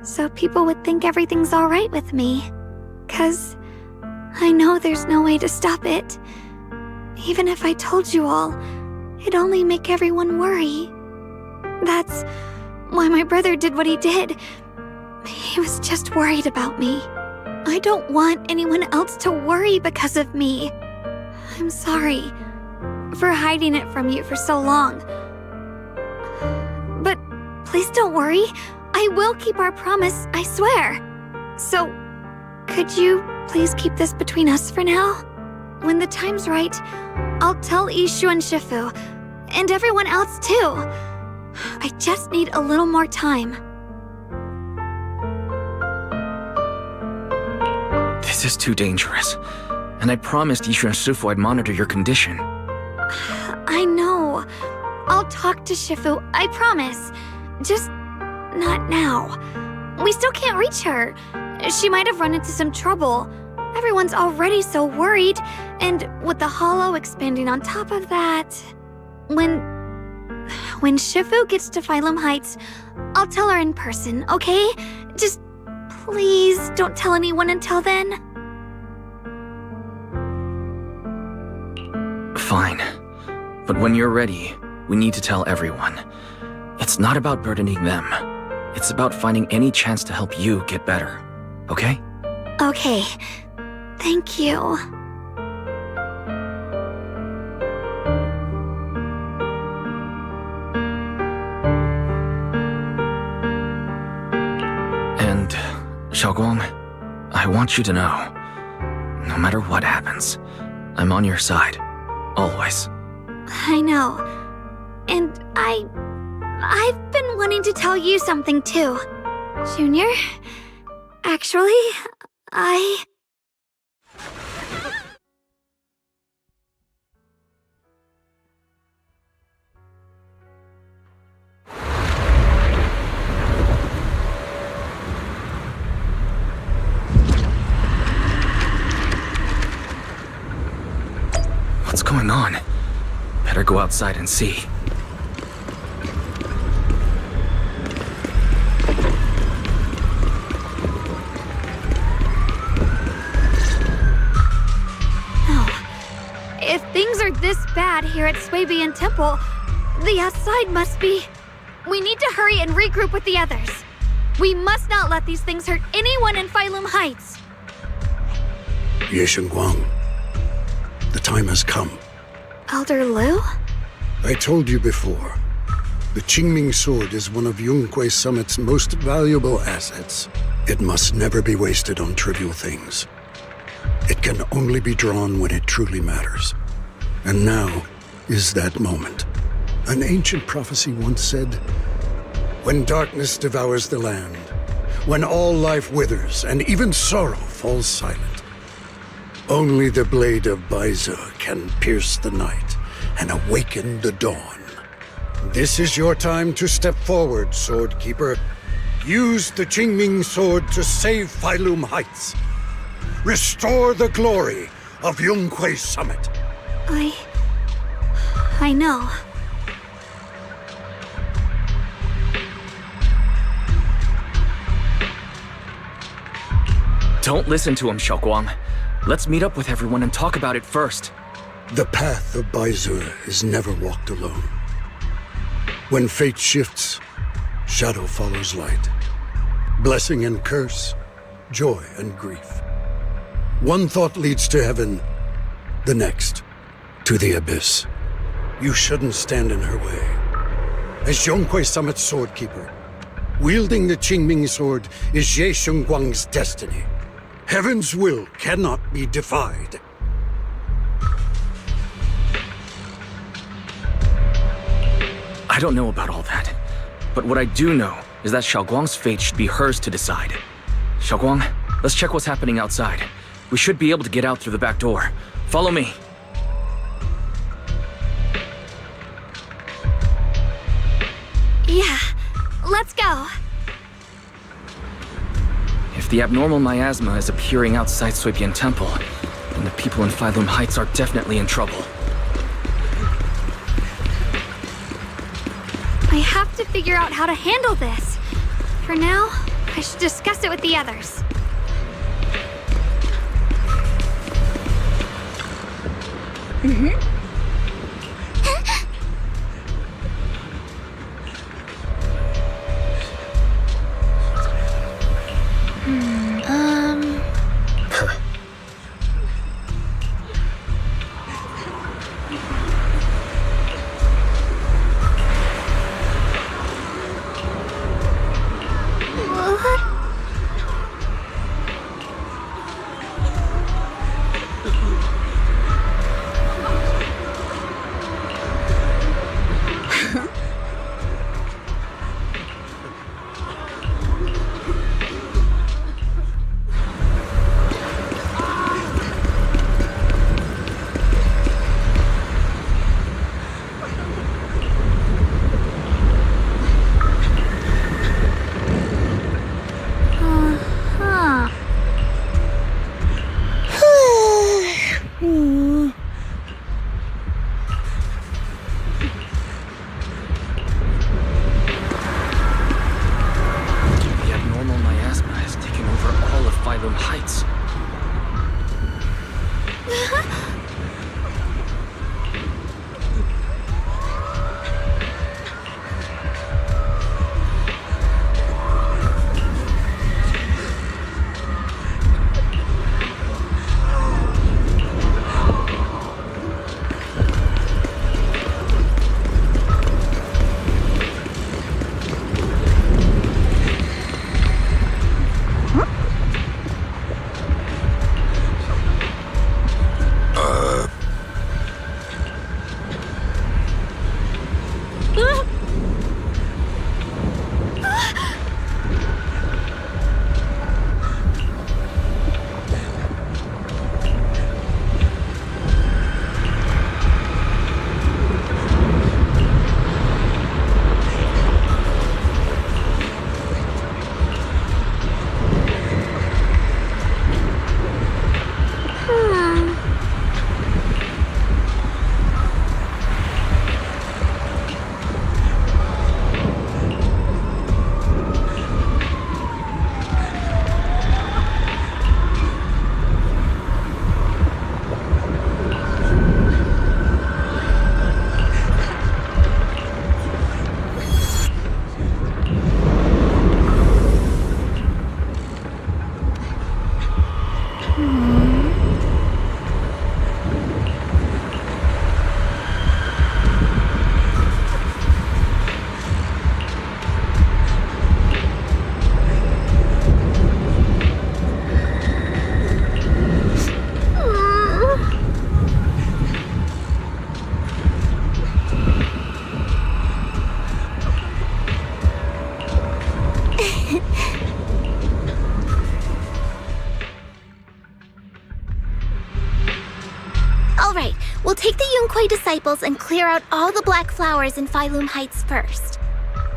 S1: so people would think everything's all right with me. 'Cause I know there's no way to stop it. Even if I told you all, it'd only make everyone worry. That's why my brother did what he did. He was just worried about me. I don't want anyone else to worry because of me. I'm sorry for hiding it from you for so long. But please don't worry. I will keep our promise, I swear. So, could you please keep this between us for now? When the time's right, I'll tell Ishu and Shifu, and everyone else too. I just need a little more time.
S5: This is too dangerous. And I promised Ishu and Shifu I'd monitor your condition.
S1: I know. I'll talk to Shifu, I promise. Just not now. We still can't reach her. She might have run into some trouble. Everyone's already so worried, and with the hollow expanding on top of that... When when Shifu gets to Phylum Heights, I'll tell her in person, okay? Just please don't tell anyone until then.
S5: Fine. But when you're ready, we need to tell everyone. It's not about burdening them. It's about finding any chance to help you get better. Okay?
S1: Okay. Thank you.
S5: And, Xiaoguang, I want you to know, no matter what happens, I'm on your side. Always.
S1: I know. And I've been wanting to tell you something too. Junior, actually,
S5: What's going on? Better go outside and see.
S1: if things are this bad here at Swabian Temple, the outside must be... We need to hurry and regroup with the others. We must not let these things hurt anyone in Phylum Heights.
S6: Ye Shengguang, the time has come.
S1: Elder Liu?
S6: I told you before, the Qingming sword is one of Yunquei Summit's most valuable assets. It must never be wasted on trivial things. It can only be drawn when it truly matters. And now is that moment. An ancient prophecy once said, when darkness devours the land, when all life withers and even sorrow falls silent, only the blade of Baize can pierce the night and awaken the dawn. This is your time to step forward, Sword Keeper. Use the Qingming sword to save Phylum Heights. Restore the glory of Yunquei Summit.
S1: I know.
S5: Don't listen to him, Xiaoguang. Let's meet up with everyone and talk about it first.
S6: The path of Baize is never walked alone. When fate shifts, shadow follows light. Blessing and curse, joy and grief. One thought leads to heaven, the next to the abyss. You shouldn't stand in her way. As Yunquei Summit's sword keeper, wielding the Qingming sword is Ye Shengguang's destiny. Heaven's will cannot be defied.
S5: I don't know about all that, but what I do know is that Xiaoguang's fate should be hers to decide. Xiaoguang, let's check what's happening outside. We should be able to get out through the back door. Follow me.
S1: Yeah, let's go.
S5: If the abnormal miasma is appearing outside Swabian Temple, then the people in Phylum Heights are definitely in trouble.
S1: I have to figure out how to handle this. For now, I should discuss it with the others.
S2: Alright, we'll take the Yunquei disciples and clear out all the black flowers in Phylum Heights first.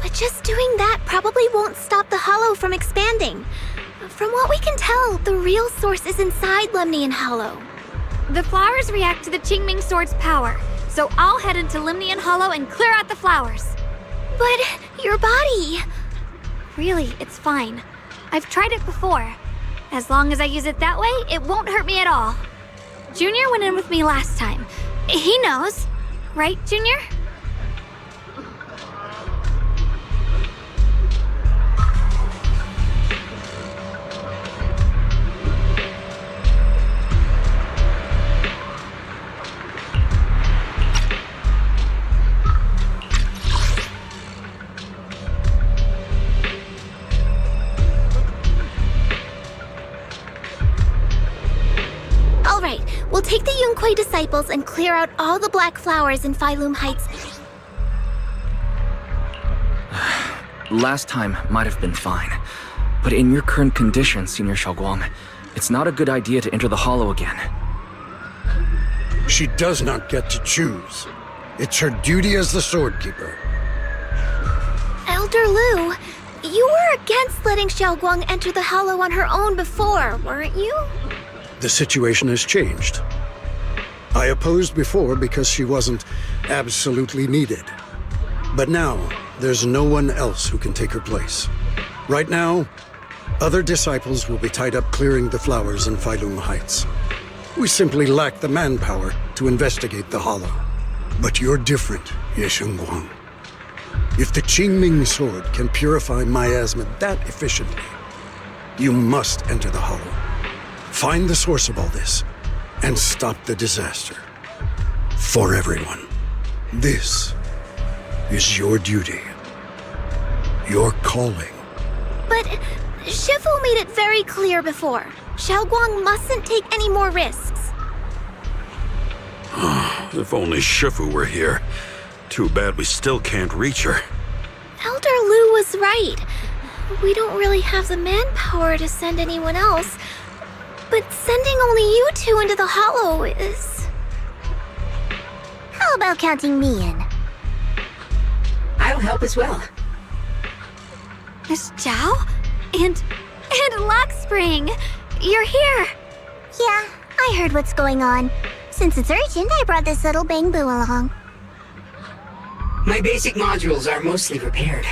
S2: But just doing that probably won't stop the Hollow from expanding. From what we can tell, the real source is inside Lemnian Hollow.
S1: The flowers react to the Qingming Sword's power, so I'll head into Lemnian Hollow and clear out the flowers.
S2: But your body...
S1: Really, it's fine. I've tried it before. As long as I use it that way, it won't hurt me at all. Junior went in with me last time. He knows. Right, Junior?
S2: Alright, we'll take the Yunquei disciples and clear out all the black flowers in Phylum Heights.
S5: Last time might have been fine, but in your current condition, Senior Xiaoguang, it's not a good idea to enter the Hollow again.
S6: She does not get to choose. It's her duty as the Sword Keeper.
S2: Elder Lu, you were against letting Xiaoguang enter the Hollow on her own before, weren't you?
S6: The situation has changed. I opposed before because she wasn't absolutely needed. But now, there's no one else who can take her place. Right now, other disciples will be tied up clearing the flowers in Phylum Heights. We simply lack the manpower to investigate the Hollow. But you're different, Ye Shengguang. If the Qingming Sword can purify miasma that efficiently, you must enter the Hollow. Find the source of all this, and stop the disaster. For everyone. This is your duty. Your calling.
S2: But Shifu made it very clear before. Xiaoguang mustn't take any more risks.
S9: If only Shifu were here. Too bad we still can't reach her.
S2: Elder Lu was right. We don't really have the manpower to send anyone else. But sending only you two into the Hollow is...
S19: How about counting me in?
S11: I'll help as well.
S1: Miss Zhao? And Luxspring! You're here!
S19: Yeah, I heard what's going on. Since it's urgent, I brought this little Bangbu along.
S11: My basic modules are mostly repaired.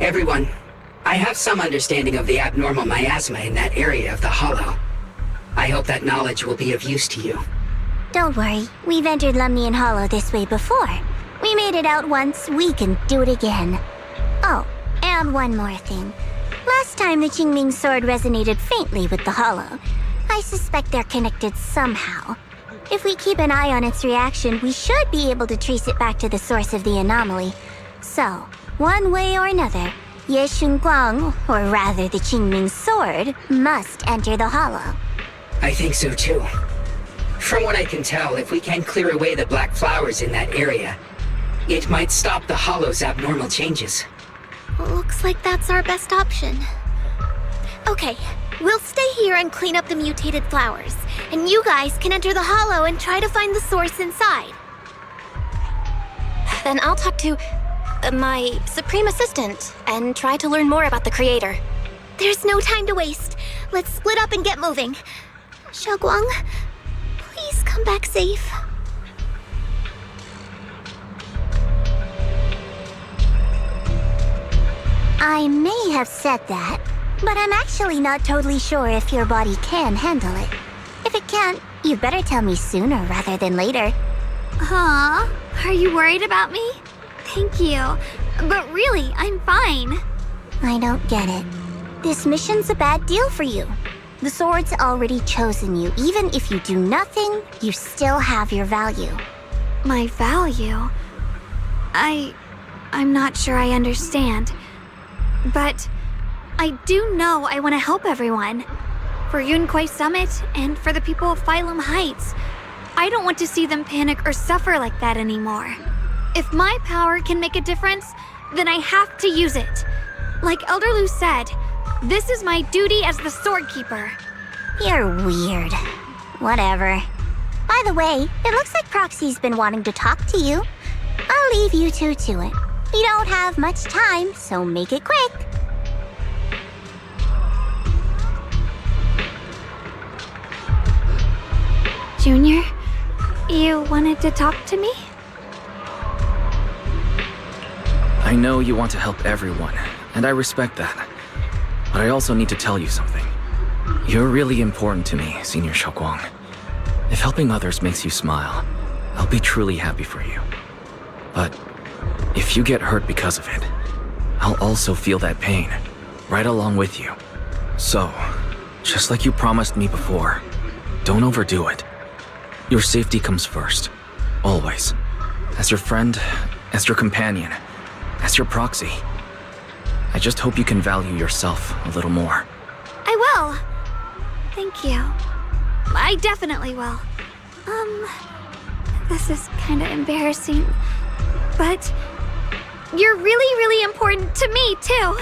S11: Everyone, I have some understanding of the abnormal miasma in that area of the Hollow. I hope that knowledge will be of use to you.
S19: Don't worry, we've entered Lemnian Hollow this way before. We made it out once, we can do it again. Oh, and one more thing. Last time the Qingming Sword resonated faintly with the Hollow. I suspect they're connected somehow. If we keep an eye on its reaction, we should be able to trace it back to the source of the anomaly. So, one way or another, Ye Shengguang, or rather the Qingming Sword, must enter the Hollow.
S11: I think so too. From what I can tell, if we can clear away the black flowers in that area, It might stop the Hollow's abnormal changes.
S2: Looks like that's our best option. Okay, we'll stay here and clean up the mutated flowers, and you guys can enter the Hollow and try to find the source inside.
S20: Then I'll talk to my Supreme Assistant and try to learn more about the Creator.
S2: There's no time to waste. Let's split up and get moving. Xiaoguang, please come back safe.
S19: I may have said that, but I'm actually not totally sure if your body can handle it. If it can't, you better tell me sooner rather than later.
S1: Aw, are you worried about me? Thank you. But really, I'm fine.
S19: I don't get it. This mission's a bad deal for you. The sword's already chosen you. Even if you do nothing, you still have your value.
S1: My value? I'm not sure I understand. But I do know I want to help everyone. For Yunquay Summit and for the people of Phylum Heights. I don't want to see them panic or suffer like that anymore. If my power can make a difference, then I have to use it. Like Elder Lu said, this is my duty as the Sword Keeper.
S19: You're weird. Whatever. By the way, it looks like Proxy's been wanting to talk to you. I'll leave you two to it. You don't have much time, so make it quick.
S1: Junior, you wanted to talk to me?
S5: I know you want to help everyone, and I respect that. But I also need to tell you something. You're really important to me, Senior Xiaoguang. If helping others makes you smile, I'll be truly happy for you. But if you get hurt because of it, I'll also feel that pain, right along with you. So, just like you promised me before, don't overdo it. Your safety comes first, always. As your friend, as your companion, as your proxy. I just hope you can value yourself a little more.
S1: I will. Thank you. I definitely will. This is kind of embarrassing, but you're really, really important to me, too.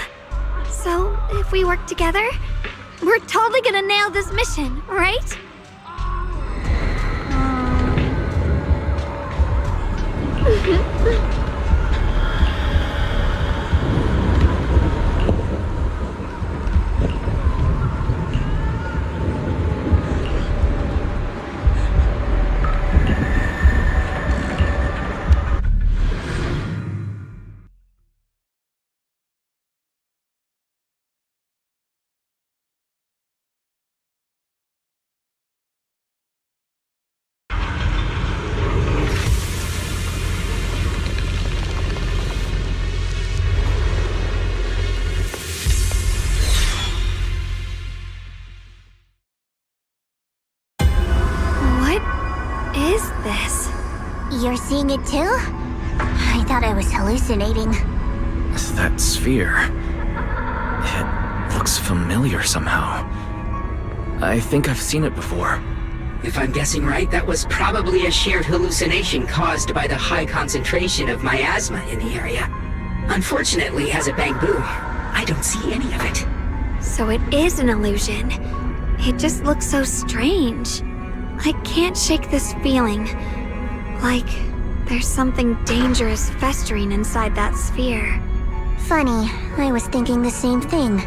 S1: So, if we work together, we're totally gonna nail this mission, right?
S19: You're seeing it too? I thought I was hallucinating.
S5: That sphere... it looks familiar somehow. I think I've seen it before.
S11: If I'm guessing right, that was probably a shared hallucination caused by the high concentration of miasma in the area. Unfortunately, as a Bangbu, I don't see any of it.
S1: So it is an illusion. It just looks so strange. I can't shake this feeling. Like there's something dangerous festering inside that sphere.
S19: Funny, I was thinking the same thing.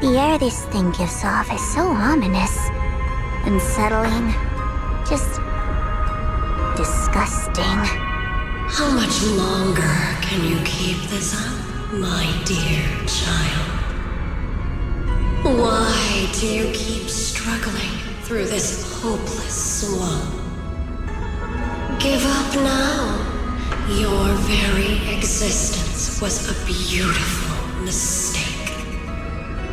S19: The air this thing gives off is so ominous. Unsettling. Just... disgusting.
S21: How much longer can you keep this up, my dear child? Why do you keep struggling through this hopeless swamp? Give up now. Your very existence was a beautiful mistake.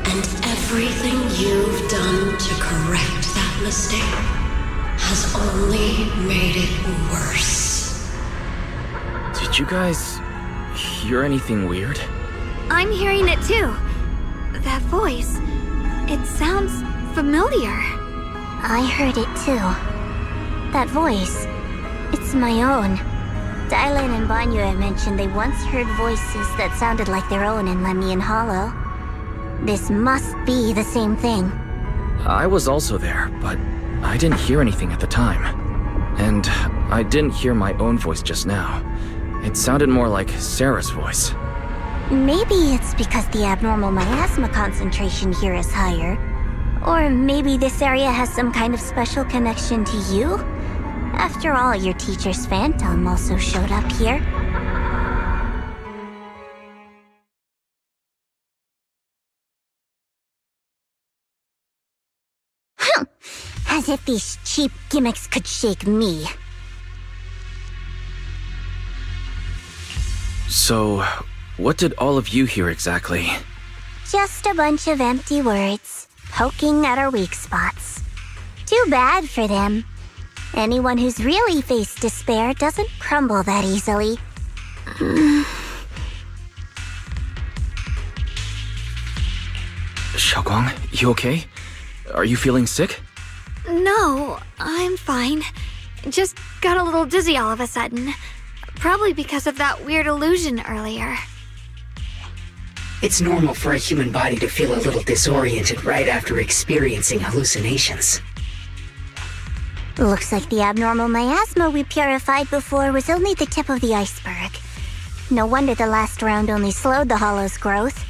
S21: And everything you've done to correct that mistake has only made it worse.
S5: Did you guys hear anything weird?
S1: I'm hearing it too. That voice. It sounds familiar.
S19: I heard it too. That voice. It's my own. Dylan and Banya mentioned they once heard voices that sounded like their own in Lemnian Hollow. This must be the same thing.
S5: I was also there, but I didn't hear anything at the time. And I didn't hear my own voice just now. It sounded more like Sarah's voice.
S19: Maybe it's because the abnormal miasma concentration here is higher. Or maybe this area has some kind of special connection to you? After all, your teacher's phantom also showed up here. As if these cheap gimmicks could shake me.
S5: So, what did all of you hear exactly?
S19: Just a bunch of empty words, poking at our weak spots. Too bad for them. Anyone who's really faced despair doesn't crumble that easily.
S5: Xiaoguang, you okay? Are you feeling sick?
S1: No, I'm fine. Just got a little dizzy all of a sudden. Probably because of that weird illusion earlier.
S11: It's normal for a human body to feel a little disoriented right after experiencing hallucinations.
S19: Looks like the abnormal miasma we purified before was only the tip of the iceberg. No wonder the last round only slowed the Hollow's growth.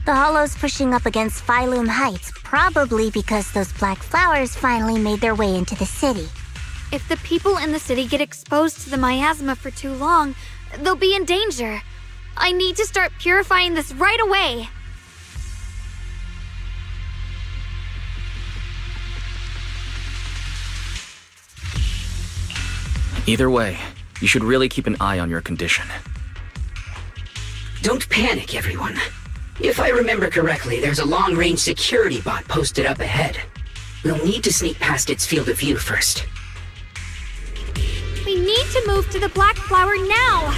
S19: The Hollow's pushing up against Phylum Heights, probably because those black flowers finally made their way into the city.
S1: If the people in the city get exposed to the miasma for too long, they'll be in danger. I need to start purifying this right away.
S5: Either way, you should really keep an eye on your condition.
S11: Don't panic, everyone. If I remember correctly, there's a long-range security bot posted up ahead. We'll need to sneak past its field of view first.
S1: We need to move to the black flower now!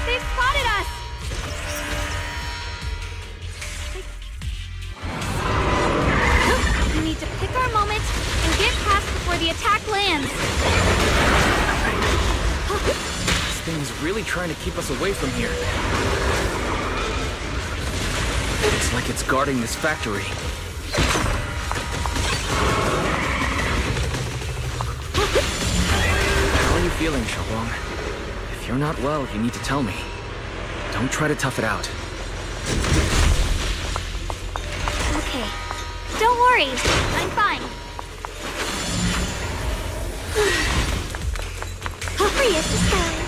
S1: They spotted us! We need to pick our moment and get past before the attack lands.
S5: This thing is really trying to keep us away from here. It's like it's guarding this factory. How are you feeling, Xiaoguang? If you're not well, you need to tell me. Don't try to tough it out.
S1: Okay. Don't worry. I'm fine.
S19: Hurry as the skies.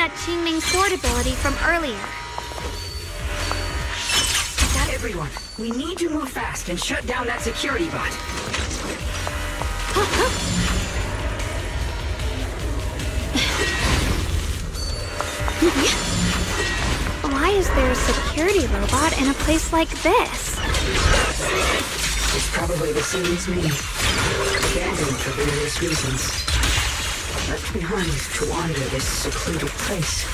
S1: that Qingming sword ability from earlier.
S11: Everyone, we need to move fast and shut down that security bot.
S1: Why is there a security robot in a place like this?
S11: It's probably the same as me. Abandoned for various reasons. Left behind to wander this secluded place.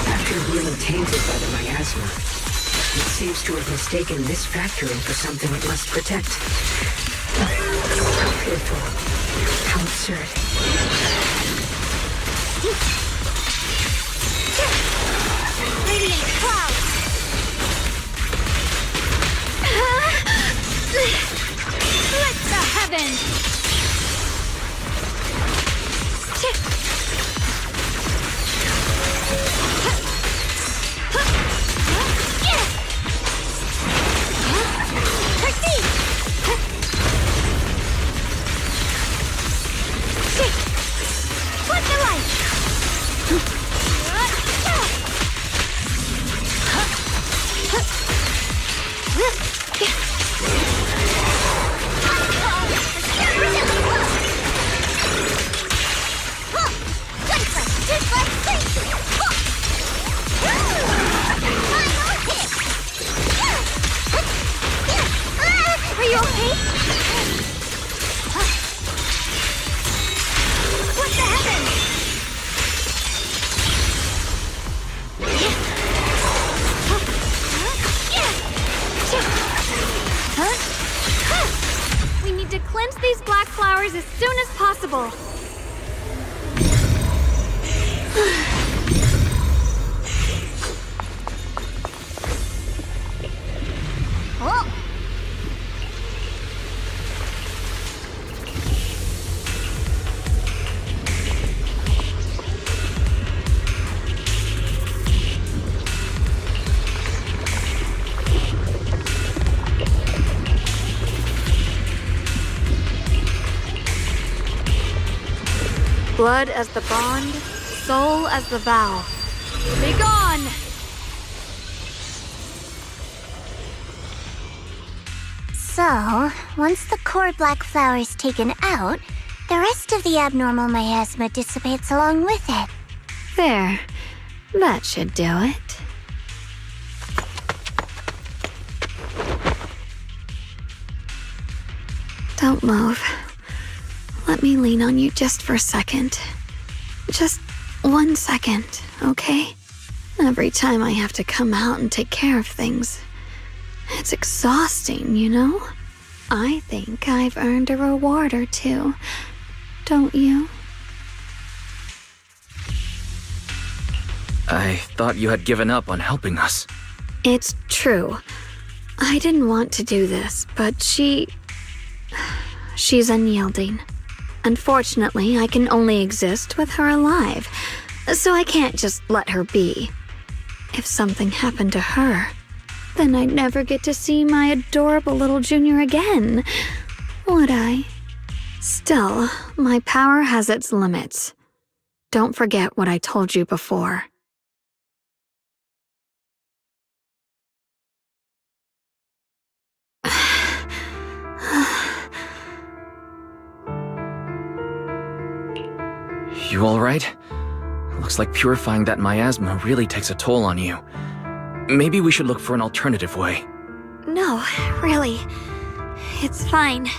S11: After being tainted by the miasma, it seems to have mistaken this factory for something it must protect. How fearful. How absurd.
S2: Radiant clouds!
S1: Let the heavens!
S2: What the light?
S1: Are you okay?
S2: What the heavens?
S1: We need to cleanse these black flowers as soon as possible.
S2: Oh!
S1: Blood as the bond, soul as the vow. Be gone!
S19: So, once the core black flower is taken out, the rest of the abnormal miasma dissipates along with it.
S1: There. That should do it. Don't move. Let me lean on you just for a second. Just 1 second, okay? Every time I have to come out and take care of things, it's exhausting, you know? I think I've earned a reward or two. Don't you?
S5: I thought you had given up on helping us.
S1: It's true. I didn't want to do this, but she's unyielding. Unfortunately, I can only exist with her alive, so I can't just let her be. If something happened to her, then I'd never get to see my adorable little junior again, would I? Still, my power has its limits. Don't forget what I told you before.
S5: You alright? Looks like purifying that miasma really takes a toll on you. Maybe we should look for an alternative way.
S1: No, really. It's fine.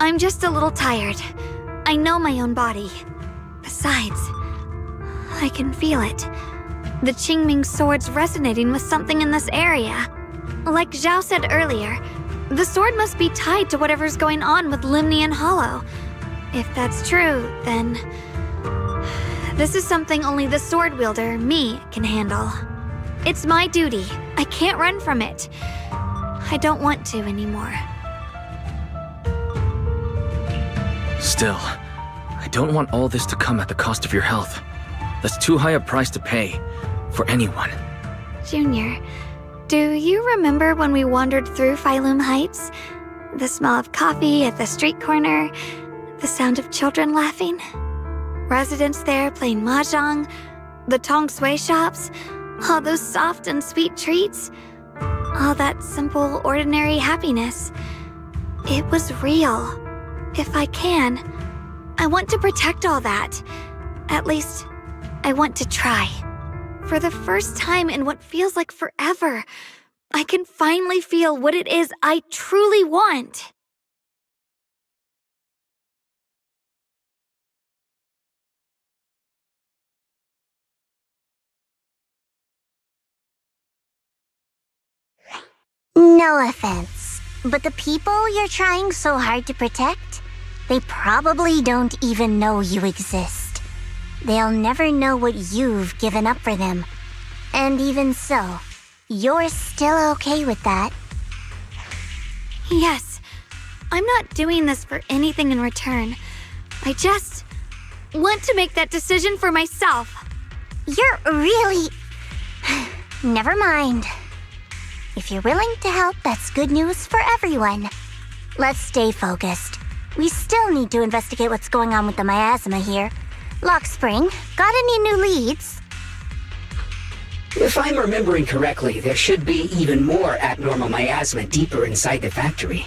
S1: I'm just a little tired. I know my own body. Besides, I can feel it. The Qingming sword's resonating with something in this area. Like Zhao said earlier, the sword must be tied to whatever's going on with Limnian Hollow. If that's true, then this is something only the sword wielder, me, can handle. It's my duty. I can't run from it. I don't want to anymore.
S5: Still, I don't want all this to come at the cost of your health. That's too high a price to pay, for anyone.
S1: Junior, do you remember when we wandered through Phylum Heights? The smell of coffee at the street corner, the sound of children laughing? Residents there playing mahjong, The Tong Sui shops, all those soft and sweet treats, all that simple, ordinary happiness. It was real. If I can, I want to protect all that. At least, I want to try. For the first time in what feels like forever, I can finally feel what it is I truly want.
S19: No offense, but the people you're trying so hard to protect, they probably don't even know you exist. They'll never know what you've given up for them. And even so, you're still okay with that.
S1: Yes, I'm not doing this for anything in return. I just want to make that decision for myself.
S19: You're really... Never mind. If you're willing to help, that's good news for everyone. Let's stay focused. We still need to investigate what's going on with the miasma here. Lock Spring, got any new leads?
S11: If I'm remembering correctly, there should be even more abnormal miasma deeper inside the factory.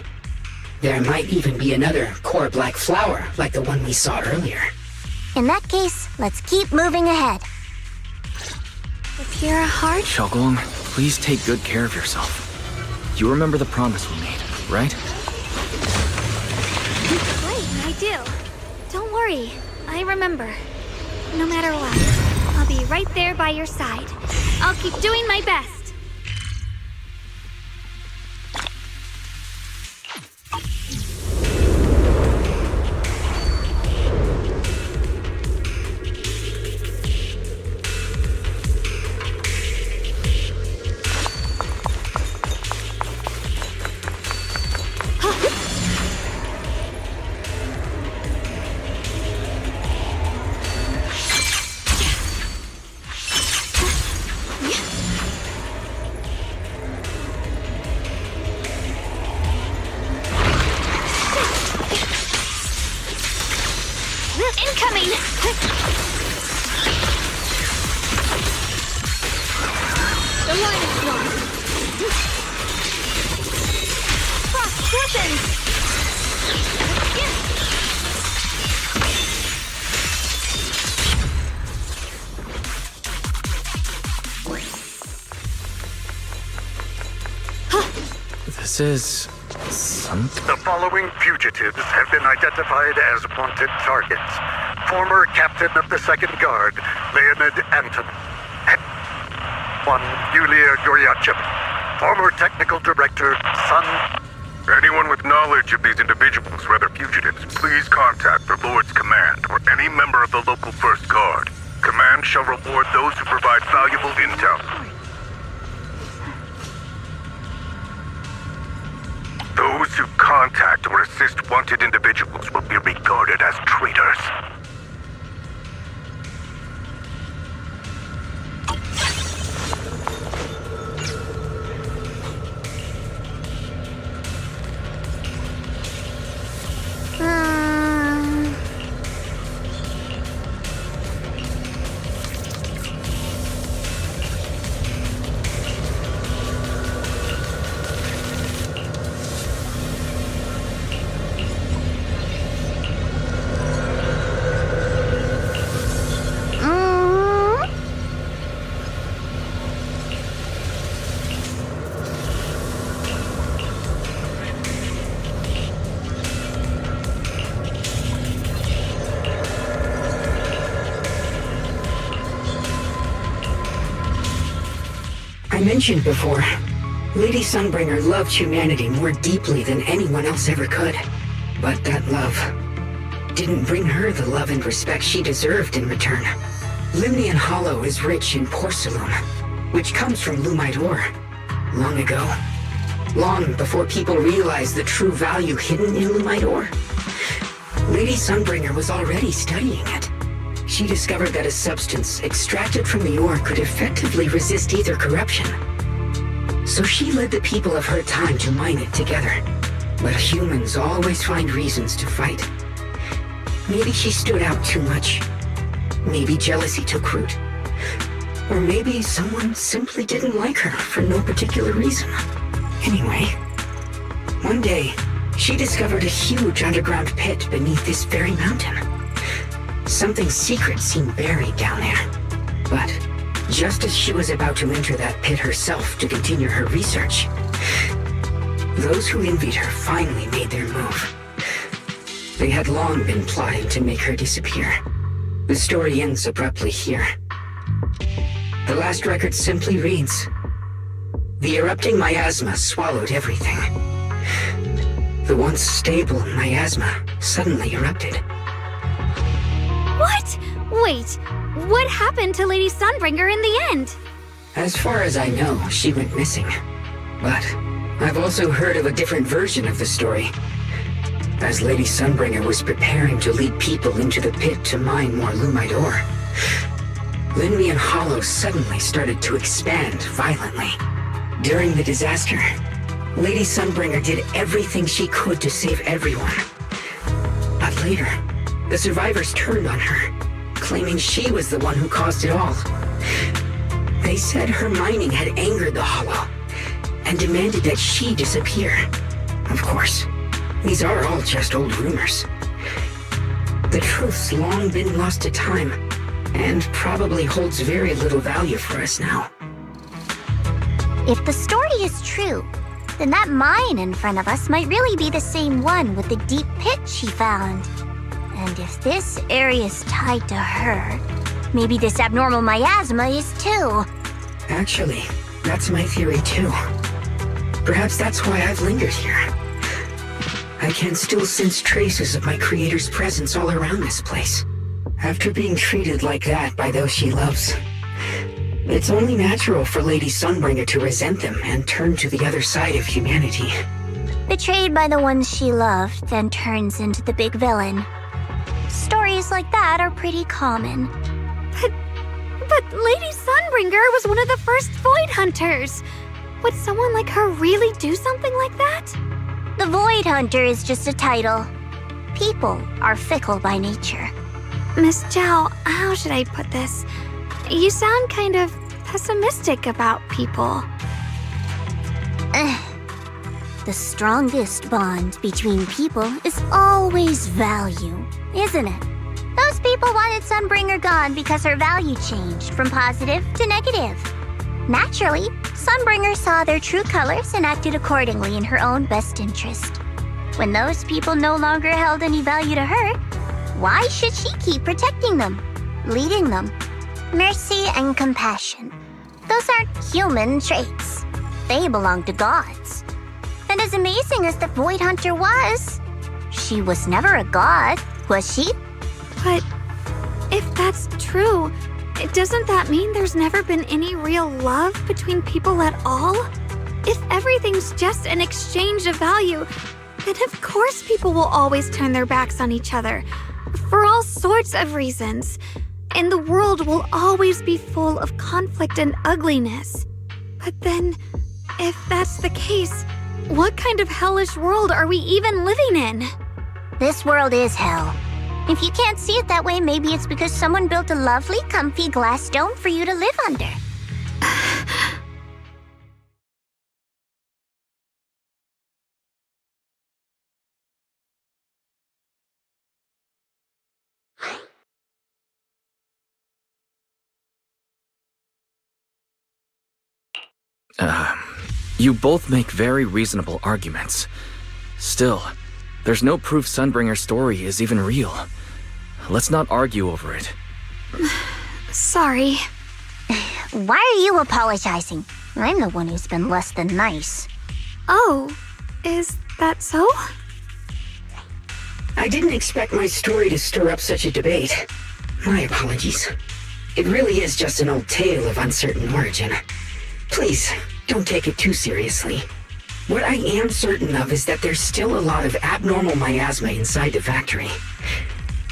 S11: There might even be another core black flower like the one we saw earlier.
S19: In that case, let's keep moving ahead.
S1: If you're a heart...
S5: Xiaogong, please take good care of yourself. You remember the promise we made, right?
S1: Great, I do. Don't worry, I remember. No matter what, I'll be right there by your side. I'll keep doing my best. Incoming! The line is blocked. Frost weapons!
S5: This is...
S12: The following fugitives have been identified as wanted targets. Former captain of the Second Guard, Leonid Anton. One, Yulia Goryachev. Former technical director, Sun.
S3: Anyone with knowledge of these individuals, whether fugitives, please contact the Lord's Command or any member of the local First Guard. Command shall reward those who provide valuable intel. Those who contact or assist wanted individuals will be regarded as traitors.
S11: I mentioned before, Lady Sunbringer loved humanity more deeply than anyone else ever could. But that love didn't bring her the love and respect she deserved in return. Limnian Hollow is rich in porcelain, which comes from Lumite ore. Long ago, long before people realized the true value hidden in Lumite ore, Lady Sunbringer was already studying it. She discovered that a substance extracted from the ore could effectively resist ether corruption. So she led the people of her time to mine it together. But humans always find reasons to fight. Maybe she stood out too much. Maybe jealousy took root. Or maybe someone simply didn't like her for no particular reason. Anyway, one day, she discovered a huge underground pit beneath this very mountain. Something secret seemed buried down there. But just as she was about to enter that pit herself to continue her research, those who envied her finally made their move. They had long been plotting to make her disappear. The story ends abruptly here. The last record simply reads, "The erupting miasma swallowed everything." The once stable miasma suddenly erupted.
S1: What? Wait, what happened to Lady Sunbringer in the end?
S11: As far as I know, she went missing. But I've also heard of a different version of the story. As Lady Sunbringer was preparing to lead people into the pit to mine more Lumite ore, Linmian Hollow suddenly started to expand violently. During the disaster, Lady Sunbringer did everything she could to save everyone. But later, the survivors turned on her, claiming she was the one who caused it all. They said her mining had angered the Hollow, and demanded that she disappear. Of course, these are all just old rumors. The truth's long been lost to time, and probably holds very little value for us now.
S19: If the story is true, then that mine in front of us might really be the same one with the deep pit she found. And if this area's tied to her, maybe this abnormal miasma is too.
S11: Actually, that's my theory too. Perhaps that's why I've lingered here. I can still sense traces of my creator's presence all around this place. After being treated like that by those she loves, it's only natural for Lady Sunbringer to resent them and turn to the other side of humanity.
S19: Betrayed by the ones she loved, then turns into the big villain. Stories like that are pretty common.
S1: But Lady Sunbringer was one of the first Void Hunters. Would someone like her really do something like that?
S19: The Void Hunter is just a title. People are fickle by nature.
S1: Miss Zhao, how should I put this? You sound kind of pessimistic about people.
S19: The strongest bond between people is always value, isn't it? Those people wanted Sunbringer gone because her value changed from positive to negative. Naturally, Sunbringer saw their true colors and acted accordingly in her own best interest. When those people no longer held any value to her, why should she keep protecting them, leading them? Mercy and compassion. Those aren't human traits. They belong to gods. And as amazing as the Void Hunter was, she was never a god, was she?
S1: But if that's true, doesn't that mean there's never been any real love between people at all? If everything's just an exchange of value, then of course people will always turn their backs on each other, for all sorts of reasons. And the world will always be full of conflict and ugliness. But then, if that's the case, what kind of hellish world are we even living in?
S19: This world is hell. If you can't see it that way, maybe it's because someone built a lovely, comfy glass dome for you to live under.
S5: You both make very reasonable arguments. Still, there's no proof Sunbringer's story is even real. Let's not argue over it.
S1: Sorry.
S19: Why are you apologizing? I'm the one who's been less than nice.
S1: Oh, is that so?
S11: I didn't expect my story to stir up such a debate. My apologies. It really is just an old tale of uncertain origin. Please, don't take it too seriously. What I am certain of is that there's still a lot of abnormal miasma inside the factory.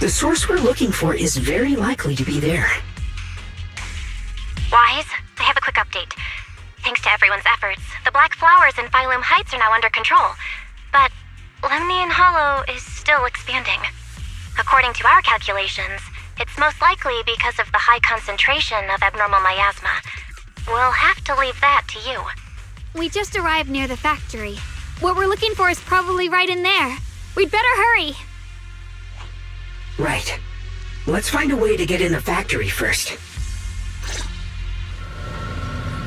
S11: The source we're looking for is very likely to be there.
S2: Wise, I have a quick update. Thanks to everyone's efforts, the Black Flowers in Phylum Heights are now under control. But Lemnian Hollow is still expanding. According to our calculations, It's most likely because of the high concentration of abnormal miasma. We'll have to leave that to you.
S1: We just arrived near the factory. What we're looking for is probably right in there. We'd better hurry.
S11: Right. Let's find a way to get in the factory first.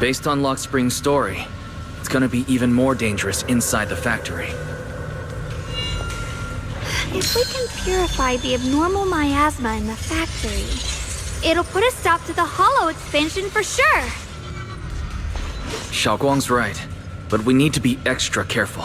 S5: Based on Lock Spring's story, it's gonna be even more dangerous inside the factory.
S1: If we can purify the abnormal miasma in the factory, it'll put a stop to the hollow expansion for sure.
S5: Xiaoguang's right, but we need to be extra careful.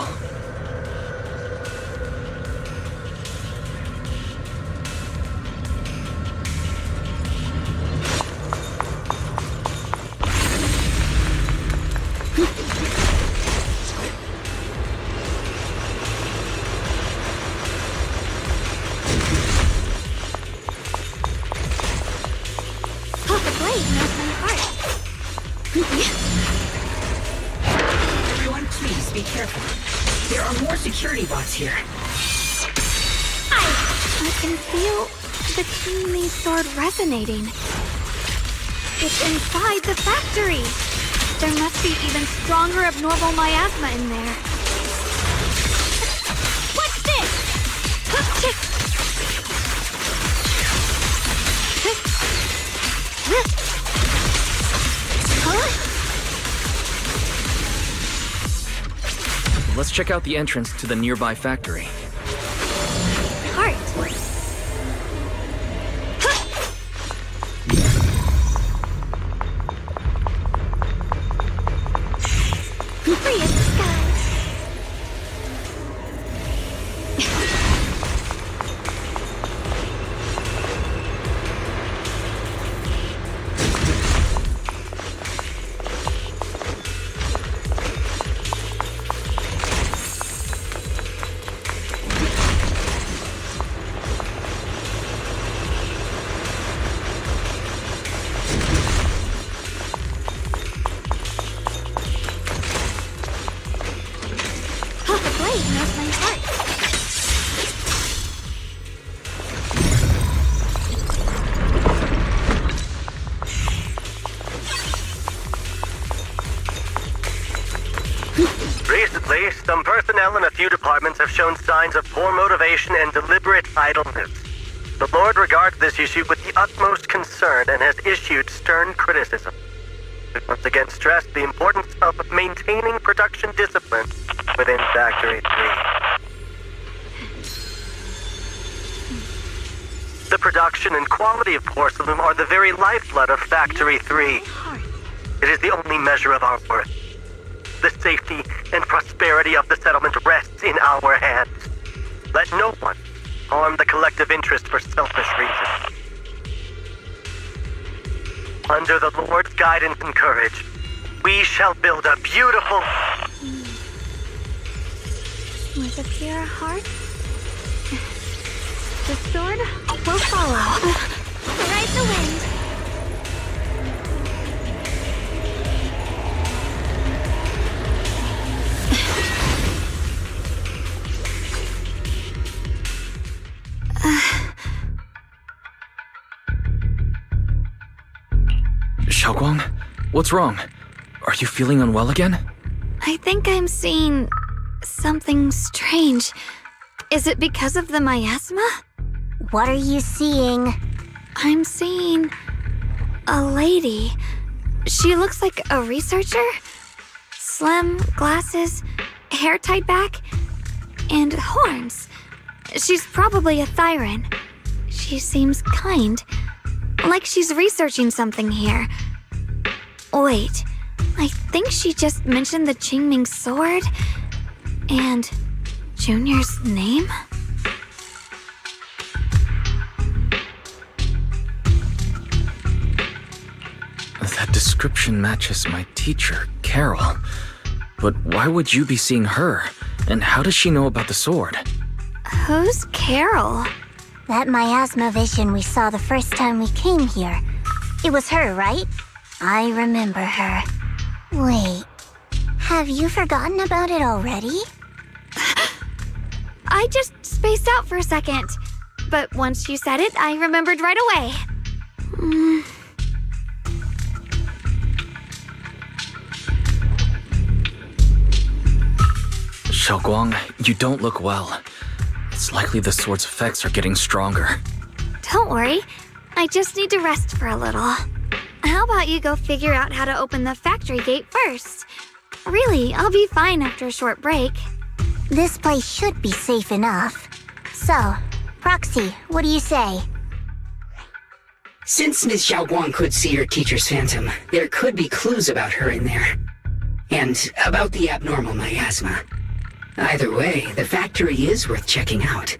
S11: Everyone, please be careful. There are more security bots here.
S1: I can feel the Qingmei sword resonating. It's inside the factory. There must be even stronger abnormal miasma in there. What's this?
S5: Let's check out the entrance to the nearby factory.
S1: Heart. Free as the sky.
S12: Recently, some personnel in a few departments have shown signs of poor motivation and deliberate idleness. The Lord regards this issue with the utmost concern and has issued stern criticism. We once again stress the importance of maintaining production discipline within Factory 3. The production and quality of porcelain are the very lifeblood of Factory 3. It is the only measure of our worth. The safety and prosperity of the settlement rests in our hands. Let no one harm the collective interest for selfish reasons. Under the Lord's guidance and courage, we shall build a beautiful...
S1: With a pure heart, the sword will follow. Ride the wind.
S5: Xiaoguang, what's wrong? Are you feeling unwell again?
S1: I think I'm seeing something strange. Is it because of the miasma?
S19: What are you seeing?
S1: I'm seeing a lady. She looks like a researcher. Slim, glasses, hair tied back, and horns. She's probably a Thyran. She seems kind, like she's researching something here. Wait, I think she just mentioned the Qingming sword and Junior's name?
S5: That description matches my teacher, Carol. But why would you be seeing her? And how does she know about the sword?
S1: Who's Carol?
S19: That miasma vision we saw the first time we came here. It was her, right? I remember her. Wait, have you forgotten about it already?
S1: I just spaced out for a second. but once you said it, I remembered right away.
S5: Xiaoguang, you don't look well. It's likely the sword's effects are getting stronger.
S1: Don't worry. I just need to rest for a little. How about you go figure out how to open the factory gate first? Really, I'll be fine after a short break.
S19: This place should be safe enough. So, Proxy, what do you say?
S11: Since Ms. Xiaoguang could see her teacher's phantom, there could be clues about her in there. And about the abnormal miasma. Either way, the factory is worth checking out.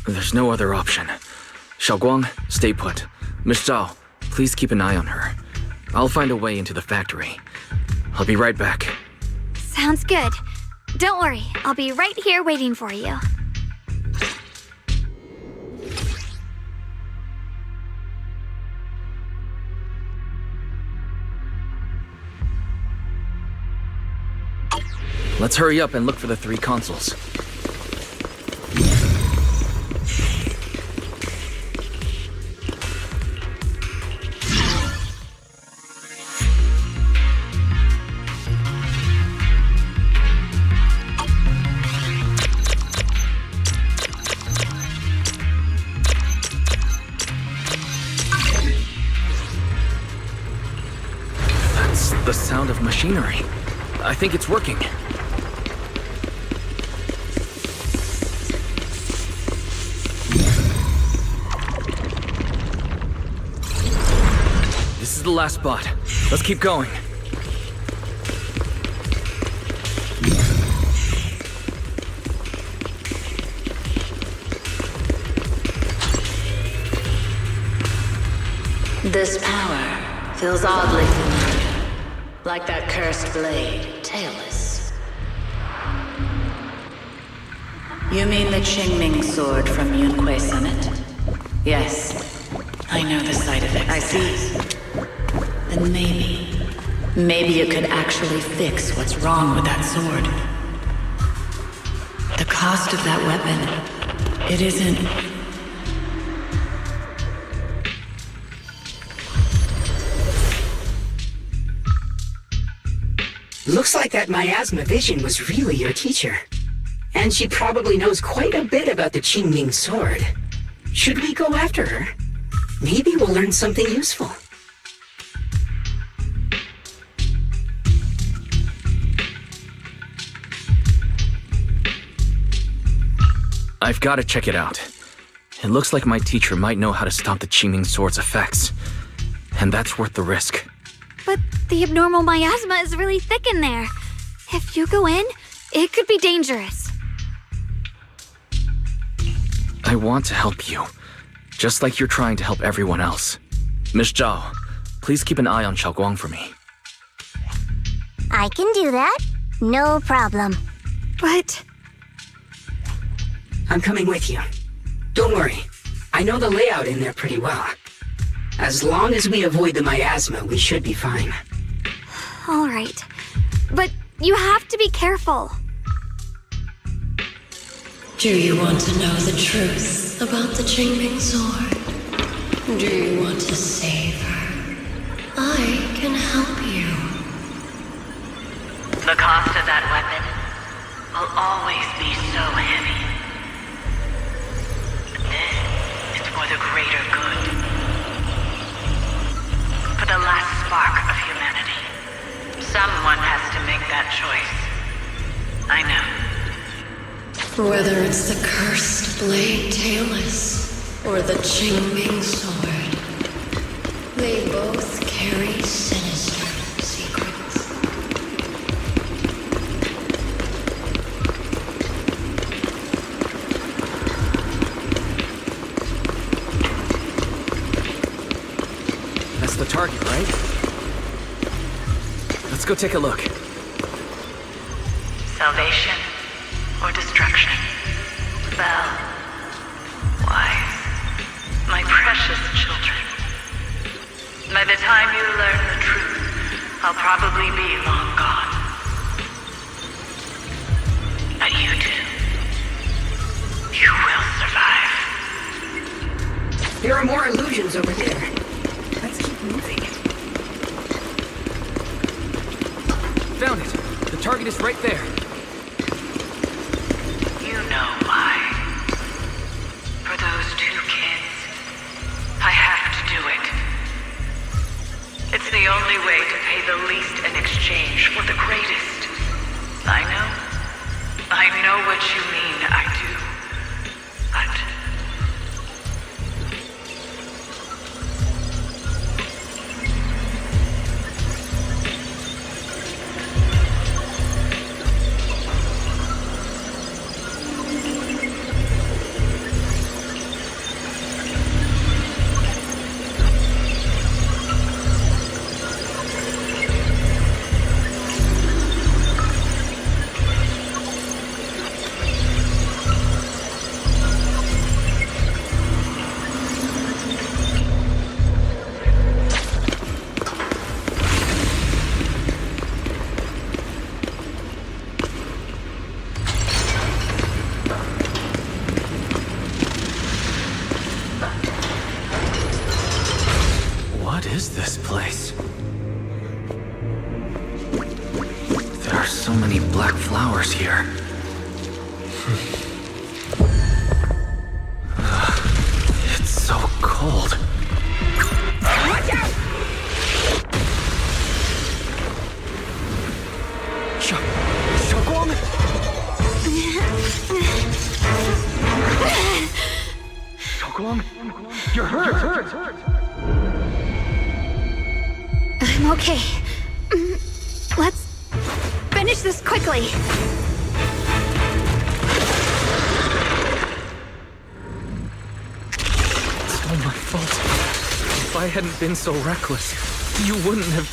S5: There's no other option. Xiaoguang, stay put. Miss Zhao, please keep an eye on her. I'll find a way into the factory. I'll be right back.
S1: Sounds good. Don't worry, I'll be right here waiting for you.
S5: Let's hurry up and look for the 3 consoles. That's the sound of machinery. I think it's working. This is the last spot. Let's keep going.
S10: This power feels oddly familiar, like that cursed blade, tailless. You mean the Qingming sword from Yunquei Summit? Yes, I know the side effects. I see. Then maybe you could actually fix what's wrong with that sword. The cost of that weapon, it isn't...
S11: Looks like that miasma vision was really your teacher. And she probably knows quite a bit about the Qingming sword. Should we go after her? Maybe we'll learn something useful.
S5: I've got to check it out. It looks like my teacher might know how to stop the Qingming sword's effects. And that's worth the risk.
S1: But the abnormal miasma is really thick in there. If you go in, it could be dangerous.
S5: I want to help you, just like you're trying to help everyone else. Miss Zhao, please keep an eye on Xiaoguang for me.
S19: I can do that. No problem.
S1: But...
S11: I'm coming with you. Don't worry. I know the layout in there pretty well. As long as we avoid the miasma, we should be fine.
S1: All right. But you have to be careful.
S21: Do you want to know the truth about the Qingming sword? Do you want to save her? I can help you.
S10: The cost of that weapon will always be so heavy. But this is for the greater good. For the last spark of humanity. Someone has to make that choice. I know.
S21: Whether it's the cursed blade tailless or the Qingming sword, they both carry sinister secrets.
S5: That's the target, right? Let's go take a look.
S10: Salvation or destruction? Belle, wise, my precious children.
S13: By the time you learn the truth, I'll probably be long gone. But you two, you will survive.
S11: There are more illusions over there. Let's keep moving.
S5: Found it. The target is right there.
S13: You know why. For those two kids, I have to do it. It's the only way to pay the least in exchange for the greatest. I know what you mean, I do. But
S5: What is this place? There are so many black flowers here. It's so cold.
S11: Watch out!
S5: You're hurt.
S1: I'm okay. Let's finish this quickly.
S5: It's all my fault. If I hadn't been so reckless, you wouldn't have...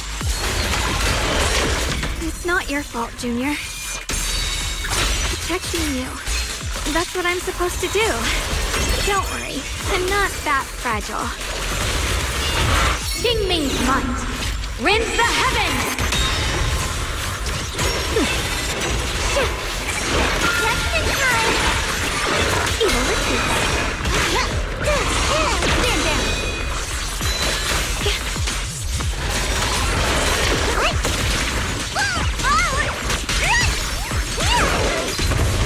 S1: It's not your fault, Junior. Protecting you. That's what I'm supposed to do. Don't worry, I'm not that fragile. Qingming's might. Rends the heavens!
S2: Just in time.
S1: Evil retreats.
S2: Stand down.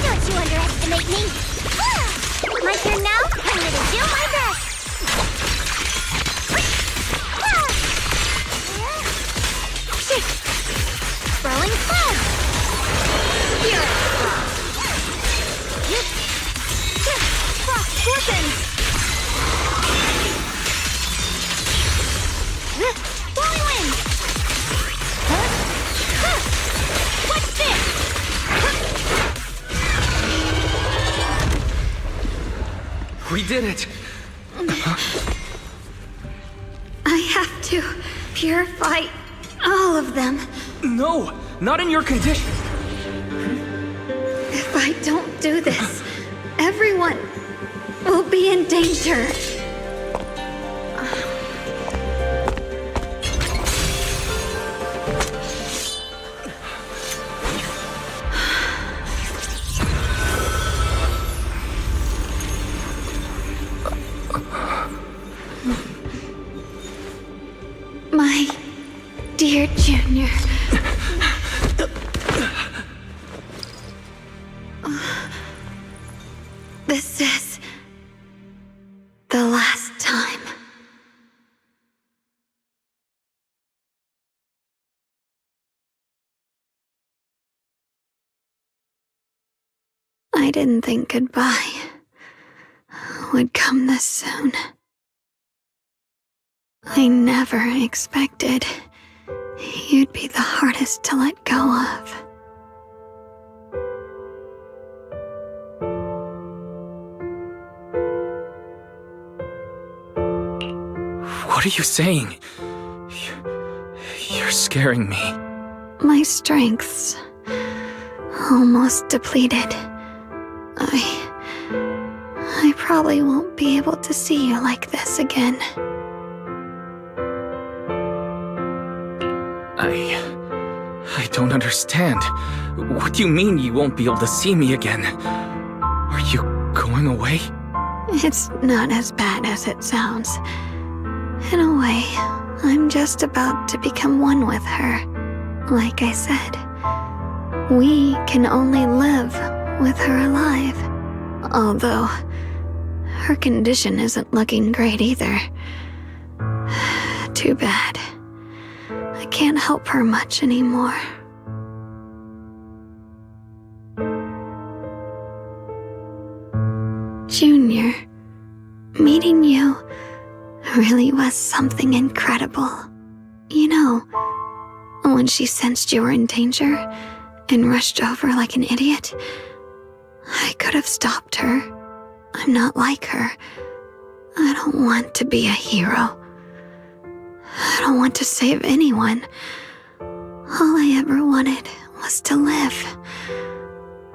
S2: Don't you underestimate me. My turn now? I'm gonna do my best. Throwing cloud. Spirit frost glistens. Blowing wind. What's this?
S5: We did it!
S1: I have to purify all of them.
S5: No! Not in your condition!
S1: If I don't do this, everyone will be in danger. My dear Junior. This is the last time. I didn't think goodbye would come this soon. I never expected you'd be the hardest to let go of.
S5: What are you saying? You're scaring me.
S1: My strength's almost depleted. I probably won't be able to see you like this again.
S5: I don't understand. What do you mean you won't be able to see me again? Are you going away?
S1: It's not as bad as it sounds. In a way, I'm just about to become one with her. Like I said, we can only live with her alive. Although, her condition isn't looking great either. Too bad. I can't help her much anymore. Junior, meeting you really was something incredible. You know, when she sensed you were in danger and rushed over like an idiot, I could have stopped her. I'm not like her. I don't want to be a hero. I don't want to save anyone. All I ever wanted was to live.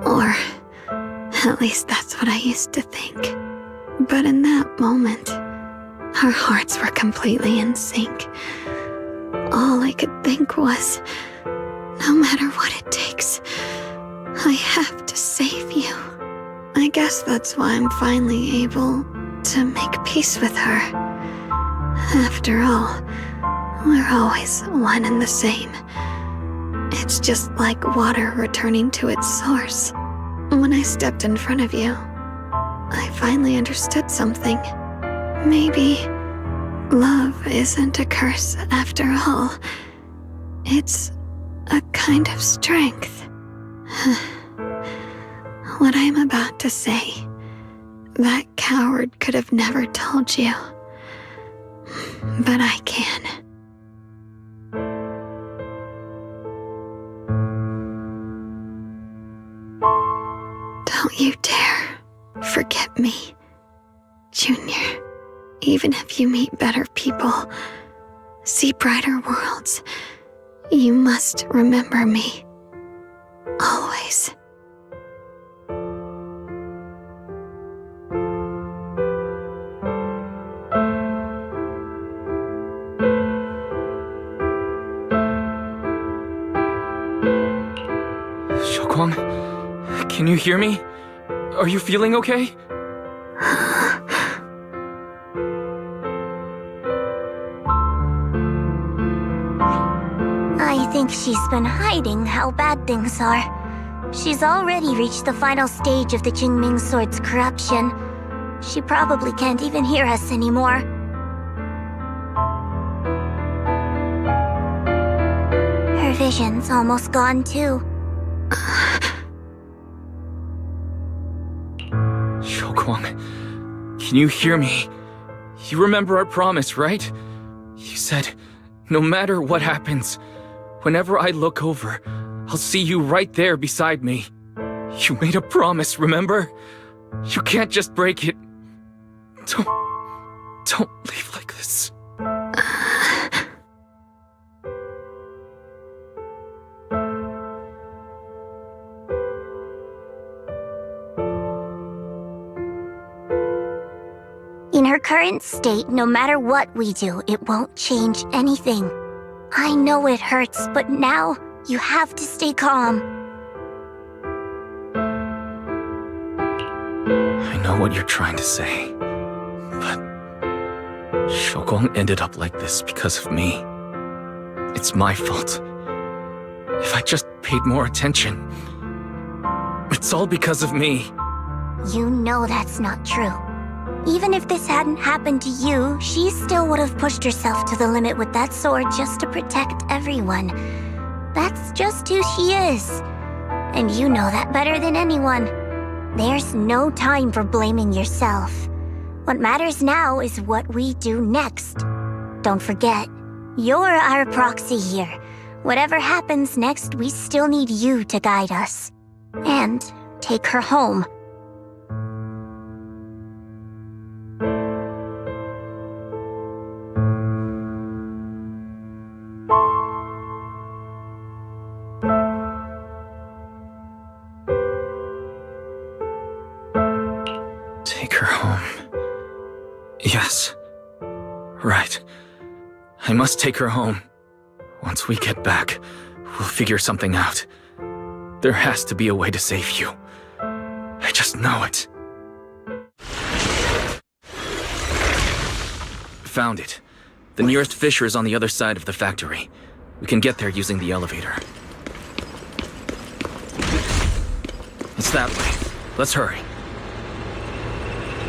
S1: Or, at least that's what I used to think. But in that moment, our hearts were completely in sync. All I could think was, no matter what it takes, I have to save you. I guess that's why I'm finally able to make peace with her. After all, we're always one and the same. It's just like water returning to its source. When I stepped in front of you, I finally understood something. Maybe love isn't a curse after all. It's a kind of strength. What I'm about to say, that coward could have never told you. But I can. Don't you dare forget me, Junior. Even if you meet better people, see brighter worlds, you must remember me. Always.
S5: Xiaoguang, can you hear me? Are you feeling okay?
S19: I think she's been hiding how bad things are. She's already reached the final stage of the Qingming Sword's corruption. She probably can't even hear us anymore. Her vision's almost gone too.
S5: Xiaoguang, can you hear me? You remember our promise, right? You said, no matter what happens, whenever I look over, I'll see you right there beside me. You made a promise, remember? You can't just break it. Don't leave like this.
S19: In her current state, no matter what we do, it won't change anything. I know it hurts, but now you have to stay calm.
S5: I know what you're trying to say, but Xiaoguang ended up like this because of me. It's my fault. If I just paid more attention, it's all because of me.
S19: You know that's not true. Even if this hadn't happened to you, she still would have pushed herself to the limit with that sword just to protect everyone. That's just who she is. And you know that better than anyone. There's no time for blaming yourself. What matters now is what we do next. Don't forget, you're our proxy here. Whatever happens next, we still need you to guide us. And take her home.
S5: Take her home. Yes. Right. I must take her home. Once we get back, we'll figure something out. There has to be a way to save you. I just know it. Found it. The nearest fissure is on the other side of the factory. We can get there using the elevator. It's that way. Let's hurry.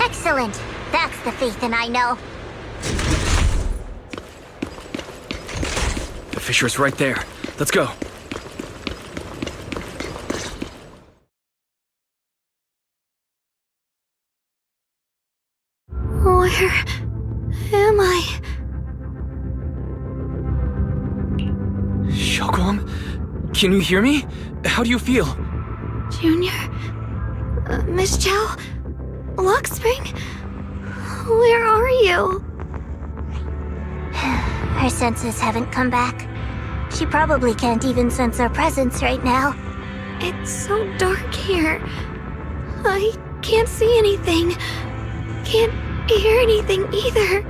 S19: Excellent. That's the Phaethon I know.
S5: The fissure's right there. Let's go.
S1: Where am I?
S5: Xiaoguang? Can you hear me? How do you feel?
S1: Junior? Miss Chow? Luxspring? Where are you?
S19: Her senses haven't come back. She probably can't even sense our presence right now.
S1: It's so dark here. I can't see anything. Can't hear anything either.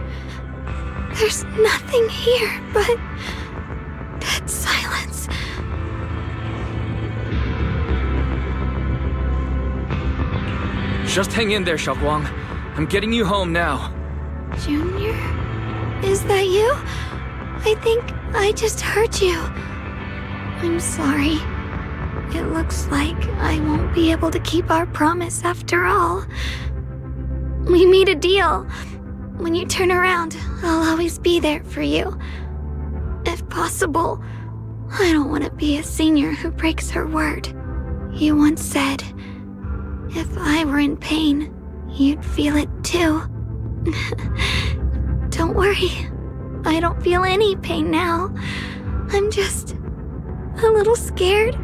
S1: There's nothing here but dead silence.
S5: Just hang in there, Xiaoguang. I'm getting you home now.
S1: Junior? Is that you? I think I just heard you. I'm sorry. It looks like I won't be able to keep our promise after all. We made a deal. When you turn around, I'll always be there for you. If possible, I don't want to be a senior who breaks her word. You once said, if I were in pain, you'd feel it too. Don't worry. I don't feel any pain now. I'm just a little scared.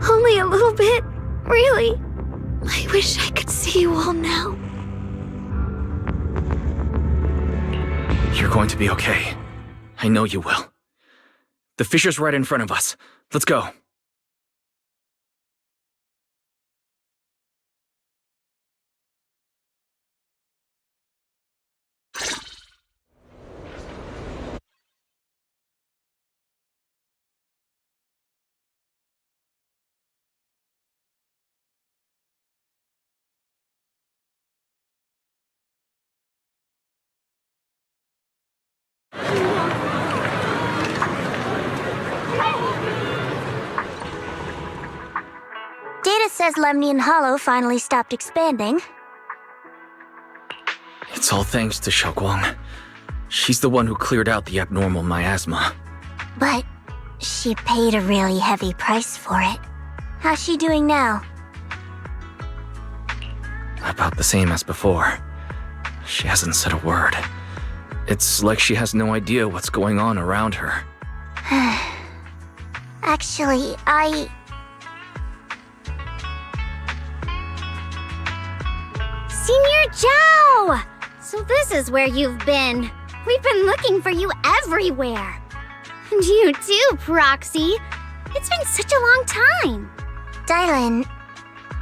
S1: Only a little bit, really. I wish I could see you all now.
S5: You're going to be okay. I know you will. The fissure's right in front of us. Let's go.
S19: Data says Lemnian Hollow finally stopped expanding.
S5: It's all thanks to Xiaoguang. She's the one who cleared out the abnormal miasma.
S19: But she paid a really heavy price for it. How's she doing now?
S5: About the same as before. She hasn't said a word. It's like she has no idea what's going on around her.
S19: Actually,
S2: Senior Zhao! So this is where you've been. We've been looking for you everywhere. And you too, Proxy. It's been such a long time.
S19: Dylan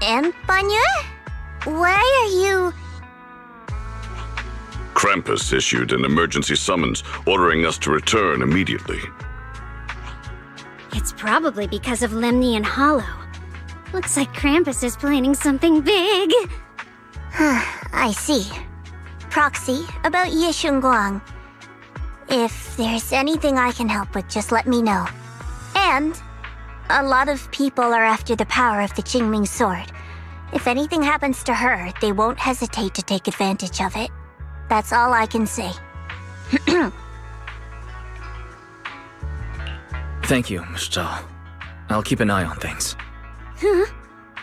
S19: and Banya? Why are you...
S8: Krampus issued an emergency summons ordering us to return immediately.
S2: It's probably because of Lemnian Hollow. Looks like Krampus is planning something big.
S19: I see. Proxy, about Yishunguang. If there's anything I can help with, just let me know. And a lot of people are after the power of the Qingming sword. If anything happens to her, they won't hesitate to take advantage of it. That's all I can say.
S5: Thank you, Miss Zhao. I'll keep an eye on things.
S2: Huh?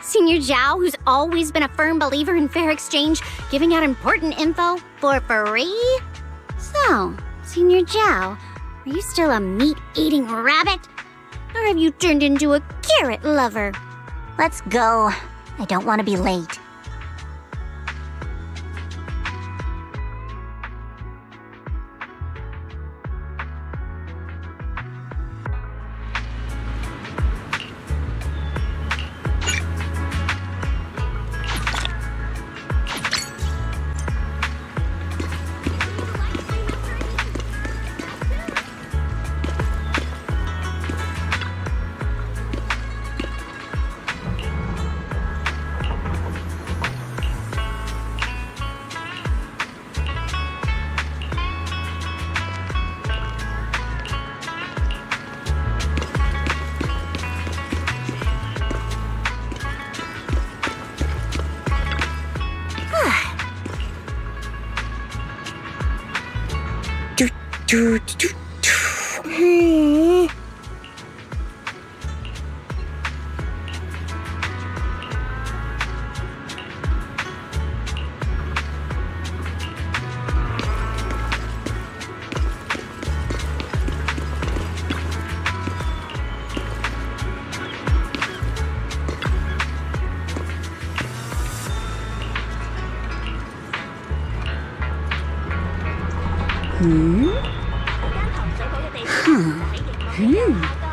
S2: Senior Zhao, who's always been a firm believer in fair exchange, giving out important info for free? So, Senior Zhao, are you still a meat-eating rabbit? Or have you turned into a carrot lover?
S19: Let's go. I don't want to be late.
S4: 嗯，哼，嗯。